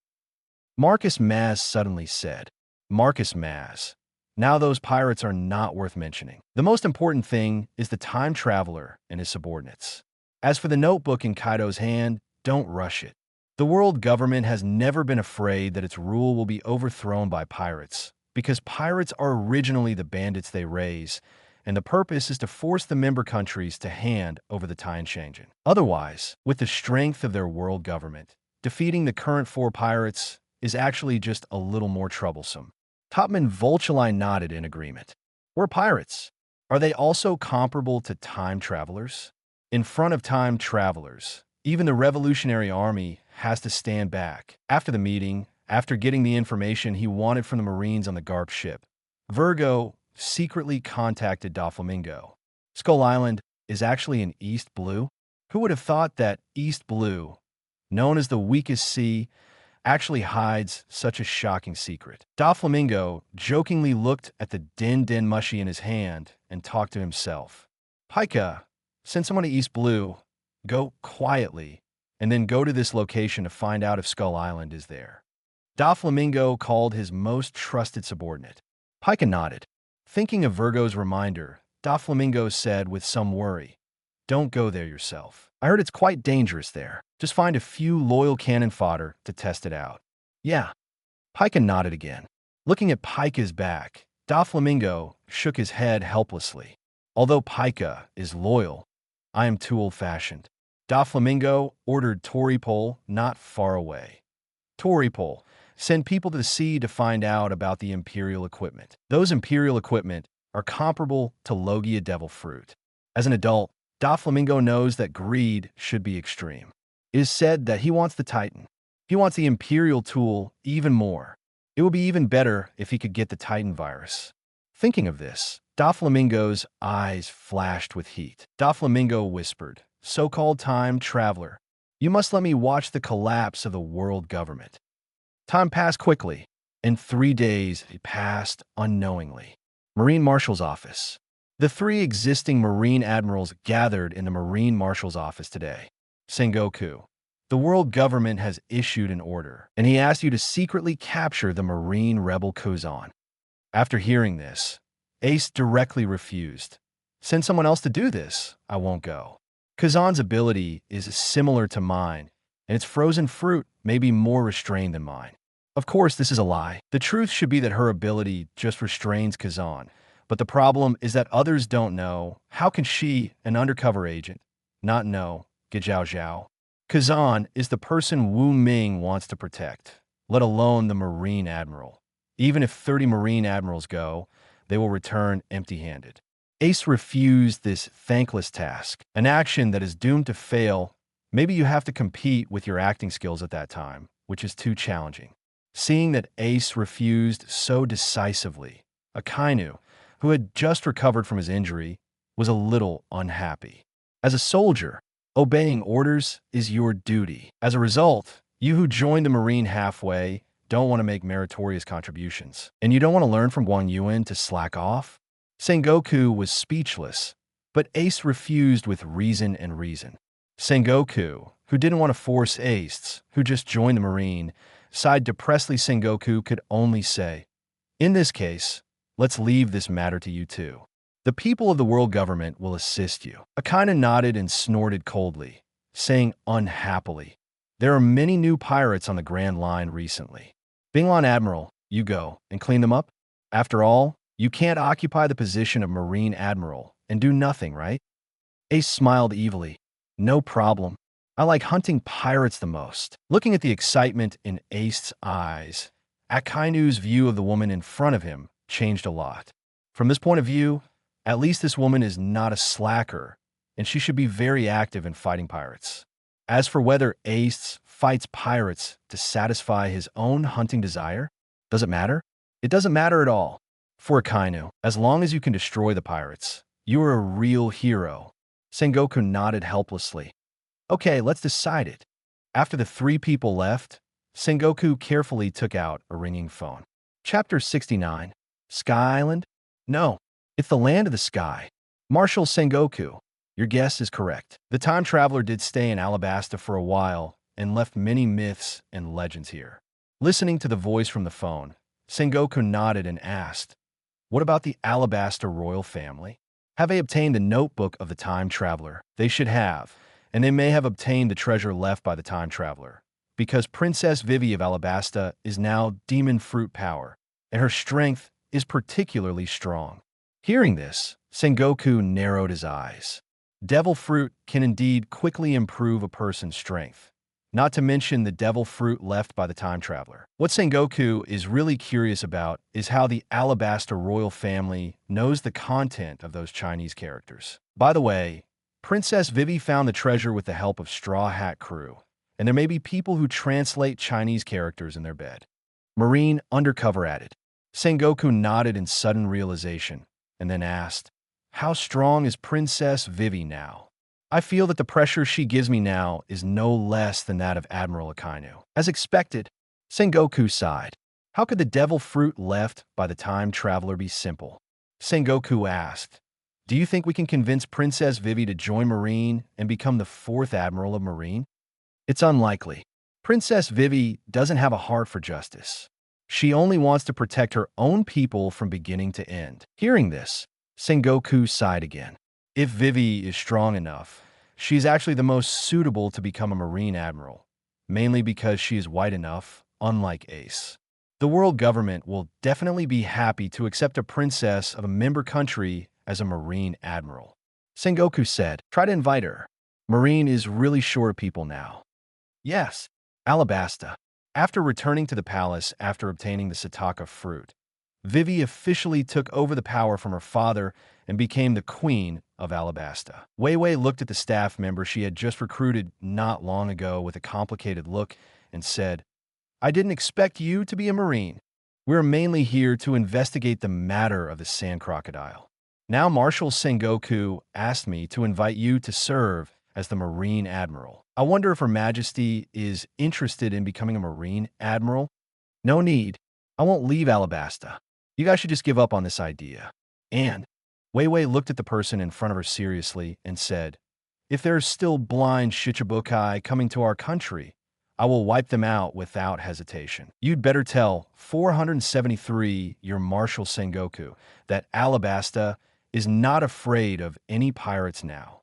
Marcus Maz suddenly said. Marcus Maz. Now those pirates are not worth mentioning. The most important thing is the time traveler and his subordinates. As for the notebook in Kaido's hand, don't rush it. The world government has never been afraid that its rule will be overthrown by pirates, because pirates are originally the bandits they raise, and the purpose is to force the member countries to hand over the time changing. Otherwise, with the strength of their world government, defeating the current 4 pirates is actually just a little more troublesome. Topman Vultuli nodded in agreement. We're pirates. Are they also comparable to time travelers? In front of time travelers, even the Revolutionary Army has to stand back. After the meeting, after getting the information he wanted from the Marines on the Garp ship, Virgo secretly contacted Doflamingo. Skull Island is actually in East Blue? Who would have thought that East Blue, known as the weakest sea, actually hides such a shocking secret? Doflamingo jokingly looked at the din mushy in his hand and talked to himself. Pika, send someone to East Blue, go quietly, and then go to this location to find out if Skull Island is there. Doflamingo called his most trusted subordinate. Pika nodded. Thinking of Virgo's reminder, Doflamingo said with some worry, "Don't go there yourself. I heard it's quite dangerous there. Just find a few loyal cannon fodder to test it out." "Yeah." Pika nodded again. Looking at Pika's back, Doflamingo shook his head helplessly. "Although Pika is loyal, I am too old-fashioned." Doflamingo ordered Toripole not far away. Toripole, send people to the sea to find out about the Imperial equipment. Those Imperial equipment are comparable to Logia Devil Fruit. As an adult, Doflamingo knows that greed should be extreme. It is said that he wants the Titan. He wants the Imperial tool even more. It would be even better if he could get the Titan virus. Thinking of this, Doflamingo's eyes flashed with heat. Doflamingo whispered, "So-called time traveler, you must let me watch the collapse of the world government." Time passed quickly. In 3 days, it passed unknowingly. Marine Marshal's office. The 3 existing Marine admirals gathered in the Marine Marshal's office today. Sengoku, the world government has issued an order, and he asked you to secretly capture the Marine rebel Kuzan. After hearing this, Ace directly refused. "Send someone else to do this. I won't go. Kazan's ability is similar to mine, and its frozen fruit may be more restrained than mine." Of course, this is a lie. The truth should be that her ability just restrains Kazan, but the problem is that others don't know. How can she, an undercover agent, not know Gijao Zhao? Kazan is the person Wu Ming wants to protect, let alone the Marine Admiral. Even if 30 Marine Admirals go, they will return empty-handed. Ace refused this thankless task, an action that is doomed to fail. Maybe you have to compete with your acting skills at that time, which is too challenging. Seeing that Ace refused so decisively, Akainu, who had just recovered from his injury, was a little unhappy. As a soldier, obeying orders is your duty. As a result, you who joined the Marine halfway don't want to make meritorious contributions. And you don't want to learn from Guan Yuan to slack off? Sengoku was speechless, but Ace refused with reason and reason. Sengoku, who didn't want to force Ace, who just joined the Marine, sighed depressedly. Sengoku could only say, "In this case, let's leave this matter to you two. The people of the world government will assist you." Akainu nodded and snorted coldly, saying unhappily, "There are many new pirates on the Grand Line recently. Binglan Admiral, you go and clean them up. After all, you can't occupy the position of Marine Admiral and do nothing, right?" Ace smiled evilly. "No problem. I like hunting pirates the most." Looking at the excitement in Ace's eyes, Akainu's view of the woman in front of him changed a lot. From this point of view, at least this woman is not a slacker, and she should be very active in fighting pirates. As for whether Ace fights pirates to satisfy his own hunting desire, does it matter? It doesn't matter at all. For Akainu, as long as you can destroy the pirates, you are a real hero. Sengoku nodded helplessly. "Okay, let's decide it." After the three people left, Sengoku carefully took out a ringing phone. Chapter 69. Sky Island? No, it's the land of the sky. Marshal Sengoku, your guess is correct. The time traveler did stay in Alabasta for a while and left many myths and legends here. Listening to the voice from the phone, Sengoku nodded and asked, "What about the Alabasta royal family? Have they obtained the notebook of the time traveler?" They should have, and they may have obtained the treasure left by the time traveler, because Princess Vivi of Alabasta is now demon fruit power, and her strength is particularly strong. Hearing this, Sengoku narrowed his eyes. Devil fruit can indeed quickly improve a person's strength, not to mention the devil fruit left by the time traveler. What Sengoku is really curious about is how the Alabasta royal family knows the content of those Chinese characters. By the way, Princess Vivi found the treasure with the help of Straw Hat Crew, and there may be people who translate Chinese characters in their bed. Marine Undercover added. Sengoku nodded in sudden realization, and then asked, "How strong is Princess Vivi now?" "I feel that the pressure she gives me now is no less than that of Admiral Akainu." As expected, Sengoku sighed. How could the devil fruit left by the time traveler be simple? Sengoku asked, "Do you think we can convince Princess Vivi to join Marine and become the fourth Admiral of Marine?" "It's unlikely. Princess Vivi doesn't have a heart for justice. She only wants to protect her own people from beginning to end." Hearing this, Sengoku sighed again. If Vivi is strong enough, she's actually the most suitable to become a Marine Admiral, mainly because she is white enough, unlike Ace. The world government will definitely be happy to accept a princess of a member country as a Marine Admiral. Sengoku said, "Try to invite her. Marine is really short of people now." Yes, Alabasta. After returning to the palace after obtaining the Sataka fruit, Vivi officially took over the power from her father and became the queen of Alabasta. Wei Wei looked at the staff member she had just recruited not long ago with a complicated look and said, "I didn't expect you to be a Marine. We're mainly here to investigate the matter of the sand crocodile. Now Marshal Sengoku asked me to invite you to serve as the Marine Admiral. I wonder if Her Majesty is interested in becoming a Marine Admiral?" "No need. I won't leave Alabasta. You guys should just give up on this idea." And Wei Wei looked at the person in front of her seriously and said, "If there's still blind Shichibukai coming to our country, I will wipe them out without hesitation. You'd better tell 473 your Marshal Sengoku that Alabasta is not afraid of any pirates now."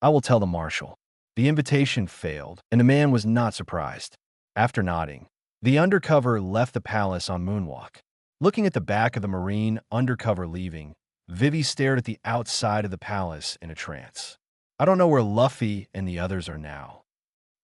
"I will tell the Marshal." The invitation failed, and the man was not surprised. After nodding, the undercover left the palace on Moonwalk. Looking at the back of the Marine undercover leaving, Vivi stared at the outside of the palace in a trance. "I don't know where Luffy and the others are now."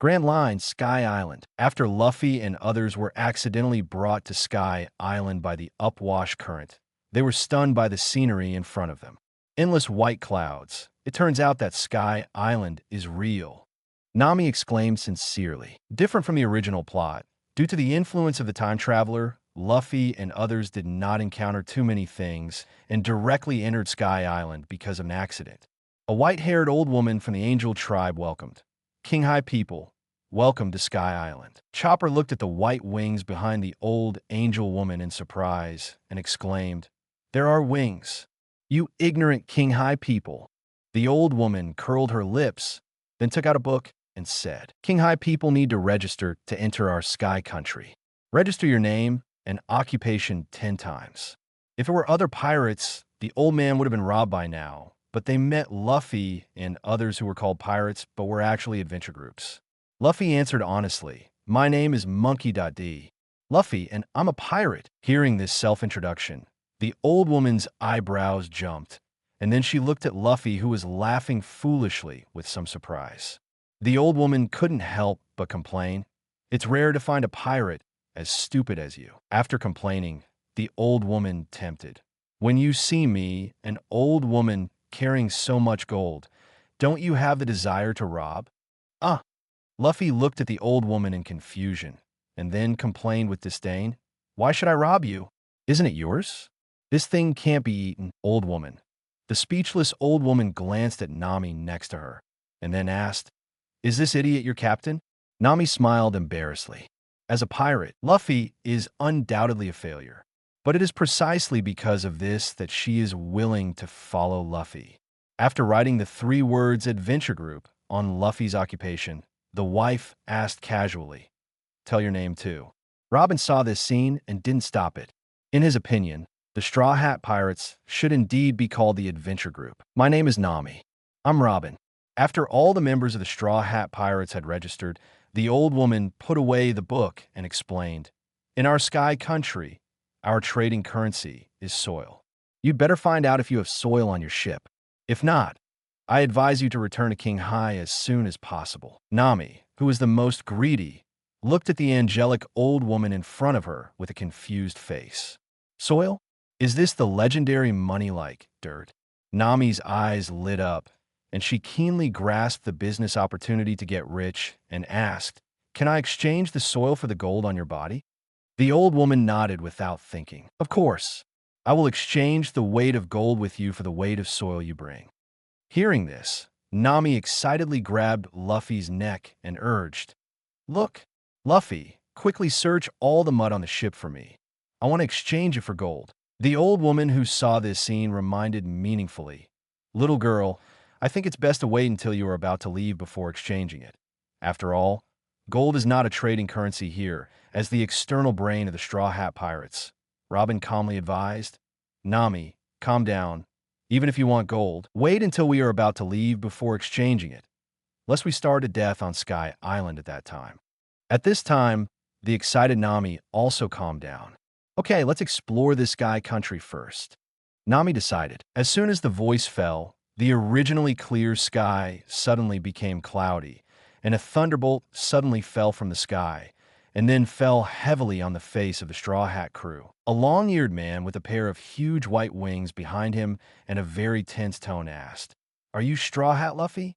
Grand Line, Sky Island. After Luffy and others were accidentally brought to Sky Island by the upwash current, they were stunned by the scenery in front of them. Endless white clouds. It turns out that Sky Island is real. Nami exclaimed sincerely. Different from the original plot, due to the influence of the time traveler, Luffy and others did not encounter too many things and directly entered Sky Island because of an accident. A white-haired old woman from the Angel tribe welcomed. "King High people, welcome to Sky Island. Chopper looked at the white wings behind the old angel woman in surprise and exclaimed, "There are wings. You ignorant King High people." The old woman curled her lips, then took out a book and said, "King High people need to register to enter our sky country. Register your name and occupation 10 times. If it were other pirates, the old man would have been robbed by now, but they met Luffy and others who were called pirates but were actually adventure groups." Luffy answered honestly, "My name is Monkey.D. Luffy, and I'm a pirate." Hearing this self-introduction, the old woman's eyebrows jumped, and then she looked at Luffy, who was laughing foolishly with some surprise. The old woman couldn't help but complain, "It's rare to find a pirate as stupid as you." After complaining, the old woman tempted, "When you see me, an old woman carrying so much gold, don't you have the desire to rob?" "Ah." Luffy looked at the old woman in confusion, and then complained with disdain, "Why should I rob you? Isn't it yours? This thing can't be eaten." "Old woman." The speechless old woman glanced at Nami next to her, and then asked, "Is this idiot your captain?" Nami smiled embarrassedly. As a pirate, Luffy is undoubtedly a failure, but it is precisely because of this that she is willing to follow Luffy. After writing the 3 words adventure group on Luffy's occupation, the wife asked casually, "Tell your name too." Robin saw this scene and didn't stop it. In his opinion, the Straw Hat Pirates should indeed be called the Adventure Group. "My name is Nami. I'm Robin." After all the members of the Straw Hat Pirates had registered, the old woman put away the book and explained, "In our sky country, our trading currency is soil. You'd better find out if you have soil on your ship. If not, I advise you to return to King High as soon as possible." Nami, who was the most greedy, looked at the angelic old woman in front of her with a confused face. "Soil? Is this the legendary money like dirt?" Nami's eyes lit up, and she keenly grasped the business opportunity to get rich and asked, "Can I exchange the soil for the gold on your body?" The old woman nodded without thinking. "Of course. I will exchange the weight of gold with you for the weight of soil you bring." Hearing this, Nami excitedly grabbed Luffy's neck and urged, "Look, Luffy, quickly search all the mud on the ship for me. I want to exchange it for gold." The old woman who saw this scene reminded meaningfully, "Little girl, I think it's best to wait until you are about to leave before exchanging it. After all, gold is not a trading currency here, as the external brain of the Straw Hat Pirates." Robin calmly advised, "Nami, calm down. Even if you want gold, wait until we are about to leave before exchanging it, lest we starve to death on Sky Island at that time." At this time, the excited Nami also calmed down. "Okay, let's explore this sky country first," Nami decided. As soon as the voice fell, the originally clear sky suddenly became cloudy, and a thunderbolt suddenly fell from the sky, and then fell heavily on the face of the Straw Hat crew. A long-eared man with a pair of huge white wings behind him and a very tense tone asked, "Are you Straw Hat Luffy?"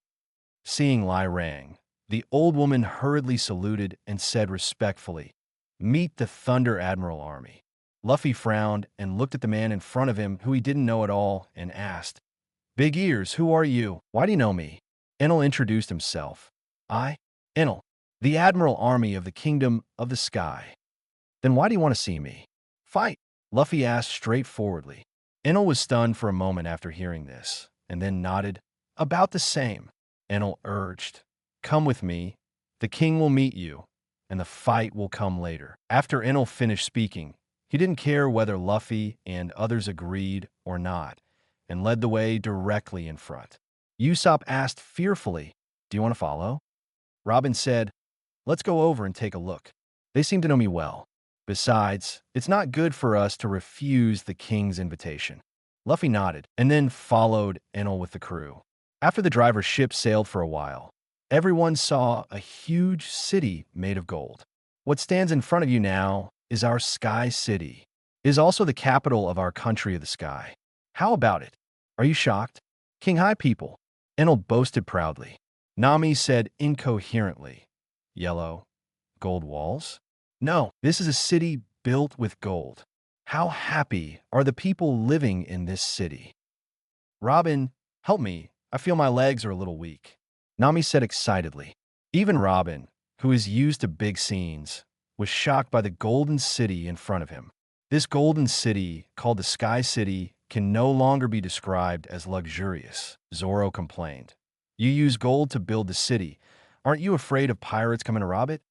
Seeing Lai Rang, the old woman hurriedly saluted and said respectfully, "Meet the Thunder Admiral Army." Luffy frowned and looked at the man in front of him who he didn't know at all and asked, "Big Ears, who are you? Why do you know me?" Enel introduced himself. "I, Enel, the Admiral Army of the Kingdom of the Sky." "Then why do you want to see me?" "Fight," Luffy asked straightforwardly. Enel was stunned for a moment after hearing this, and then nodded. "About the same." Enel urged, "Come with me. The king will meet you, and the fight will come later." After Enel finished speaking, he didn't care whether Luffy and others agreed or not, and led the way directly in front. Usopp asked fearfully, "Do you want to follow?" Robin said, "Let's go over and take a look. They seem to know me well. Besides, it's not good for us to refuse the king's invitation." Luffy nodded, and then followed Enel with the crew. After the driver's ship sailed for a while, everyone saw a huge city made of gold. What stands in front of you now is our Sky City. It is also the capital of our country of the sky. How about it? Are you shocked? King High people, Enel boasted proudly. Nami said incoherently, "Yellow, gold walls? No, this is a city built with gold. How happy are the people living in this city?" "Robin, help me. I feel my legs are a little weak," Nami said excitedly. Even Robin, who is used to big scenes, was shocked by the golden city in front of him. This golden city, called the Sky City, can no longer be described as luxurious, Zoro complained. You use gold to build the city. Aren't you afraid of pirates coming to rob it?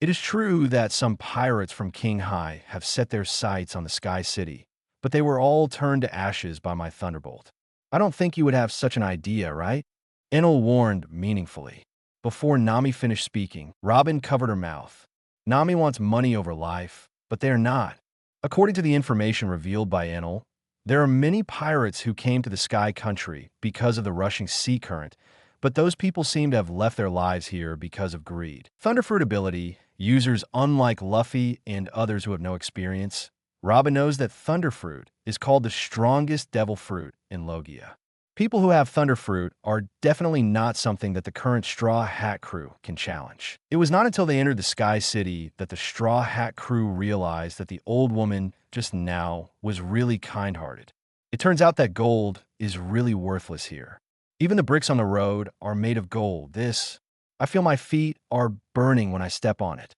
It is true that some pirates from King Hai have set their sights on the Sky City, but they were all turned to ashes by my thunderbolt. I don't think you would have such an idea, right? Enel warned meaningfully. Before Nami finished speaking, Robin covered her mouth. Nami wants money over life, but they are not. According to the information revealed by Enel, there are many pirates who came to the Sky Country because of the rushing sea current, but those people seem to have left their lives here because of greed. Thunderfruit ability, users unlike Luffy and others who have no experience, Robin knows that Thunderfruit is called the strongest devil fruit in Logia. People who have Thunderfruit are definitely not something that the current Straw Hat crew can challenge. It was not until they entered the Sky City that the Straw Hat crew realized that the old woman just now was really kind-hearted. It turns out that gold is really worthless here. Even the bricks on the road are made of gold. I feel my feet are burning when I step on it.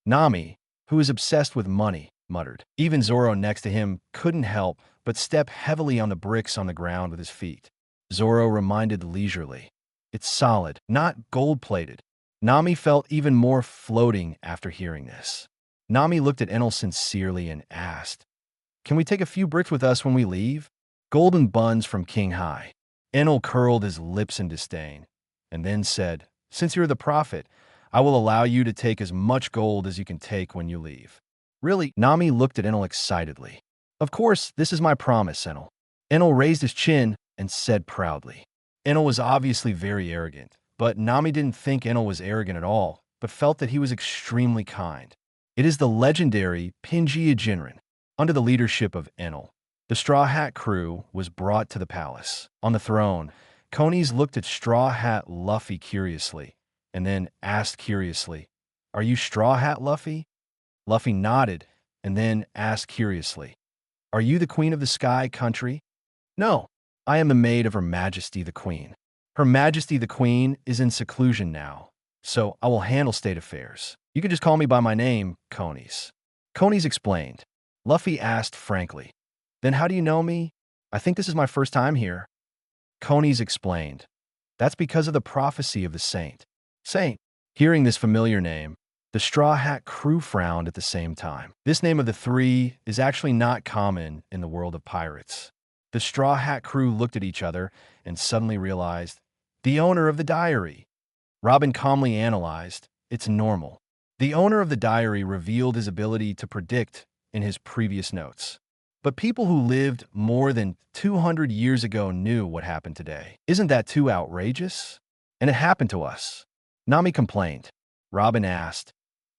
Nami, who is obsessed with money, muttered. Even Zoro next to him couldn't help but step heavily on the bricks on the ground with his feet. Zoro reminded leisurely. It's solid, not gold-plated. Nami felt even more floating after hearing this. Nami looked at Enel sincerely and asked, "Can we take a few bricks with us when we leave?" Golden buns from King Hai. Enel curled his lips in disdain, and then said, "Since you're the prophet, I will allow you to take as much gold as you can take when you leave." Really? Nami looked at Enel excitedly. "Of course, this is my promise, Enel." Enel raised his chin and said proudly. Enel was obviously very arrogant, but Nami didn't think Enel was arrogant at all, but felt that he was extremely kind. It is the legendary Pinji Jinren. Under the leadership of Enel, the Straw Hat crew was brought to the palace. On the throne, Konis looked at Straw Hat Luffy curiously, and then asked curiously, "Are you Straw Hat Luffy?" Luffy nodded, and then asked curiously, "Are you the Queen of the Sky Country?" "No, I am the maid of Her Majesty the Queen. Her Majesty the Queen is in seclusion now, so I will handle state affairs. You can just call me by my name, Konis." Konis explained. Luffy asked frankly, "Then how do you know me? I think this is my first time here." Konis explained. "That's because of the prophecy of the saint." Saint. Hearing this familiar name, the Straw Hat crew frowned at the same time. This name of the three is actually not common in the world of pirates. The Straw Hat crew looked at each other and suddenly realized, the owner of the diary. Robin calmly analyzed, it's normal. The owner of the diary revealed his ability to predict in his previous notes. But people who lived more than 200 years ago knew what happened today. Isn't that too outrageous? And it happened to us. Nami complained. Robin asked,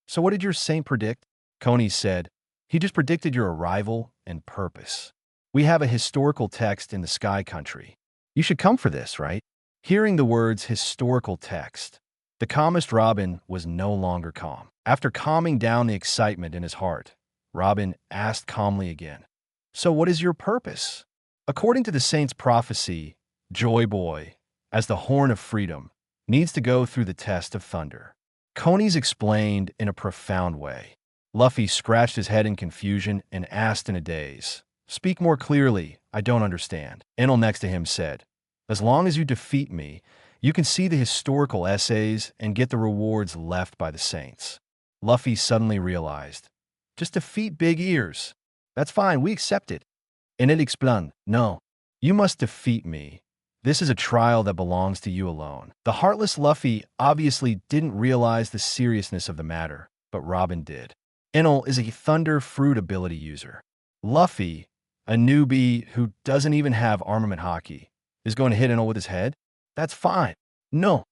"So what did your saint predict?" Konis said, "He just predicted your arrival and purpose. We have a historical text in the Sky Country. You should come for this, right?" Hearing the words historical text, the calmest Robin was no longer calm. After calming down the excitement in his heart, Robin asked calmly again, "So what is your purpose?" According to the saint's prophecy, Joy Boy, as the Horn of Freedom, needs to go through the test of thunder. Konis explained in a profound way. Luffy scratched his head in confusion and asked in a daze, "Speak more clearly, I don't understand." Enel next to him said, "As long as you defeat me, you can see the historical essays and get the rewards left by the saints." Luffy suddenly realized, "Just defeat Big Ears. That's fine, we accept it." Enel explained, "No, you must defeat me. This is a trial that belongs to you alone." The heartless Luffy obviously didn't realize the seriousness of the matter, but Robin did. Enel is a Thunder Fruit ability user. Luffy, a newbie who doesn't even have armament hockey, is going to hit Enel with his head? That's fine. No.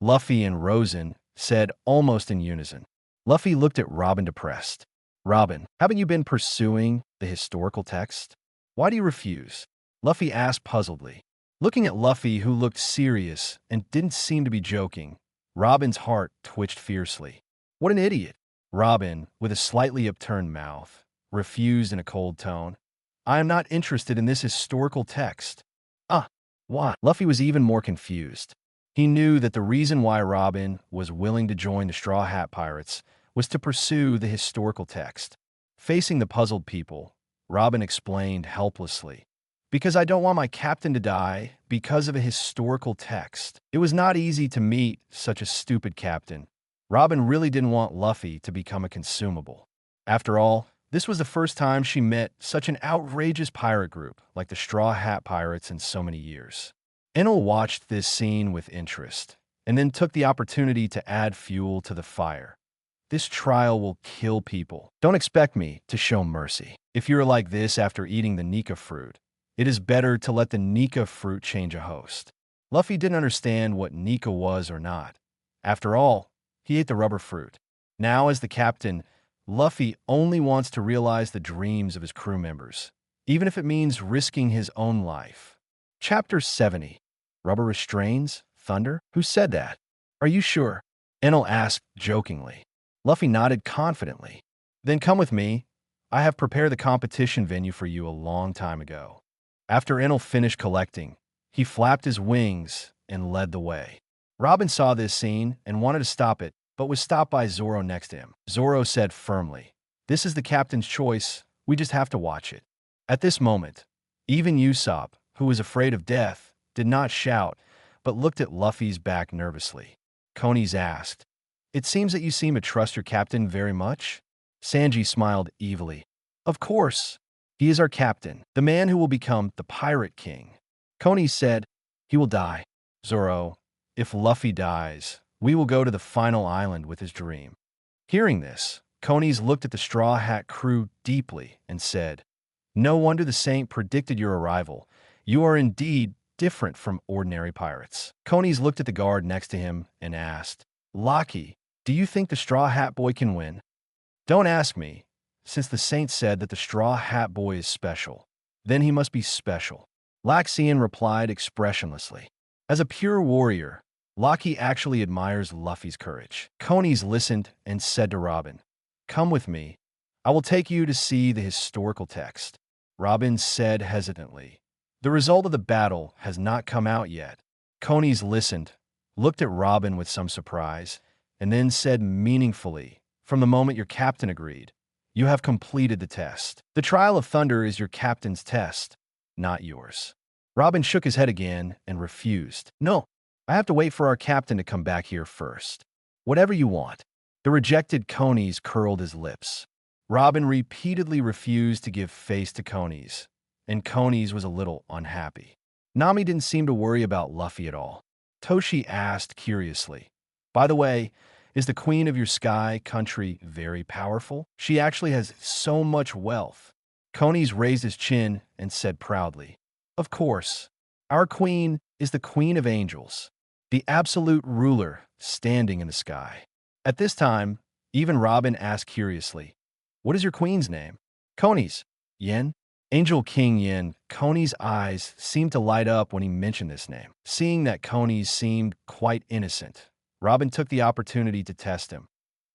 Luffy and Rosen said almost in unison. Luffy looked at Robin depressed. "Robin, haven't you been pursuing the historical text? Why do you refuse?" Luffy asked puzzledly. Looking at Luffy, who looked serious and didn't seem to be joking, Robin's heart twitched fiercely. What an idiot. Robin, with a slightly upturned mouth, refused in a cold tone. "I am not interested in this historical text." "Ah, why?" Luffy was even more confused. He knew that the reason why Robin was willing to join the Straw Hat Pirates was to pursue the historical text. Facing the puzzled people, Robin explained helplessly, "Because I don't want my captain to die because of a historical text." It was not easy to meet such a stupid captain. Robin really didn't want Luffy to become a consumable. After all, this was the first time she met such an outrageous pirate group like the Straw Hat Pirates in so many years. Enel watched this scene with interest, and then took the opportunity to add fuel to the fire. "This trial will kill people. Don't expect me to show mercy. If you're like this after eating the Nika fruit, it is better to let the Nika fruit change a host." Luffy didn't understand what Nika was or not. After all, he ate the rubber fruit. Now, as the captain, Luffy only wants to realize the dreams of his crew members, even if it means risking his own life. Chapter 70. Rubber restrains? Thunder? Who said that? Are you sure? Enel asked jokingly. Luffy nodded confidently. Then come with me. I have prepared the competition venue for you a long time ago. After Enel finished collecting, he flapped his wings and led the way. Robin saw this scene and wanted to stop it, but was stopped by Zoro next to him. Zoro said firmly, "This is the captain's choice. We just have to watch it." At this moment, even Usopp, who was afraid of death, did not shout, but looked at Luffy's back nervously. Konis asked, "It seems that you seem to trust your captain very much?" Sanji smiled evilly. "Of course. He is our captain, the man who will become the Pirate King." Konis said, "He will die." Zoro, "If Luffy dies, we will go to the final island with his dream." Hearing this, Konis looked at the Straw Hat crew deeply and said, "No wonder the Saint predicted your arrival. You are indeed different from ordinary pirates." Konis looked at the guard next to him and asked, "Locky, do you think the Straw Hat Boy can win?" "Don't ask me, since the Saint said that the Straw Hat Boy is special. Then he must be special." Laxian replied expressionlessly. As a pure warrior, Locky actually admires Luffy's courage. Konis listened and said to Robin, "Come with me. I will take you to see the historical text." Robin said hesitantly, "The result of the battle has not come out yet." Konis listened, looked at Robin with some surprise, and then said meaningfully, "From the moment your captain agreed, you have completed the test. The trial of thunder is your captain's test, not yours." Robin shook his head again and refused. "No, I have to wait for our captain to come back here first." "Whatever you want." The rejected Konis curled his lips. Robin repeatedly refused to give face to Konis, and Konis was a little unhappy. Nami didn't seem to worry about Luffy at all. Toshi asked curiously, "By the way, is the queen of your sky country very powerful? She actually has so much wealth." Konis raised his chin and said proudly, "Of course, our queen is the queen of angels, the absolute ruler standing in the sky." At this time, even Robin asked curiously, "What is your queen's name?" "Konis. Yen." Angel King Yen. Konis' eyes seemed to light up when he mentioned this name. Seeing that Konis seemed quite innocent, Robin took the opportunity to test him.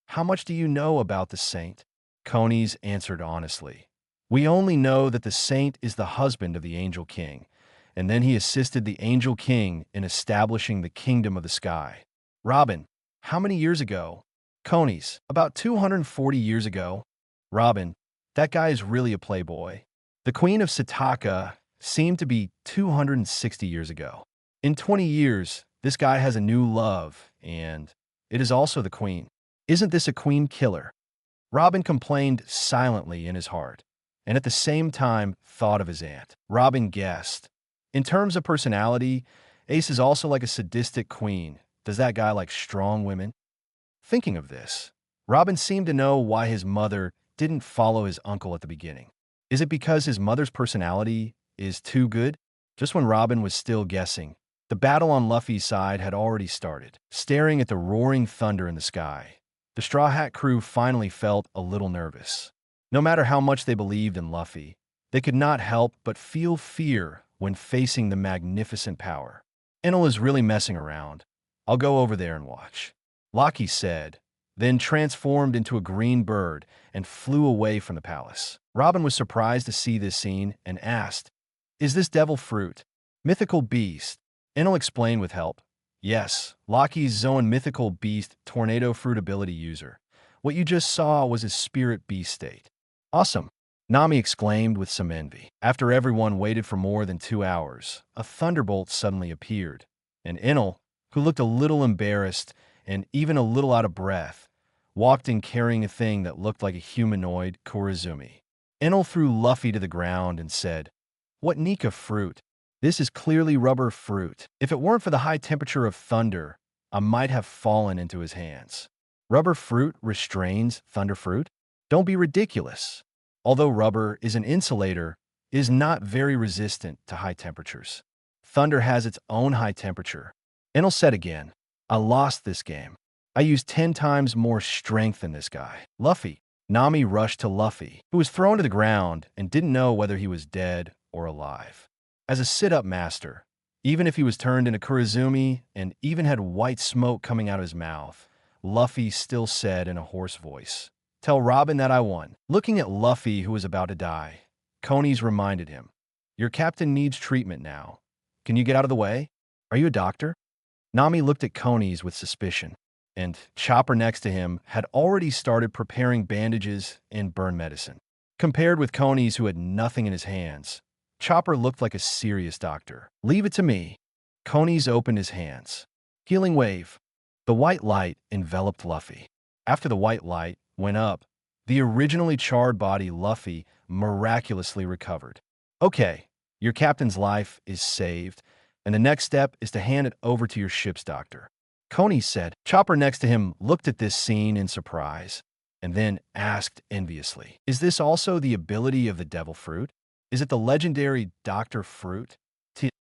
"How much do you know about the saint?" Konis answered honestly, "We only know that the saint is the husband of the Angel King, and then he assisted the Angel King in establishing the kingdom of the sky." Robin, "How many years ago?" Konis, "About 240 years ago." Robin, "That guy is really a playboy." The Queen of Sataka seemed to be 260 years ago. In 20 years, this guy has a new love, and it is also the queen. Isn't this a queen killer? Robin complained silently in his heart, and at the same time thought of his aunt. Robin guessed. In terms of personality, Ace is also like a sadistic queen. Does that guy like strong women? Thinking of this, Robin seemed to know why his mother didn't follow his uncle at the beginning. Is it because his mother's personality is too good? Just when Robin was still guessing, the battle on Luffy's side had already started. Staring at the roaring thunder in the sky, the Straw Hat crew finally felt a little nervous. No matter how much they believed in Luffy, they could not help but feel fear when facing the magnificent power. "Enel is really messing around. I'll go over there and watch," Locky said, then transformed into a green bird and flew away from the palace. Robin was surprised to see this scene and asked, "Is this devil fruit?" "Mythical beast," Enel explained with help. Yes, Loki's Zoan mythical beast tornado fruit ability user. What you just saw was his spirit beast state. Awesome, Nami exclaimed with some envy. After everyone waited for more than 2 hours, a thunderbolt suddenly appeared, and Enel, who looked a little embarrassed and even a little out of breath, walked in carrying a thing that looked like a humanoid Korizumi. Enel threw Luffy to the ground and said, "What Nika fruit? This is clearly rubber fruit. If it weren't for the high temperature of thunder, I might have fallen into his hands." Rubber fruit restrains thunder fruit? Don't be ridiculous. Although rubber is an insulator, it is not very resistant to high temperatures. Thunder has its own high temperature. Enel said again, "I lost this game. I used 10 times more strength than this guy." Luffy. Nami rushed to Luffy, who was thrown to the ground and didn't know whether he was dead or alive. As a sit-up master, even if he was turned into Kurizumi and even had white smoke coming out of his mouth, Luffy still said in a hoarse voice, "Tell Robin that I won." Looking at Luffy, who was about to die, Konis reminded him, "Your captain needs treatment now. Can you get out of the way? Are you a doctor?" Nami looked at Konis with suspicion, and Chopper next to him had already started preparing bandages and burn medicine. Compared with Konis, who had nothing in his hands, Chopper looked like a serious doctor. "Leave it to me." Konis opened his hands. Healing wave. The white light enveloped Luffy. After the white light went up, the originally charred body Luffy miraculously recovered. "Okay, your captain's life is saved, and the next step is to hand it over to your ship's doctor," Konis said. Chopper next to him looked at this scene in surprise, and then asked enviously, "Is this also the ability of the devil fruit? Is it the legendary Dr. Fruit?"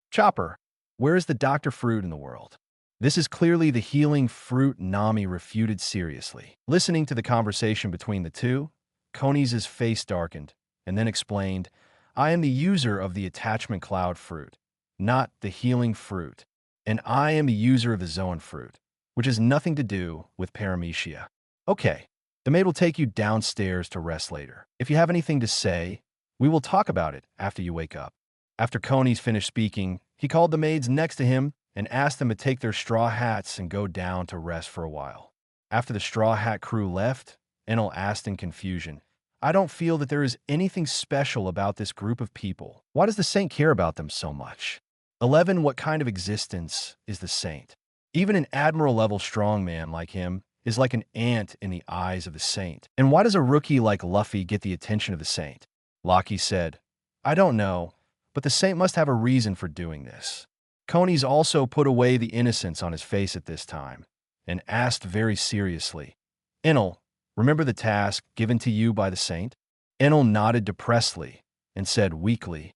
Chopper, where is the Dr. Fruit in the world? This is clearly the healing fruit, Nami refuted seriously. Listening to the conversation between the two, Konis' face darkened, and then explained, "I am the user of the attachment cloud fruit, not the healing fruit, and I am the user of the Zoan fruit, which has nothing to do with paramecia." "Okay, the maid will take you downstairs to rest later. If you have anything to say, we will talk about it after you wake up." After Konis finished speaking, he called the maids next to him and asked them to take their straw hats and go down to rest for a while. After the straw hat crew left, Enel asked in confusion, "I don't feel that there is anything special about this group of people. Why does the saint care about them so much?" 11. What kind of existence is the saint? Even an admiral-level strongman like him is like an ant in the eyes of the saint. And why does a rookie like Luffy get the attention of the saint? Loki said, "I don't know, but the saint must have a reason for doing this." Konis also put away the innocence on his face at this time and asked very seriously, "Enel, remember the task given to you by the saint?" Enel nodded depressedly and said weakly,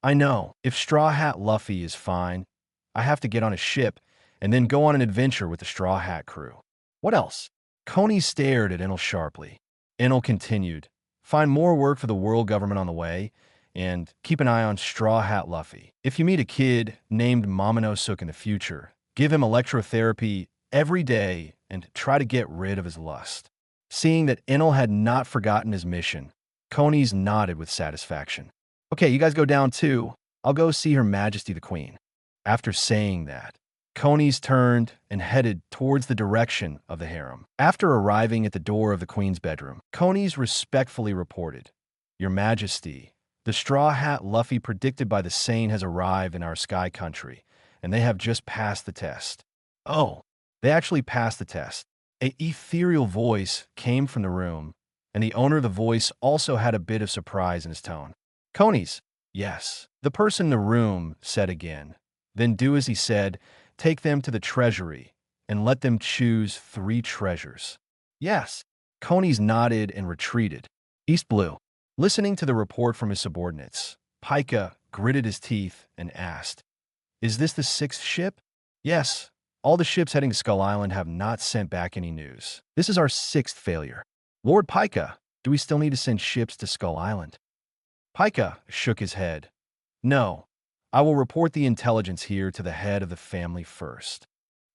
"I know. If Straw Hat Luffy is fine, I have to get on a ship and then go on an adventure with the Straw Hat crew." "What else?" Konis stared at Enel sharply. Enel continued, "Find more work for the world government on the way, and keep an eye on Straw Hat Luffy. If you meet a kid named Momonosuke in the future, give him electrotherapy every day and try to get rid of his lust." Seeing that Enel had not forgotten his mission, Konis nodded with satisfaction. "Okay, you guys go down too. I'll go see Her Majesty the Queen." After saying that, Konis turned and headed towards the direction of the harem. After arriving at the door of the Queen's bedroom, Konis respectfully reported, "Your Majesty, the Straw Hat Luffy predicted by the Saint has arrived in our sky country, and they have just passed the test." "Oh, they actually passed the test." An ethereal voice came from the room, and the owner of the voice also had a bit of surprise in his tone. "Konis." "Yes." The person in the room said again. "Then do as he said, take them to the treasury, and let them choose 3 treasures." "Yes." Konis nodded and retreated. East Blue. Listening to the report from his subordinates, Pika gritted his teeth and asked, "Is this the 6th ship?" "Yes. All the ships heading to Skull Island have not sent back any news. This is our 6th failure." "Lord Pika, do we still need to send ships to Skull Island?" Pika shook his head. "No. I will report the intelligence here to the head of the family first."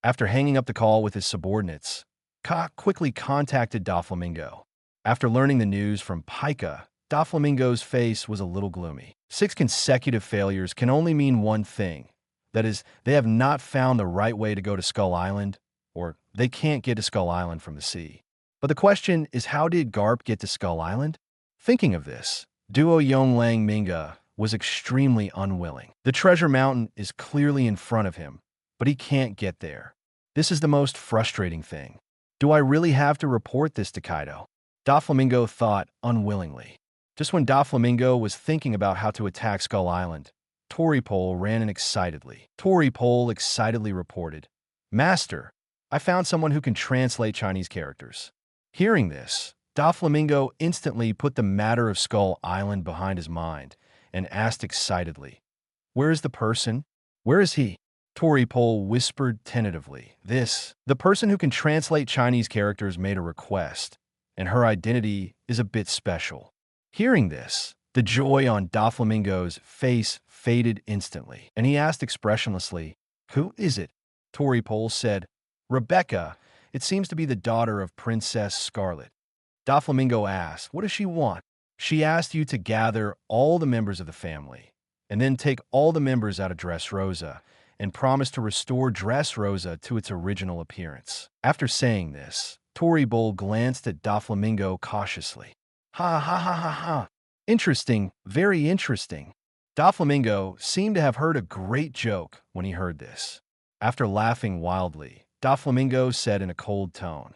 After hanging up the call with his subordinates, Ka quickly contacted Doflamingo. After learning the news from Pika, Doflamingo's face was a little gloomy. 6 consecutive failures can only mean one thing. That is, they have not found the right way to go to Skull Island, or they can't get to Skull Island from the sea. But the question is, how did Garp get to Skull Island? Thinking of this, Duo Yonglang Minga was extremely unwilling. The treasure mountain is clearly in front of him, but he can't get there. This is the most frustrating thing. Do I really have to report this to Kaido? Doflamingo thought unwillingly. Just when Doflamingo was thinking about how to attack Skull Island, Toripole ran in excitedly. Toripole excitedly reported, "Master, I found someone who can translate Chinese characters." Hearing this, Doflamingo instantly put the matter of Skull Island behind his mind and asked excitedly, "Where is the person? Where is he?" Toripole whispered tentatively, "The person who can translate Chinese characters made a request, and her identity is a bit special." Hearing this, the joy on Doflamingo's face faded instantly, and he asked expressionlessly, "Who is it?" Toripole said, "Rebecca. It seems to be the daughter of Princess Scarlet." Doflamingo asked, "What does she want?" "She asked you to gather all the members of the family, and then take all the members out of Dressrosa, and promise to restore Dressrosa to its original appearance." After saying this, Toripole glanced at Doflamingo cautiously. "Ha ha ha ha ha. Interesting, very interesting." Doflamingo seemed to have heard a great joke when he heard this. After laughing wildly, Doflamingo said in a cold tone,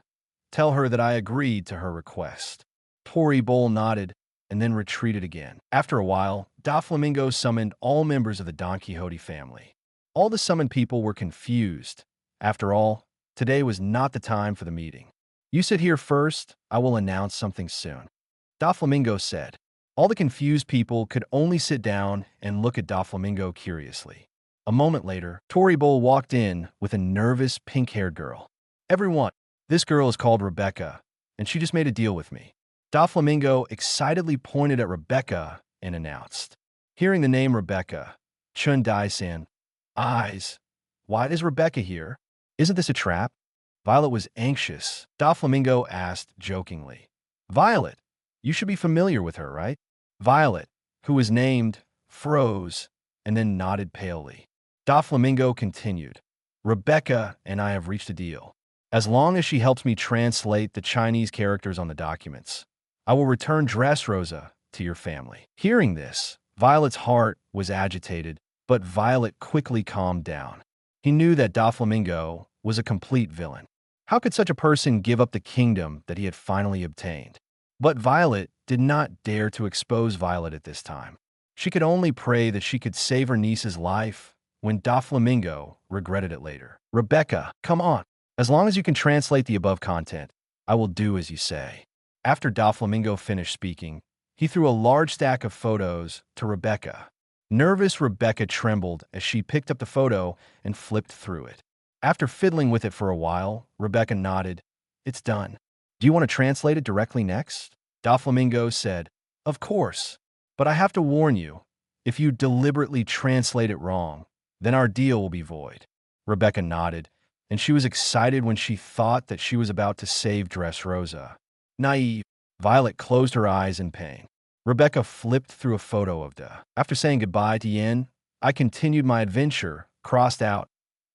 "Tell her that I agreed to her request." Toripole nodded and then retreated again. After a while, Doflamingo summoned all members of the Don Quixote family. All the summoned people were confused. After all, today was not the time for the meeting. "You sit here first, I will announce something soon," Doflamingo said. All the confused people could only sit down and look at Doflamingo curiously. A moment later, Toripole walked in with a nervous pink-haired girl. "Everyone, this girl is called Rebecca, and she just made a deal with me." Doflamingo excitedly pointed at Rebecca and announced. Hearing the name Rebecca, Chun Dai-san, eyes. "Why is Rebecca here? Isn't this a trap?" Violet was anxious. Doflamingo asked jokingly, "Violet, you should be familiar with her, right?" Violet, who was named, froze and then nodded palely. Doflamingo continued, "Rebecca and I have reached a deal. As long as she helps me translate the Chinese characters on the documents, I will return Dressrosa to your family." Hearing this, Violet's heart was agitated, but Violet quickly calmed down. He knew that Doflamingo was a complete villain. How could such a person give up the kingdom that he had finally obtained? But Violet did not dare to expose Violet at this time. She could only pray that she could save her niece's life when Doflamingo regretted it later. "Rebecca, come on. As long as you can translate the above content, I will do as you say." After Doflamingo finished speaking, he threw a large stack of photos to Rebecca. Nervous Rebecca trembled as she picked up the photo and flipped through it. After fiddling with it for a while, Rebecca nodded. "It's done. Do you want to translate it directly next?" Doflamingo said, "Of course, but I have to warn you, if you deliberately translate it wrong, then our deal will be void." Rebecca nodded, and she was excited when she thought that she was about to save Dressrosa. Naive. Violet closed her eyes in pain. Rebecca flipped through a photo of Da. After saying goodbye to Yin, I continued my adventure, crossed out.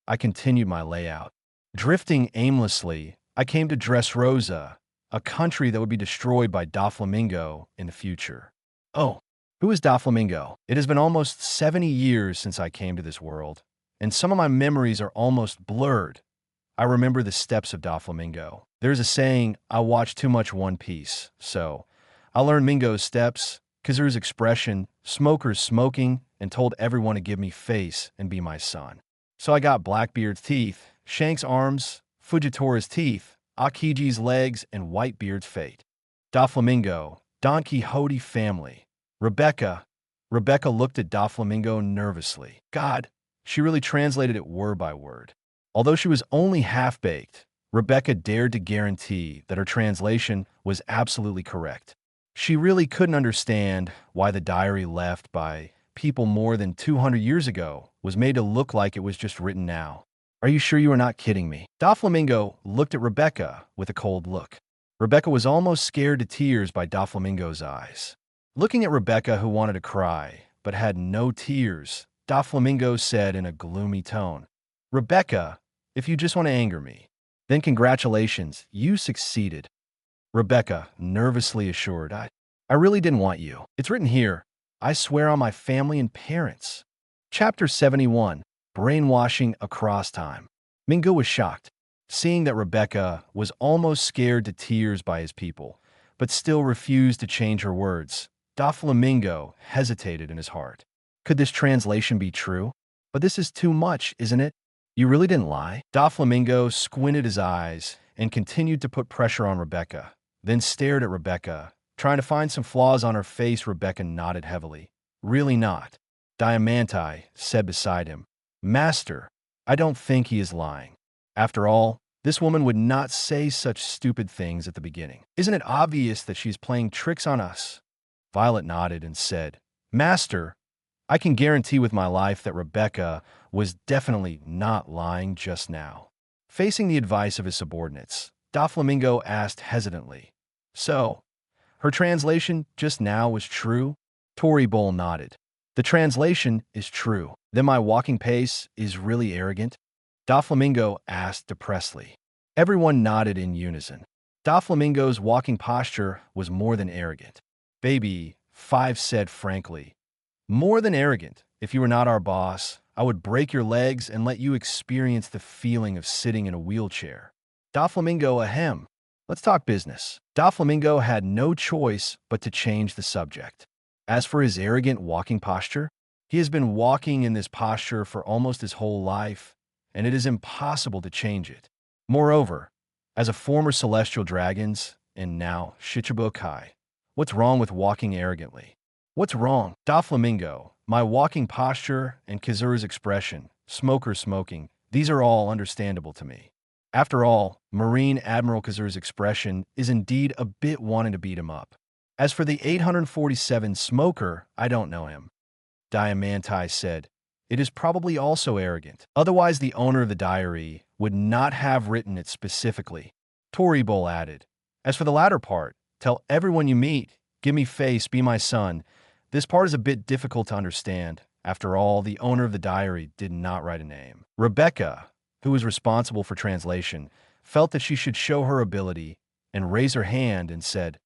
I continued my layout. Drifting aimlessly, I came to Dressrosa, a country that would be destroyed by Doflamingo in the future. Oh, who is Doflamingo? It has been almost 70 years since I came to this world, and some of my memories are almost blurred. I remember the steps of Doflamingo. There's a saying, I watch too much One Piece, so I learned Mingo's steps, Kazuru's expression, smokers smoking, and told everyone to give me face and be my son. So I got Blackbeard's teeth, Shank's arms, Fujitori's teeth, Akiji's legs, and Whitebeard's fate. Doflamingo, Don Quixote family. Rebecca. Rebecca looked at Doflamingo nervously. God, she really translated it word by word. Although she was only half-baked, Rebecca dared to guarantee that her translation was absolutely correct. She really couldn't understand why the diary left by people more than 200 years ago was made to look like it was just written now. Are you sure you are not kidding me? Doflamingo looked at Rebecca with a cold look. Rebecca was almost scared to tears by Doflamingo's eyes. Looking at Rebecca, who wanted to cry but had no tears, Doflamingo said in a gloomy tone. Rebecca, if you just want to anger me, then congratulations, you succeeded. Rebecca nervously assured, I really didn't want you. It's written here. I swear on my family and parents. Chapter 71, Brainwashing Across Time. Mingo was shocked, seeing that Rebecca was almost scared to tears by his people, but still refused to change her words. Doflamingo hesitated in his heart. Could this translation be true? But this is too much, isn't it? You really didn't lie? Doflamingo squinted his eyes and continued to put pressure on Rebecca, then stared at Rebecca. Trying to find some flaws on her face, Rebecca nodded heavily. Really not. Diamante said beside him. Master, I don't think he is lying. After all, this woman would not say such stupid things at the beginning. Isn't it obvious that she's playing tricks on us? Violet nodded and said, Master, I can guarantee with my life that Rebecca was definitely not lying just now. Facing the advice of his subordinates, Doflamingo asked hesitantly, So, her translation just now was true? Tory Bull nodded. The translation is true. Then my walking pace is really arrogant? Doflamingo asked depressedly. Everyone nodded in unison. Doflamingo's walking posture was more than arrogant. Baby, Five said frankly, more than arrogant. If you were not our boss, I would break your legs and let you experience the feeling of sitting in a wheelchair. Doflamingo, ahem. Let's talk business. Doflamingo had no choice but to change the subject. As for his arrogant walking posture, he has been walking in this posture for almost his whole life, and it is impossible to change it. Moreover, as a former celestial dragons, and now Shichibukai, what's wrong with walking arrogantly? What's wrong? Doflamingo, my walking posture and Kazura's expression, smoker smoking, these are all understandable to me. After all, Marine Admiral Kazura's expression is indeed a bit wanting to beat him up. As for the 847 smoker, I don't know him. Diamante said, it is probably also arrogant. Otherwise, the owner of the diary would not have written it specifically. Tory Bull added, as for the latter part, tell everyone you meet, give me face, be my son. This part is a bit difficult to understand. After all, the owner of the diary did not write a name. Rebecca, who was responsible for translation, felt that she should show her ability and raised her hand and said,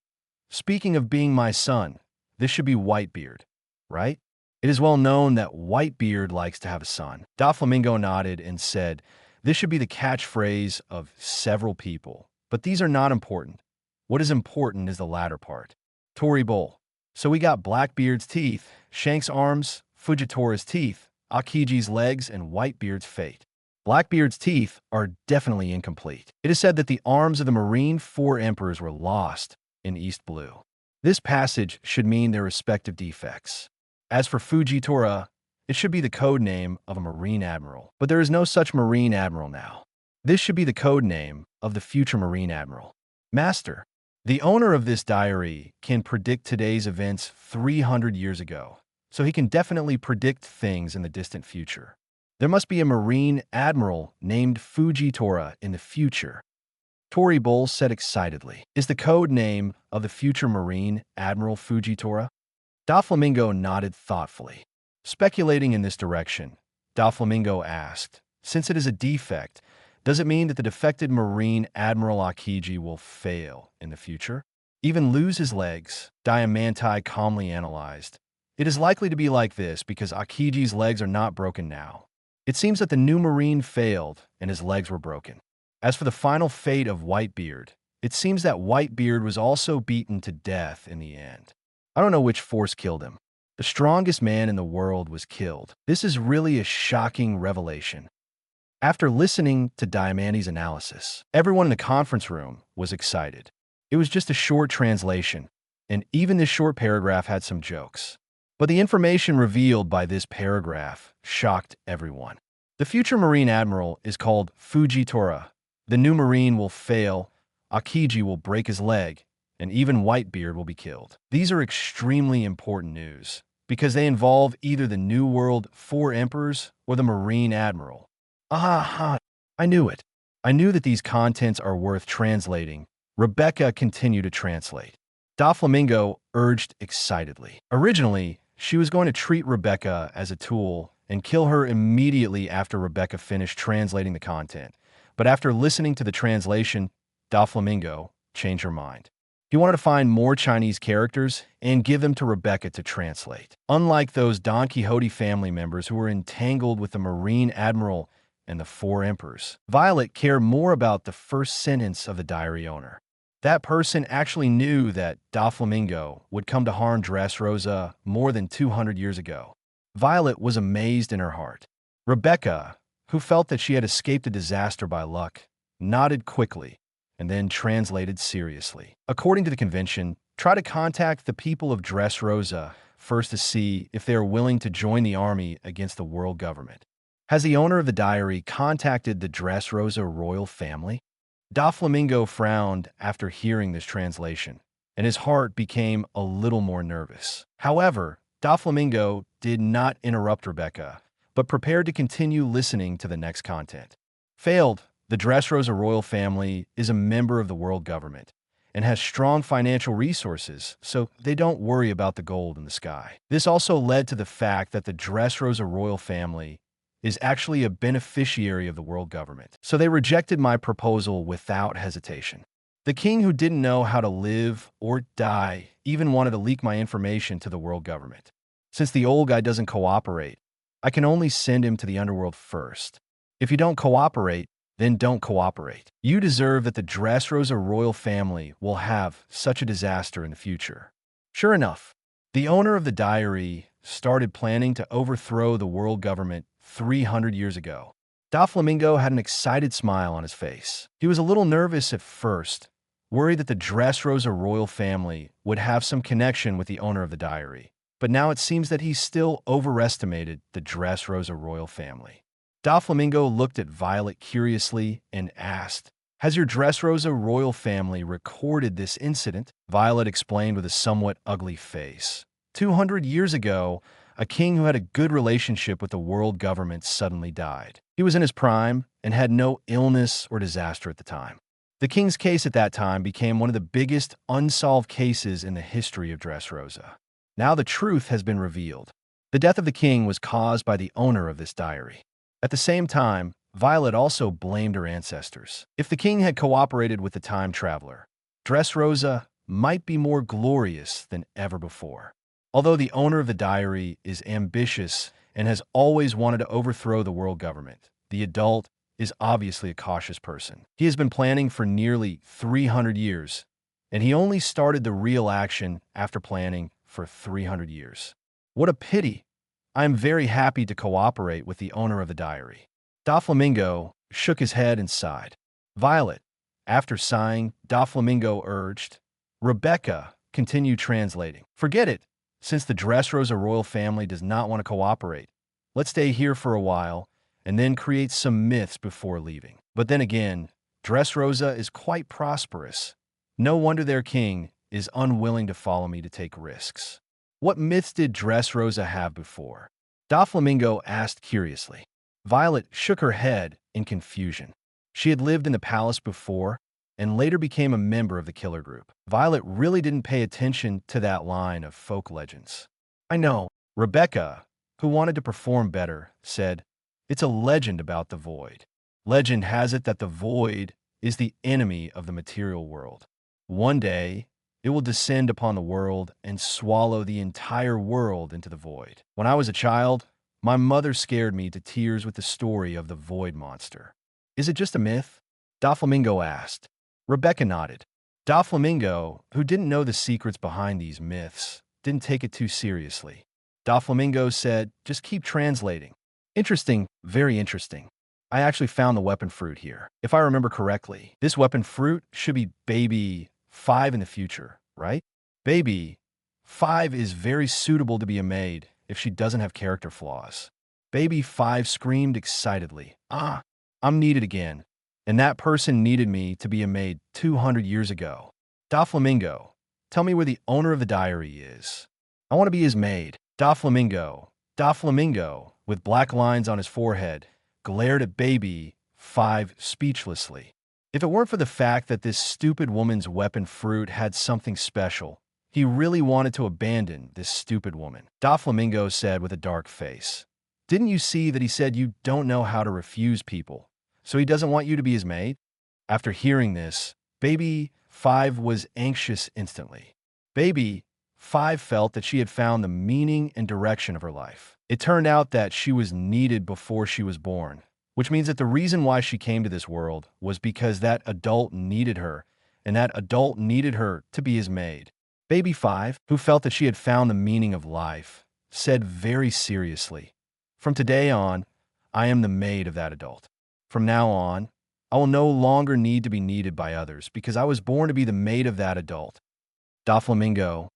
speaking of being my son, this should be Whitebeard, right? It is well known that Whitebeard likes to have a son. Doflamingo nodded and said, this should be the catchphrase of several people, but these are not important. What is important is the latter part. Tory Bull. So we got Blackbeard's teeth, Shank's arms, Fujitora's teeth, Akiji's legs, and Whitebeard's fate. Blackbeard's teeth are definitely incomplete. It is said that the arms of the Marine Four Emperors were lost in East Blue. This passage should mean their respective defects. As for Fujitora, it should be the code name of a Marine Admiral, but there is no such Marine Admiral now. This should be the code name of the future Marine Admiral. Master, the owner of this diary can predict today's events 300 years ago, so he can definitely predict things in the distant future. There must be a Marine Admiral named Fujitora in the future. Tory Bull said excitedly. Is the code name of the future Marine Admiral Fujitora? Doflamingo nodded thoughtfully. Speculating in this direction, Doflamingo asked, since it is a defect, does it mean that the defected Marine Admiral Akiji will fail in the future? Even lose his legs? Diamante calmly analyzed. It is likely to be like this because Akiji's legs are not broken now. It seems that the new Marine failed and his legs were broken. As for the final fate of Whitebeard, it seems that Whitebeard was also beaten to death in the end. I don't know which force killed him. The strongest man in the world was killed. This is really a shocking revelation. After listening to Diamante's analysis, everyone in the conference room was excited. It was just a short translation, and even this short paragraph had some jokes. But the information revealed by this paragraph shocked everyone. The future Marine Admiral is called Fujitora. The new Marine will fail, Akiji will break his leg, and even Whitebeard will be killed. These are extremely important news, because they involve either the New World Four Emperors or the Marine Admiral. Aha, I knew it. I knew that these contents are worth translating. Rebecca continued to translate. Doflamingo urged excitedly. Originally, she was going to treat Rebecca as a tool and kill her immediately after Rebecca finished translating the content. But after listening to the translation, Doflamingo changed her mind. He wanted to find more Chinese characters and give them to Rebecca to translate. Unlike those Don Quixote family members who were entangled with the Marine Admiral and the four emperors, Violet cared more about the first sentence of the diary owner. That person actually knew that Doflamingo would come to harm Dressrosa more than 200 years ago. Violet was amazed in her heart. Rebecca, who felt that she had escaped a disaster by luck, nodded quickly and then translated seriously. According to the convention, try to contact the people of Dressrosa first to see if they are willing to join the army against the world government. Has the owner of the diary contacted the Dressrosa royal family? Doflamingo frowned after hearing this translation, and his heart became a little more nervous. However, Doflamingo did not interrupt Rebecca, but prepared to continue listening to the next content. Failed, the Dressrosa royal family is a member of the world government and has strong financial resources, so they don't worry about the gold in the sky. This also led to the fact that the Dressrosa royal family is actually a beneficiary of the world government, so they rejected my proposal without hesitation. The king, who didn't know how to live or die, even wanted to leak my information to the world government. Since the old guy doesn't cooperate, I can only send him to the underworld first. If you don't cooperate, then don't cooperate. You deserve that the Dressrosa royal family will have such a disaster in the future. Sure enough, the owner of the diary started planning to overthrow the world government 300 years ago. Doflamingo had an excited smile on his face. He was a little nervous at first, worried that the Dressrosa royal family would have some connection with the owner of the diary. But now it seems that he still overestimated the Dressrosa royal family. Doflamingo looked at Violet curiously and asked, "Has your Dressrosa royal family recorded this incident?" Violet explained with a somewhat ugly face. 200 years ago, a king who had a good relationship with the world government suddenly died. He was in his prime and had no illness or disaster at the time. The king's case at that time became one of the biggest unsolved cases in the history of Dressrosa. Now the truth has been revealed. The death of the king was caused by the owner of this diary. At the same time, Violet also blamed her ancestors. If the king had cooperated with the time traveler, Dressrosa might be more glorious than ever before. Although the owner of the diary is ambitious and has always wanted to overthrow the world government, the adult is obviously a cautious person. He has been planning for nearly 300 years, and he only started the real action after planning for 300 years. What a pity! I am very happy to cooperate with the owner of the diary. Doflamingo shook his head and sighed. Violet, after sighing, Doflamingo urged, "Rebecca, continue translating. Forget it. Since the Dressrosa royal family does not want to cooperate, let's stay here for a while and then create some myths before leaving." But then again, Dressrosa is quite prosperous. No wonder their king is unwilling to follow me to take risks. What myths did Dressrosa have before? Doflamingo asked curiously. Violet shook her head in confusion. She had lived in the palace before and later became a member of the killer group. Violet really didn't pay attention to that line of folk legends. I know. Rebecca, who wanted to perform better, said, "It's a legend about the void. Legend has it that the void is the enemy of the material world. One day, it will descend upon the world and swallow the entire world into the void. When I was a child, my mother scared me to tears with the story of the void monster." Is it just a myth? Doflamingo asked. Rebecca nodded. Doflamingo, who didn't know the secrets behind these myths, didn't take it too seriously. Doflamingo said, "Just keep translating." Interesting, very interesting. I actually found the weapon fruit here. If I remember correctly, this weapon fruit should be baby 5 in the future, right? Baby 5 is very suitable to be a maid if she doesn't have character flaws. Baby 5 screamed excitedly, "Ah, I'm needed again. And that person needed me to be a maid 200 years ago. Doflamingo, tell me where the owner of the diary is. I want to be his maid." Doflamingo, with black lines on his forehead, glared at baby 5 speechlessly. If it weren't for the fact that this stupid woman's weapon fruit had something special, he really wanted to abandon this stupid woman. Doflamingo said with a dark face, Didn't you see that he said you don't know how to refuse people, so he doesn't want you to be his maid? After hearing this, Baby 5 was anxious instantly. Baby 5 felt that she had found the meaning and direction of her life. It turned out that she was needed before she was born, which means that the reason why she came to this world was because that adult needed her, and that adult needed her to be his maid. Baby 5, who felt that she had found the meaning of life, said very seriously, "From today on, I am the maid of that adult. From now on, I will no longer need to be needed by others because I was born to be the maid of that adult." Doflamingo.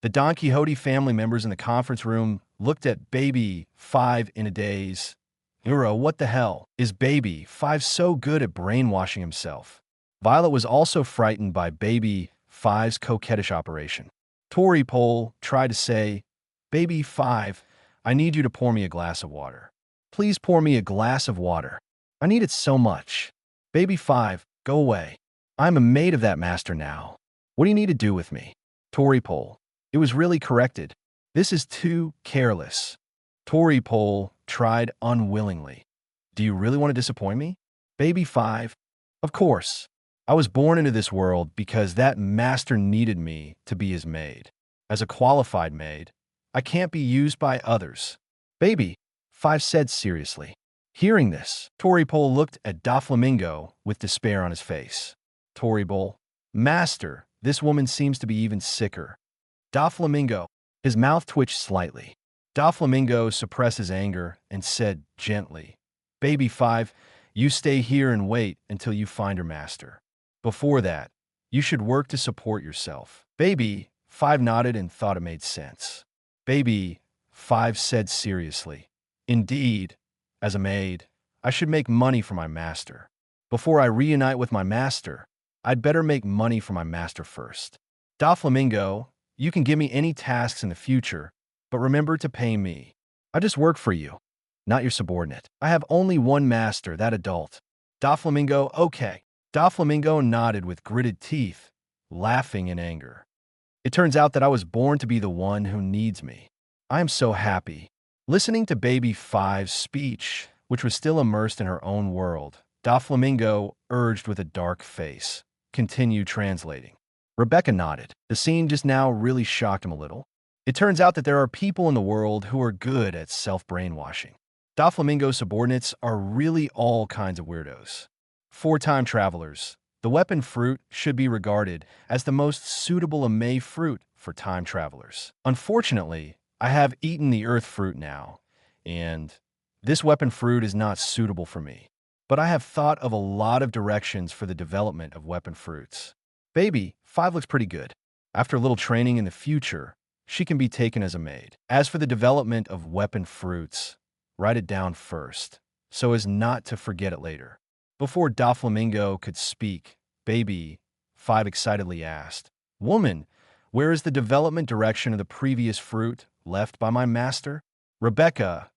The Don Quixote family members in the conference room looked at Baby 5 in a daze. Uro, what the hell? Is Baby 5 so good at brainwashing himself? Violet was also frightened by Baby 5's coquettish operation. Tori Pole tried to say, "Baby 5, I need you to pour me a glass of water. Please pour me a glass of water. I need it so much. Baby 5, go away. I'm a maid of that master now. What do you need to do with me?" Tori Pole. It was really corrected. "This is too careless." Tori Pole tried unwillingly. "Do you really want to disappoint me?" Baby 5. "Of course. I was born into this world because that master needed me to be his maid. As a qualified maid, I can't be used by others." Baby 5 said seriously. Hearing this, Tori Pole looked at Doflamingo with despair on his face. Tori Pole. "Master, this woman seems to be even sicker." Doflamingo. His mouth twitched slightly. Doflamingo suppressed his anger and said gently, "Baby 5, you stay here and wait until you find her master. Before that, you should work to support yourself." Baby 5 nodded and thought it made sense. Baby 5 said seriously, "Indeed, as a maid, I should make money for my master. Before I reunite with my master, I'd better make money for my master first. Doflamingo, you can give me any tasks in the future, but remember to pay me. I just work for you, not your subordinate. I have only one master, that adult." Doflamingo, okay. Doflamingo nodded with gritted teeth, laughing in anger. "It turns out that I was born to be the one who needs me. I am so happy." Listening to Baby 5's speech, which was still immersed in her own world, Doflamingo urged with a dark face, "Continue translating." Rebecca nodded. The scene just now really shocked him a little. It turns out that there are people in the world who are good at self-brainwashing. Doflamingo's subordinates are really all kinds of weirdos. For time travelers, the weapon fruit should be regarded as the most suitable Amay fruit for time travelers. Unfortunately, I have eaten the earth fruit now, and this weapon fruit is not suitable for me. But I have thought of a lot of directions for the development of weapon fruits. Baby 5 looks pretty good. After a little training in the future, she can be taken as a maid. As for the development of weapon fruits, write it down first, so as not to forget it later. Before Doflamingo could speak, Baby 5 excitedly asked, "Woman, where is the development direction of the previous fruit left by my master?" Rebecca,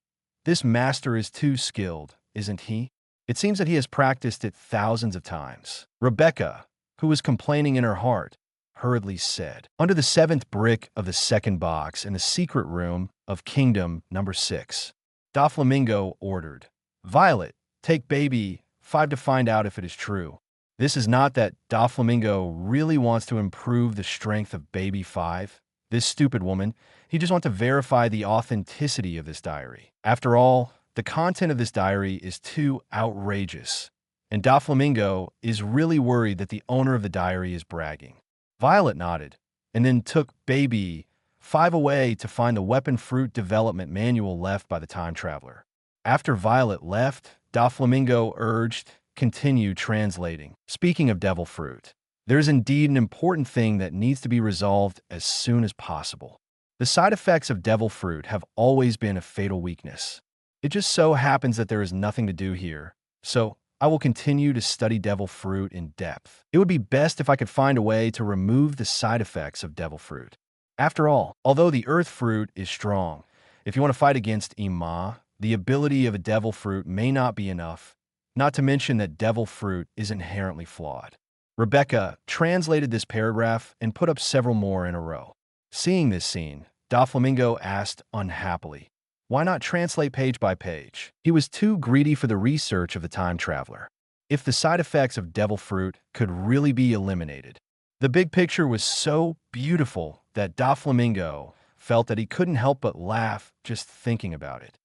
this master is too skilled, isn't he? It seems that he has practiced it thousands of times. Rebecca, who was complaining in her heart, hurriedly said, "Under the 7th brick of the second box in the secret room of Kingdom number 6. Doflamingo ordered, "Violet, take Baby 5 to find out if it is true." This is not that Doflamingo really wants to improve the strength of Baby 5. This stupid woman, he just wants to verify the authenticity of this diary. After all, the content of this diary is too outrageous, and Doflamingo is really worried that the owner of the diary is bragging. Violet nodded, and then took Baby 5 away to find the weapon fruit development manual left by the time traveler. After Violet left, Doflamingo urged, "Continue translating." Speaking of devil fruit, there is indeed an important thing that needs to be resolved as soon as possible. The side effects of devil fruit have always been a fatal weakness. It just so happens that there is nothing to do here, so I will continue to study devil fruit in depth. It would be best if I could find a way to remove the side effects of devil fruit. After all, although the earth fruit is strong, if you want to fight against Ima, the ability of a devil fruit may not be enough, not to mention that devil fruit is inherently flawed. Rebecca translated this paragraph and put up several more in a row. Seeing this scene, Doflamingo asked unhappily, Why not translate page by page? He was too greedy for the research of the time traveler. If the side effects of devil fruit could really be eliminated. The big picture was so beautiful that Doflamingo felt that he couldn't help but laugh just thinking about it.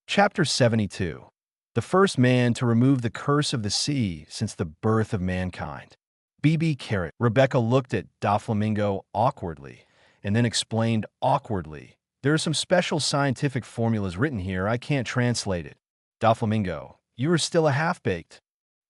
Chapter 72. The first man to remove the curse of the sea since the birth of mankind. BB Carrot. Rebecca looked at Doflamingo awkwardly and then explained awkwardly. There are some special scientific formulas written here. I can't translate it. Doflamingo, you are still a half-baked.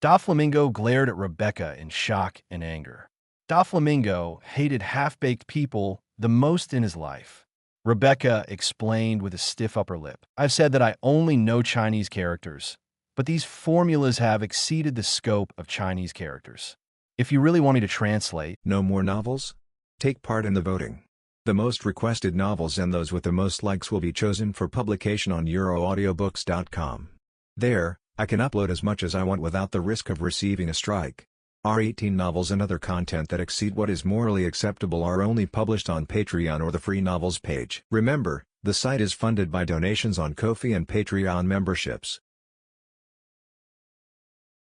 Doflamingo glared at Rebecca in shock and anger. Doflamingo hated half-baked people the most in his life. Rebecca explained with a stiff upper lip. I've said that I only know Chinese characters, but these formulas have exceeded the scope of Chinese characters. If you really want me to translate... No more novels? Take part in the voting. The most requested novels and those with the most likes will be chosen for publication on euroaudiobooks.com. There, I can upload as much as I want without the risk of receiving a strike. Our 18 novels and other content that exceed what is morally acceptable are only published on Patreon or the free novels page. Remember, the site is funded by donations on Ko-fi and Patreon memberships.